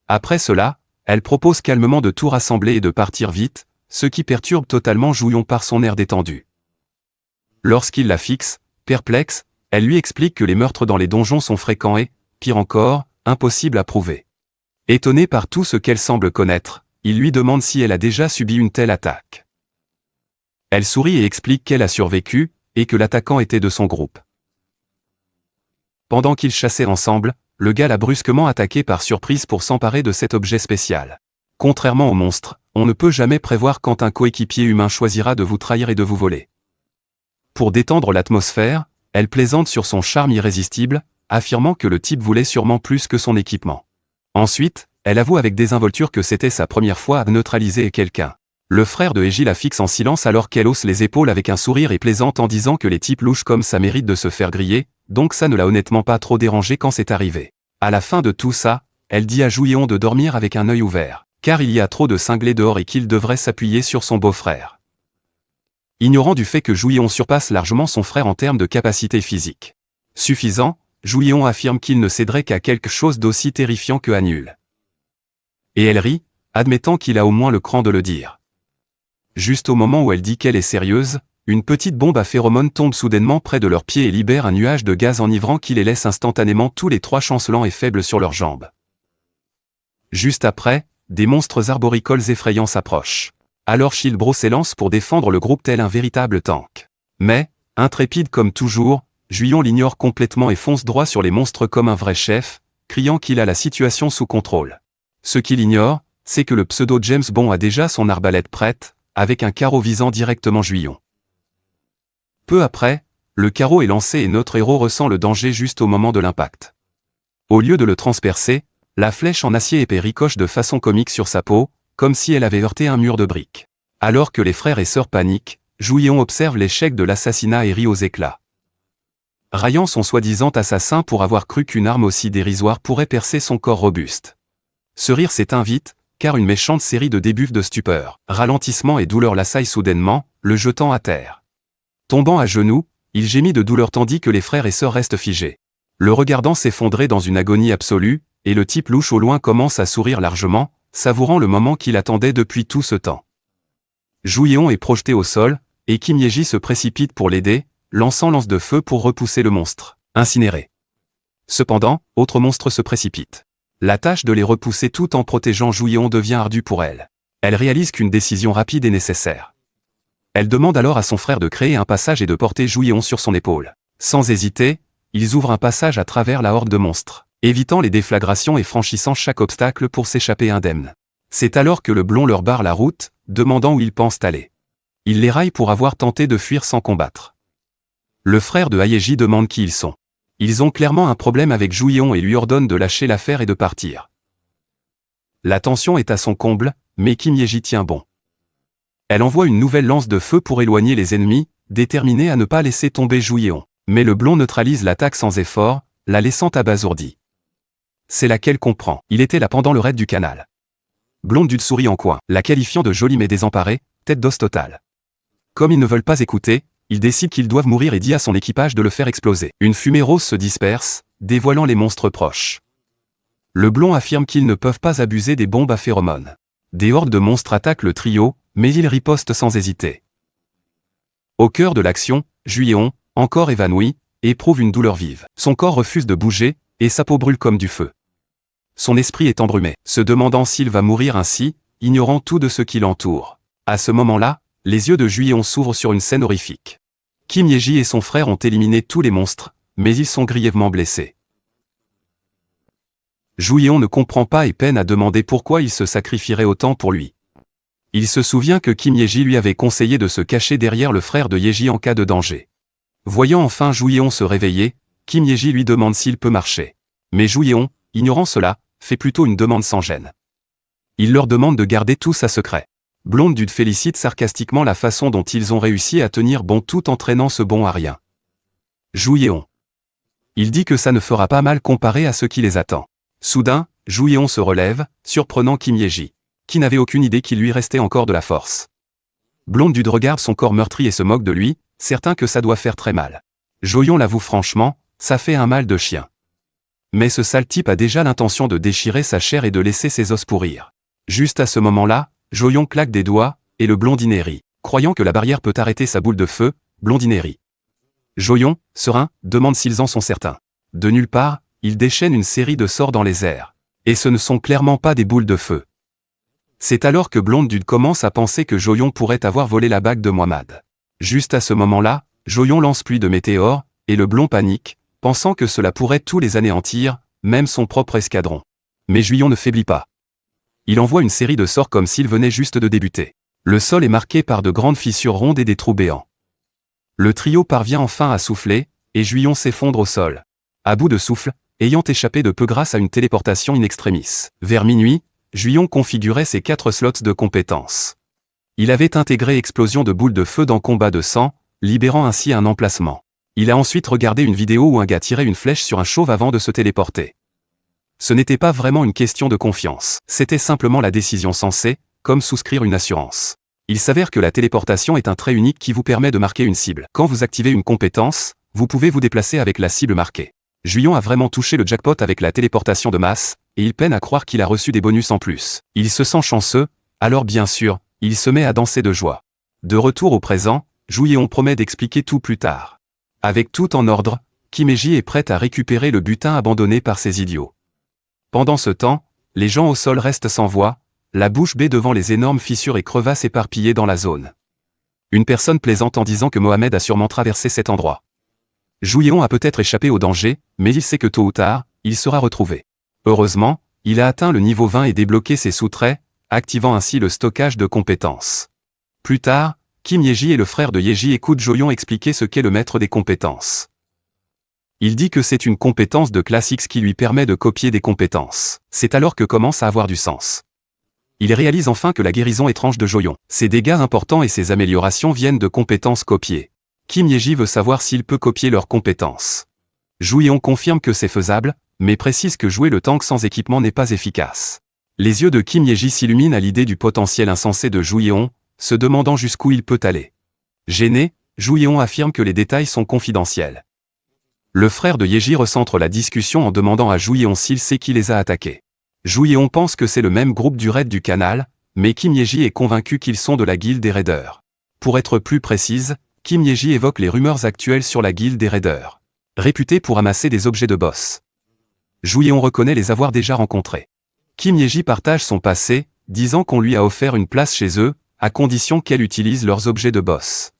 Après cela, elle propose calmement de tout rassembler et de partir vite, ce qui perturbe totalement Juyon par son air détendu. Lorsqu'il la fixe, perplexe, elle lui explique que les meurtres dans les donjons sont fréquents et, pire encore, impossibles à prouver. Étonné par tout ce qu'elle semble connaître, il lui demande si elle a déjà subi une telle attaque. Elle sourit et explique qu'elle a survécu, et que l'attaquant était de son groupe. Pendant qu'ils chassaient ensemble, le gars l'a brusquement attaqué par surprise pour s'emparer de cet objet spécial. Contrairement aux monstres, on ne peut jamais prévoir quand un coéquipier humain choisira de vous trahir et de vous voler. Pour détendre l'atmosphère, elle plaisante sur son charme irrésistible, affirmant que le type voulait sûrement plus que son équipement. Ensuite, Elle avoue avec désinvolture que c'était sa première fois à neutraliser quelqu'un. Le frère de Heiji la fixe en silence alors qu'elle hausse les épaules avec un sourire et plaisante en disant que les types louches comme ça méritent de se faire griller, donc ça ne l'a honnêtement pas trop dérangé quand c'est arrivé. À la fin de tout ça, elle dit à Jouyeon de dormir avec un œil ouvert, car il y a trop de cinglés dehors et qu'il devrait s'appuyer sur son beau-frère. Ignorant du fait que Jouyeon surpasse largement son frère en termes de capacité physique suffisant, Jouyeon affirme qu'il ne céderait qu'à quelque chose d'aussi terrifiant que Hanyul. Et elle rit, admettant qu'il a au moins le cran de le dire. Juste au moment où elle dit qu'elle est sérieuse, une petite bombe à phéromones tombe soudainement près de leurs pieds et libère un nuage de gaz enivrant qui les laisse instantanément tous les trois chancelants et faibles sur leurs jambes. Juste après, des monstres arboricoles effrayants s'approchent. Alors Shilbro s'élance pour défendre le groupe tel un véritable tank. Mais, intrépide comme toujours, Jouyeon l'ignore complètement et fonce droit sur les monstres comme un vrai chef, criant qu'il a la situation sous contrôle. Ce qu'il ignore, c'est que le pseudo James Bond a déjà son arbalète prête, avec un carreau visant directement Jouyeon. Peu après, le carreau est lancé et notre héros ressent le danger juste au moment de l'impact. Au lieu de le transpercer, la flèche en acier épais ricoche de façon comique sur sa peau, comme si elle avait heurté un mur de briques. Alors que les frères et sœurs paniquent, Jouyeon observe l'échec de l'assassinat et rit aux éclats. Raillant son soi-disant assassin pour avoir cru qu'une arme aussi dérisoire pourrait percer son corps robuste. Ce rire s'éteint vite, car une méchante série de débuffs de stupeur, ralentissement et douleur l'assaille soudainement, le jetant à terre. Tombant à genoux, il gémit de douleur tandis que les frères et sœurs restent figés. Le regardant s'effondrer dans une agonie absolue, et le type louche au loin commence à sourire largement, savourant le moment qu'il attendait depuis tout ce temps. Jouyeon est projeté au sol, et Kim Ye-ji se précipite pour l'aider, lançant lance de feu pour repousser le monstre, incinéré. Cependant, autre monstre se précipite. La tâche de les repousser tout en protégeant Jouyeon devient ardue pour elle. Elle réalise qu'une décision rapide est nécessaire. Elle demande alors à son frère de créer un passage et de porter Jouyeon sur son épaule. Sans hésiter, ils ouvrent un passage à travers la horde de monstres, évitant les déflagrations et franchissant chaque obstacle pour s'échapper indemne. C'est alors que le blond leur barre la route, demandant où ils pensent aller. Il les raille pour avoir tenté de fuir sans combattre. Le frère de Hayeji demande qui ils sont. Ils ont clairement un problème avec Jouyeon et lui ordonnent de lâcher l'affaire et de partir. La tension est à son comble, mais Kim Ye-ji tient bon. Elle envoie une nouvelle lance de feu pour éloigner les ennemis, déterminée à ne pas laisser tomber Jouyeon. Mais le blond neutralise l'attaque sans effort, la laissant abasourdie. C'est là qu'elle comprend. Il était là pendant le raid du canal. Blonde Dude sourit en coin, la qualifiant de jolie mais désemparée, tête d'os totale. Comme ils ne veulent pas écouter, il décide qu'ils doivent mourir et dit à son équipage de le faire exploser. Une fumée rose se disperse, dévoilant les monstres proches. Le blond affirme qu'ils ne peuvent pas abuser des bombes à phéromones. Des hordes de monstres attaquent le trio, mais il riposte sans hésiter. Au cœur de l'action, Jouyeon, encore évanoui, éprouve une douleur vive. Son corps refuse de bouger, et sa peau brûle comme du feu. Son esprit est embrumé, se demandant s'il va mourir ainsi, ignorant tout de ce qui l'entoure. À ce moment-là, les yeux de Jouyeon s'ouvrent sur une scène horrifique. Kim Ye-ji et son frère ont éliminé tous les monstres, mais ils sont grièvement blessés. Jouyeon ne comprend pas et peine à demander pourquoi il se sacrifierait autant pour lui. Il se souvient que Kim Ye-ji lui avait conseillé de se cacher derrière le frère de Ye-ji en cas de danger. Voyant enfin Jouyeon se réveiller, Kim Ye-ji lui demande s'il peut marcher. Mais Jouyeon, ignorant cela, fait plutôt une demande sans gêne. Il leur demande de garder tout ça secret. Blonde Dude félicite sarcastiquement la façon dont ils ont réussi à tenir bon tout en traînant ce bon à rien. Jouyeon. Il dit que ça ne fera pas mal comparé à ce qui les attend. Soudain, Jouyeon se relève, surprenant Kim Ye-ji, qui n'avait aucune idée qu'il lui restait encore de la force. Blonde Dude regarde son corps meurtri et se moque de lui, certain que ça doit faire très mal. Jouyeon l'avoue franchement, ça fait un mal de chien. Mais ce sale type a déjà l'intention de déchirer sa chair et de laisser ses os pourrir. Juste à ce moment-là, Jouyeon claque des doigts, et le blondinet rit. Croyant que la barrière peut arrêter sa boule de feu, blondinet rit. Jouyeon, serein, demande s'ils en sont certains. De nulle part, il déchaîne une série de sorts dans les airs. Et ce ne sont clairement pas des boules de feu. C'est alors que Blonde Dude commence à penser que Jouyeon pourrait avoir volé la bague de Muhammad. Juste à ce moment-là, Jouyeon lance pluie de météores, et le blond panique, pensant que cela pourrait tous les anéantir, même son propre escadron. Mais Jouyeon ne faiblit pas. Il envoie une série de sorts comme s'il venait juste de débuter. Le sol est marqué par de grandes fissures rondes et des trous béants. Le trio parvient enfin à souffler, et Jouyeon s'effondre au sol. À bout de souffle, ayant échappé de peu grâce à une téléportation in extremis. Vers minuit, Juyon configurait ses 4 slots de compétences. Il avait intégré explosion de boules de feu dans combat de sang, libérant ainsi un emplacement. Il a ensuite regardé une vidéo où un gars tirait une flèche sur un chauve avant de se téléporter. Ce n'était pas vraiment une question de confiance, c'était simplement la décision sensée, comme souscrire une assurance. Il s'avère que la téléportation est un trait unique qui vous permet de marquer une cible. Quand vous activez une compétence, vous pouvez vous déplacer avec la cible marquée. Juyon a vraiment touché le jackpot avec la téléportation de masse, et il peine à croire qu'il a reçu des bonus en plus. Il se sent chanceux, alors bien sûr, il se met à danser de joie. De retour au présent, Juyon promet d'expliquer tout plus tard. Avec tout en ordre, Kimeji est prête à récupérer le butin abandonné par ces idiots. Pendant ce temps, les gens au sol restent sans voix, la bouche bée devant les énormes fissures et crevasses éparpillées dans la zone. Une personne plaisante en disant que Mohamed a sûrement traversé cet endroit. Juyon a peut-être échappé au danger, mais il sait que tôt ou tard, il sera retrouvé. Heureusement, il a atteint le niveau 20 et débloqué ses sous-traits, activant ainsi le stockage de compétences. Plus tard, Kim Yeji et le frère de Yeji écoutent Juyon expliquer ce qu'est le maître des compétences. Il dit que c'est une compétence de classe X qui lui permet de copier des compétences. C'est alors que commence à avoir du sens. Il réalise enfin que la guérison étrange de Juyon, ses dégâts importants et ses améliorations viennent de compétences copiées. Kim Yeji veut savoir s'il peut copier leurs compétences. Juyon confirme que c'est faisable, mais précise que jouer le tank sans équipement n'est pas efficace. Les yeux de Kim Yeji s'illuminent à l'idée du potentiel insensé de Juyon, se demandant jusqu'où il peut aller. Gêné, Juyon affirme que les détails sont confidentiels. Le frère de Yeji recentre la discussion en demandant à Juyon s'il sait qui les a attaqués. Juyon pense que c'est le même groupe du raid du canal, mais Kim Yeji est convaincu qu'ils sont de la guilde des raiders. Pour être plus précise, Kim Yeji évoque les rumeurs actuelles sur la guilde des raiders, réputée pour amasser des objets de boss. Juyon reconnaît les avoir déjà rencontrés. Kim Yeji partage son passé, disant qu'on lui a offert une place chez eux, à condition qu'elle utilise leurs objets de boss.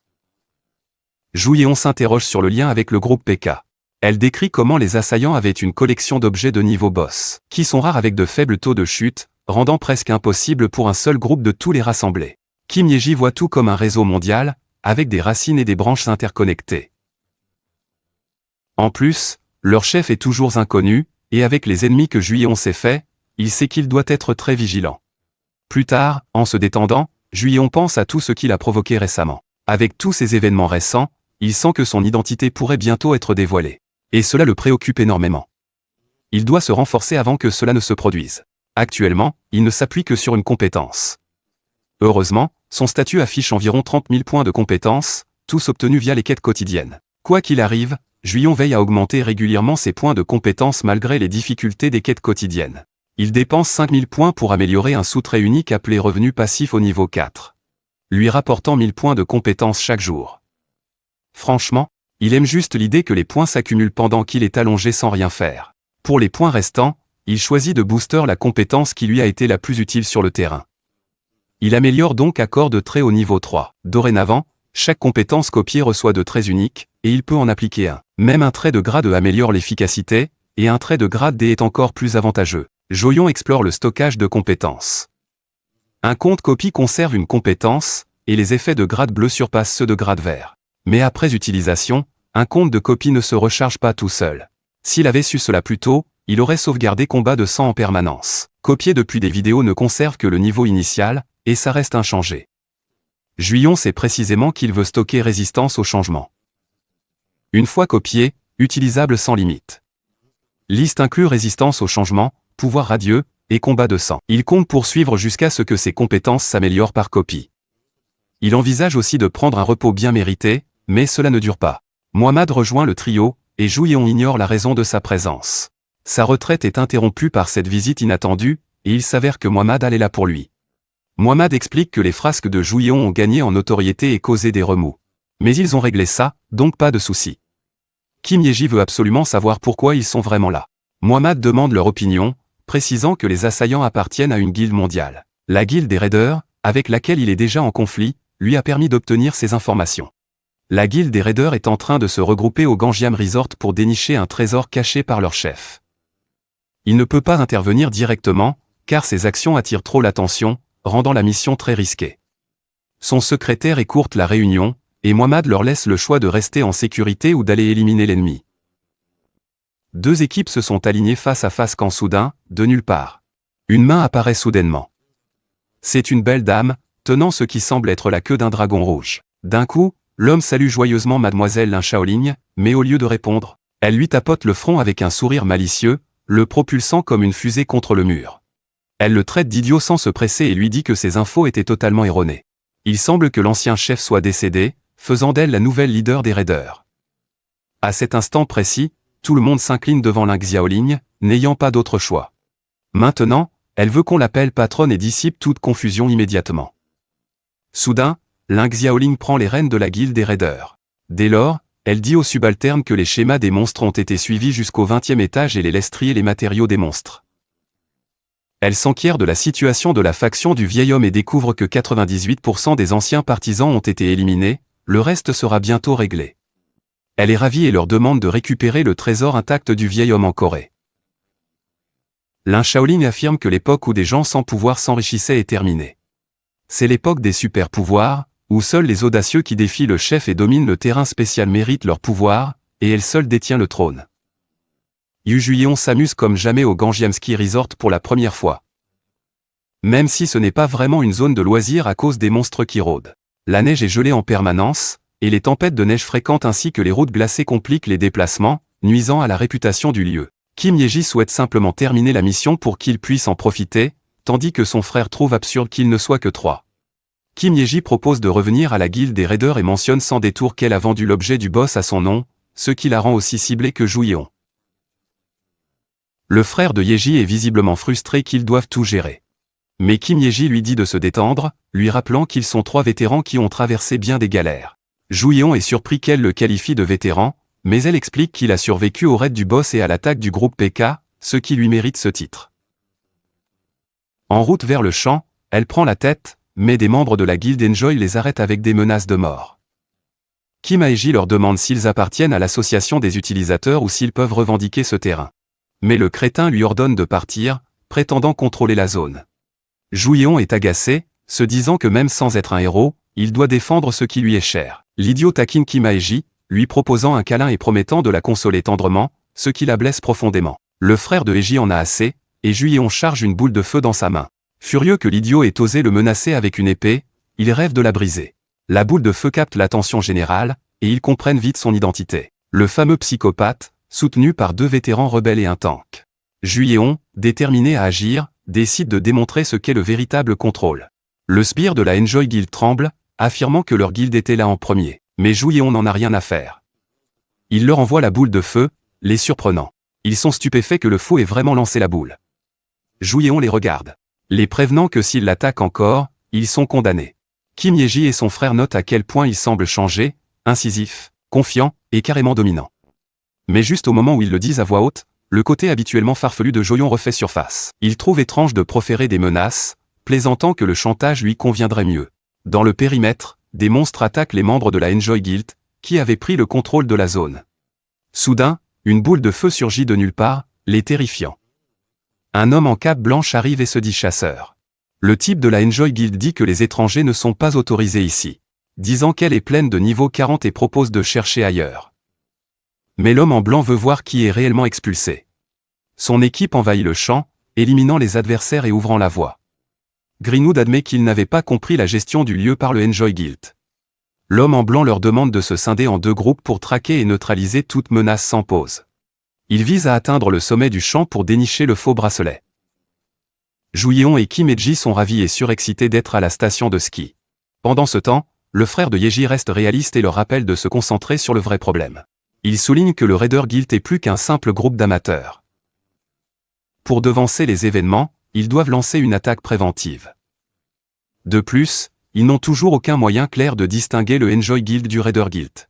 Juyon s'interroge sur le lien avec le groupe PK. Elle décrit comment les assaillants avaient une collection d'objets de niveau boss, qui sont rares avec de faibles taux de chute, rendant presque impossible pour un seul groupe de tous les rassembler. Kim Yeji voit tout comme un réseau mondial, avec des racines et des branches interconnectées. En plus, leur chef est toujours inconnu, et avec les ennemis que Juyon s'est fait, il sait qu'il doit être très vigilant. Plus tard, en se détendant, Juyon pense à tout ce qu'il a provoqué récemment. Avec tous ces événements récents, il sent que son identité pourrait bientôt être dévoilée. Et cela le préoccupe énormément. Il doit se renforcer avant que cela ne se produise. Actuellement, il ne s'appuie que sur une compétence. Heureusement, son statut affiche environ 30 000 points de compétences, tous obtenus via les quêtes quotidiennes. Quoi qu'il arrive, Juyon veille à augmenter régulièrement ses points de compétences malgré les difficultés des quêtes quotidiennes. Il dépense 5 000 points pour améliorer un sous-trait unique appelé revenu passif au niveau 4, lui rapportant 1000 points de compétences chaque jour. Franchement, il aime juste l'idée que les points s'accumulent pendant qu'il est allongé sans rien faire. Pour les points restants, il choisit de booster la compétence qui lui a été la plus utile sur le terrain. Il améliore donc accord de trait au niveau 3. Dorénavant, chaque compétence copiée reçoit de traits uniques, et il peut en appliquer un. Même un trait de grade E améliore l'efficacité, et un trait de grade D est encore plus avantageux. Juyon explore le stockage de compétences. Un compte copie conserve une compétence, et les effets de grade bleu surpassent ceux de grade vert. Mais après utilisation, un compte de copie ne se recharge pas tout seul. S'il avait su cela plus tôt, il aurait sauvegardé combat de sang en permanence. Copier depuis des vidéos ne conserve que le niveau initial, et ça reste inchangé. Juyon sait précisément qu'il veut stocker résistance au changement. Une fois copié, utilisable sans limite. Liste inclut résistance au changement, pouvoir radieux, et combat de sang. Il compte poursuivre jusqu'à ce que ses compétences s'améliorent par copie. Il envisage aussi de prendre un repos bien mérité, mais cela ne dure pas. Mohamed rejoint le trio, et Juyon ignore la raison de sa présence. Sa retraite est interrompue par cette visite inattendue, et il s'avère que Mohamed allait là pour lui. Mohamed explique que les frasques de Juyon ont gagné en notoriété et causé des remous. Mais ils ont réglé ça, donc pas de souci. Kim Yeji veut absolument savoir pourquoi ils sont vraiment là. Mohamed demande leur opinion, précisant que les assaillants appartiennent à une guilde mondiale. La guilde des raiders, avec laquelle il est déjà en conflit, lui a permis d'obtenir ces informations. La guilde des raiders est en train de se regrouper au Ganjiam Resort pour dénicher un trésor caché par leur chef. Il ne peut pas intervenir directement, car ses actions attirent trop l'attention, rendant la mission très risquée. Son secrétaire écourte la réunion, et Mohamed leur laisse le choix de rester en sécurité ou d'aller éliminer l'ennemi. Deux équipes se sont alignées face à face quand soudain, de nulle part, une main apparaît soudainement. C'est une belle dame, tenant ce qui semble être la queue d'un dragon rouge. D'un coup, l'homme salue joyeusement mademoiselle Lin Shaolin, mais au lieu de répondre, elle lui tapote le front avec un sourire malicieux, le propulsant comme une fusée contre le mur. Elle le traite d'idiot sans se presser et lui dit que ses infos étaient totalement erronées. Il semble que l'ancien chef soit décédé, faisant d'elle la nouvelle leader des raiders. À cet instant précis, tout le monde s'incline devant Ling Xiaoling, n'ayant pas d'autre choix. Maintenant, elle veut qu'on l'appelle patronne et dissipe toute confusion immédiatement. Soudain, Ling Xiaoling prend les rênes de la guilde des raiders. Dès lors, elle dit aux subalternes que les schémas des monstres ont été suivis jusqu'au 20e étage et les laisse trier les matériaux des monstres. Elle s'enquiert de la situation de la faction du vieil homme et découvre que 98% des anciens partisans ont été éliminés, le reste sera bientôt réglé. Elle est ravie et leur demande de récupérer le trésor intact du vieil homme en Corée. Lin Shaoling affirme que l'époque où des gens sans pouvoir s'enrichissaient est terminée. C'est l'époque des super-pouvoirs, où seuls les audacieux qui défient le chef et dominent le terrain spécial méritent leur pouvoir, et elle seule détient le trône. Yu Juyeon s'amuse comme jamais au Gangnam Ski Resort pour la première fois. Même si ce n'est pas vraiment une zone de loisirs à cause des monstres qui rôdent. La neige est gelée en permanence, et les tempêtes de neige fréquentes ainsi que les routes glacées compliquent les déplacements, nuisant à la réputation du lieu. Kim Ye-ji souhaite simplement terminer la mission pour qu'il puisse en profiter, tandis que son frère trouve absurde qu'il ne soit que 3. Kim Ye-ji propose de revenir à la guilde des raiders et mentionne sans détour qu'elle a vendu l'objet du boss à son nom, ce qui la rend aussi ciblée que Juyeon. Le frère de Ye-ji est visiblement frustré qu'ils doivent tout gérer. Mais Kim Ye-ji lui dit de se détendre, lui rappelant qu'ils sont 3 vétérans qui ont traversé bien des galères. Juyeon est surpris qu'elle le qualifie de vétéran, mais elle explique qu'il a survécu au raid du boss et à l'attaque du groupe PK, ce qui lui mérite ce titre. En route vers le champ, elle prend la tête, mais des membres de la guilde Enjoy les arrêtent avec des menaces de mort. Kim Aeji leur demande s'ils appartiennent à l'association des utilisateurs ou s'ils peuvent revendiquer ce terrain. Mais le crétin lui ordonne de partir, prétendant contrôler la zone. Juyeon est agacé, se disant que même sans être un héros, il doit défendre ce qui lui est cher. L'idiot taquine Kim Aeji, lui proposant un câlin et promettant de la consoler tendrement, ce qui la blesse profondément. Le frère de Aeji en a assez, et Juyeon charge une boule de feu dans sa main. Furieux que l'idiot ait osé le menacer avec une épée, il rêve de la briser. La boule de feu capte l'attention générale, et ils comprennent vite son identité. Le fameux psychopathe, soutenu par 2 vétérans rebelles et un tank. Juyeon, déterminé à agir, décide de démontrer ce qu'est le véritable contrôle. Le sbire de la Enjoy Guild tremble, affirmant que leur guilde était là en premier. Mais Juyeon n'en a rien à faire. Il leur envoie la boule de feu, les surprenant. Ils sont stupéfaits que le fou ait vraiment lancé la boule. Juyeon les regarde, les prévenant que s'ils l'attaquent encore, ils sont condamnés. Kim Ye-ji et son frère notent à quel point il semble changer, incisif, confiant, et carrément dominant. Mais juste au moment où ils le disent à voix haute, le côté habituellement farfelu de Juyeon refait surface. Il trouve étrange de proférer des menaces, plaisantant que le chantage lui conviendrait mieux. Dans le périmètre, des monstres attaquent les membres de la Enjoy Guild, qui avaient pris le contrôle de la zone. Soudain, une boule de feu surgit de nulle part, les terrifiant. Un homme en cape blanche arrive et se dit chasseur. Le type de la Enjoy Guild dit que les étrangers ne sont pas autorisés ici, disant qu'elle est pleine de niveau 40 et propose de chercher ailleurs. Mais l'homme en blanc veut voir qui est réellement expulsé. Son équipe envahit le champ, éliminant les adversaires et ouvrant la voie. Greenwood admet qu'il n'avait pas compris la gestion du lieu par le Enjoy Guild. L'homme en blanc leur demande de se scinder en 2 groupes pour traquer et neutraliser toute menace sans pause. Ils visent à atteindre le sommet du champ pour dénicher le faux bracelet. Juyeon et Kim Ye-ji sont ravis et surexcités d'être à la station de ski. Pendant ce temps, le frère de Ye-ji reste réaliste et leur rappelle de se concentrer sur le vrai problème. Il souligne que le Raider Guild est plus qu'un simple groupe d'amateurs. Pour devancer les événements, ils doivent lancer une attaque préventive. De plus, ils n'ont toujours aucun moyen clair de distinguer le Enjoy Guild du Raider Guild.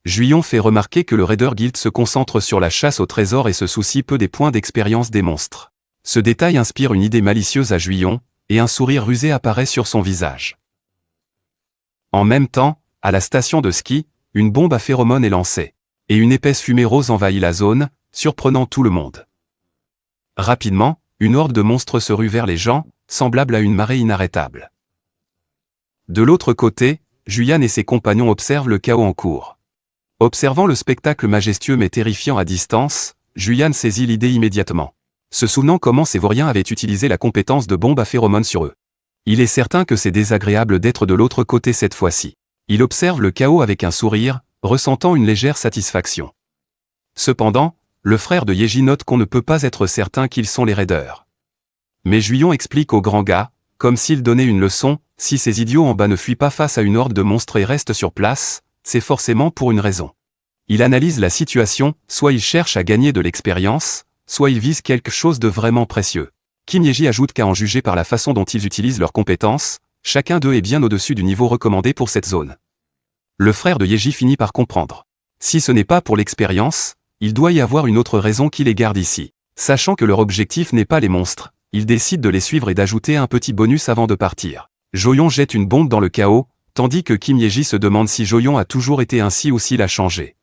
Juyeon fait remarquer que le Raider Guild se concentre sur la chasse au trésor et se soucie peu des points d'expérience des monstres. Ce détail inspire une idée malicieuse à Juyeon, et un sourire rusé apparaît sur son visage. En même temps, à la station de ski, une bombe à phéromones est lancée, et une épaisse fumée rose envahit la zone, surprenant tout le monde. Rapidement, une horde de monstres se rue vers les gens, semblable à une marée inarrêtable. De l'autre côté, Julian et ses compagnons observent le chaos en cours. Observant le spectacle majestueux mais terrifiant à distance, Julian saisit l'idée immédiatement. Se souvenant comment ces vauriens avaient utilisé la compétence de bombe à phéromones sur eux. Il est certain que c'est désagréable d'être de l'autre côté cette fois-ci. Il observe le chaos avec un sourire, ressentant une légère satisfaction. Cependant, le frère de Yeji note qu'on ne peut pas être certain qu'ils sont les raiders. Mais Juyon explique au grand gars, comme s'il donnait une leçon, si ces idiots en bas ne fuient pas face à une horde de monstres et restent sur place, c'est forcément pour une raison. Il analyse la situation, soit il cherche à gagner de l'expérience, soit il vise quelque chose de vraiment précieux. Kim Yeji ajoute qu'à en juger par la façon dont ils utilisent leurs compétences, chacun d'eux est bien au-dessus du niveau recommandé pour cette zone. Le frère de Yeji finit par comprendre. Si ce n'est pas pour l'expérience, il doit y avoir une autre raison qui les garde ici. Sachant que leur objectif n'est pas les monstres, il décide de les suivre et d'ajouter un petit bonus avant de partir. Joyon jette une bombe dans le chaos, tandis que Kim Yeji se demande si Joyon a toujours été ainsi ou s'il a changé.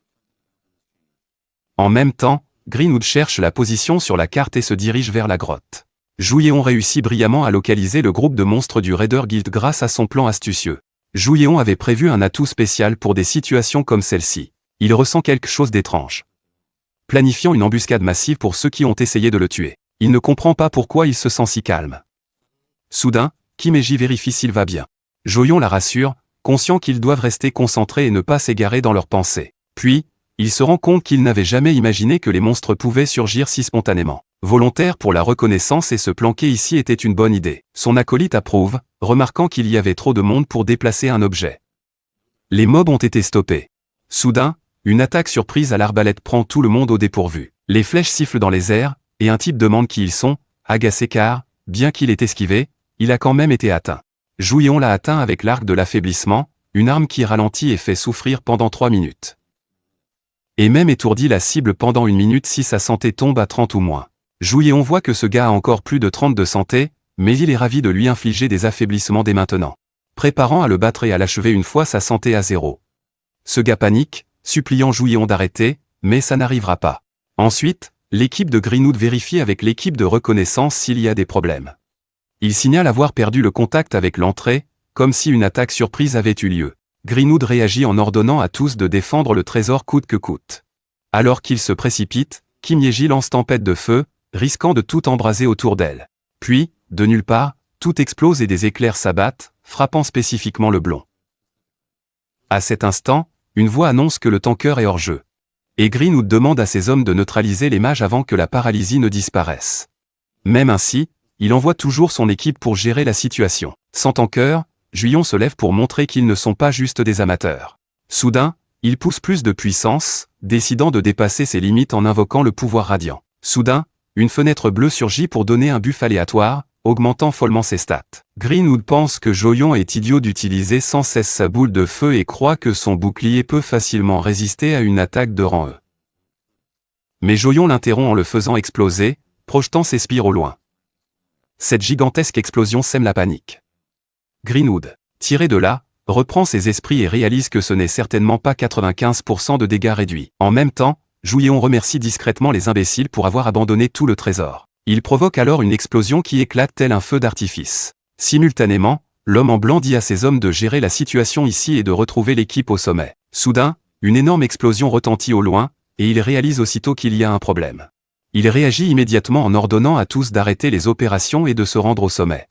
En même temps, Greenwood cherche la position sur la carte et se dirige vers la grotte. Jouyeon réussit brillamment à localiser le groupe de monstres du Raider Guild grâce à son plan astucieux. Jouyeon avait prévu un atout spécial pour des situations comme celle-ci. Il ressent quelque chose d'étrange. Planifiant une embuscade massive pour ceux qui ont essayé de le tuer. Il ne comprend pas pourquoi il se sent si calme. Soudain, Kim Yeji vérifie s'il va bien. Joyon la rassure, conscient qu'ils doivent rester concentrés et ne pas s'égarer dans leurs pensées. Puis, il se rend compte qu'il n'avait jamais imaginé que les monstres pouvaient surgir si spontanément. Volontaire pour la reconnaissance et se planquer ici était une bonne idée. Son acolyte approuve, remarquant qu'il y avait trop de monde pour déplacer un objet. Les mobs ont été stoppés. Soudain, une attaque surprise à l'arbalète prend tout le monde au dépourvu. Les flèches sifflent dans les airs, et un type demande qui ils sont, agacé car, bien qu'il ait esquivé, il a quand même été atteint. Jouyon l'a atteint avec l'arc de l'affaiblissement, une arme qui ralentit et fait souffrir pendant 3 minutes. Et même étourdit la cible pendant 1 minute si sa santé tombe à 30 ou moins. Jouyon voit que ce gars a encore plus de 30 de santé, mais il est ravi de lui infliger des affaiblissements dès maintenant. Préparant à le battre et à l'achever une fois sa santé à 0. Ce gars panique, suppliant Jouyon d'arrêter, mais ça n'arrivera pas. Ensuite, l'équipe de Greenwood vérifie avec l'équipe de reconnaissance s'il y a des problèmes. Il signale avoir perdu le contact avec l'entrée, comme si une attaque surprise avait eu lieu. Greenwood réagit en ordonnant à tous de défendre le trésor coûte que coûte. Alors qu'il se précipite, Kim Yeji lance tempête de feu, risquant de tout embraser autour d'elle. Puis, de nulle part, tout explose et des éclairs s'abattent, frappant spécifiquement le blond. À cet instant, une voix annonce que le tanker est hors jeu. Et Greenwood demande à ses hommes de neutraliser les mages avant que la paralysie ne disparaisse. Même ainsi, il envoie toujours son équipe pour gérer la situation. Sans tanker, Juyon se lève pour montrer qu'ils ne sont pas juste des amateurs. Soudain, il pousse plus de puissance, décidant de dépasser ses limites en invoquant le pouvoir radiant. Soudain, une fenêtre bleue surgit pour donner un buff aléatoire, augmentant follement ses stats. Greenwood pense que Joyon est idiot d'utiliser sans cesse sa boule de feu et croit que son bouclier peut facilement résister à une attaque de rang E. Mais Joyon l'interrompt en le faisant exploser, projetant ses spires au loin. Cette gigantesque explosion sème la panique. Greenwood, tiré de là, reprend ses esprits et réalise que ce n'est certainement pas 95% de dégâts réduits. En même temps, Jouyeon remercie discrètement les imbéciles pour avoir abandonné tout le trésor. Il provoque alors une explosion qui éclate tel un feu d'artifice. Simultanément, l'homme en blanc dit à ses hommes de gérer la situation ici et de retrouver l'équipe au sommet. Soudain, une énorme explosion retentit au loin, et il réalise aussitôt qu'il y a un problème. Il réagit immédiatement en ordonnant à tous d'arrêter les opérations et de se rendre au sommet.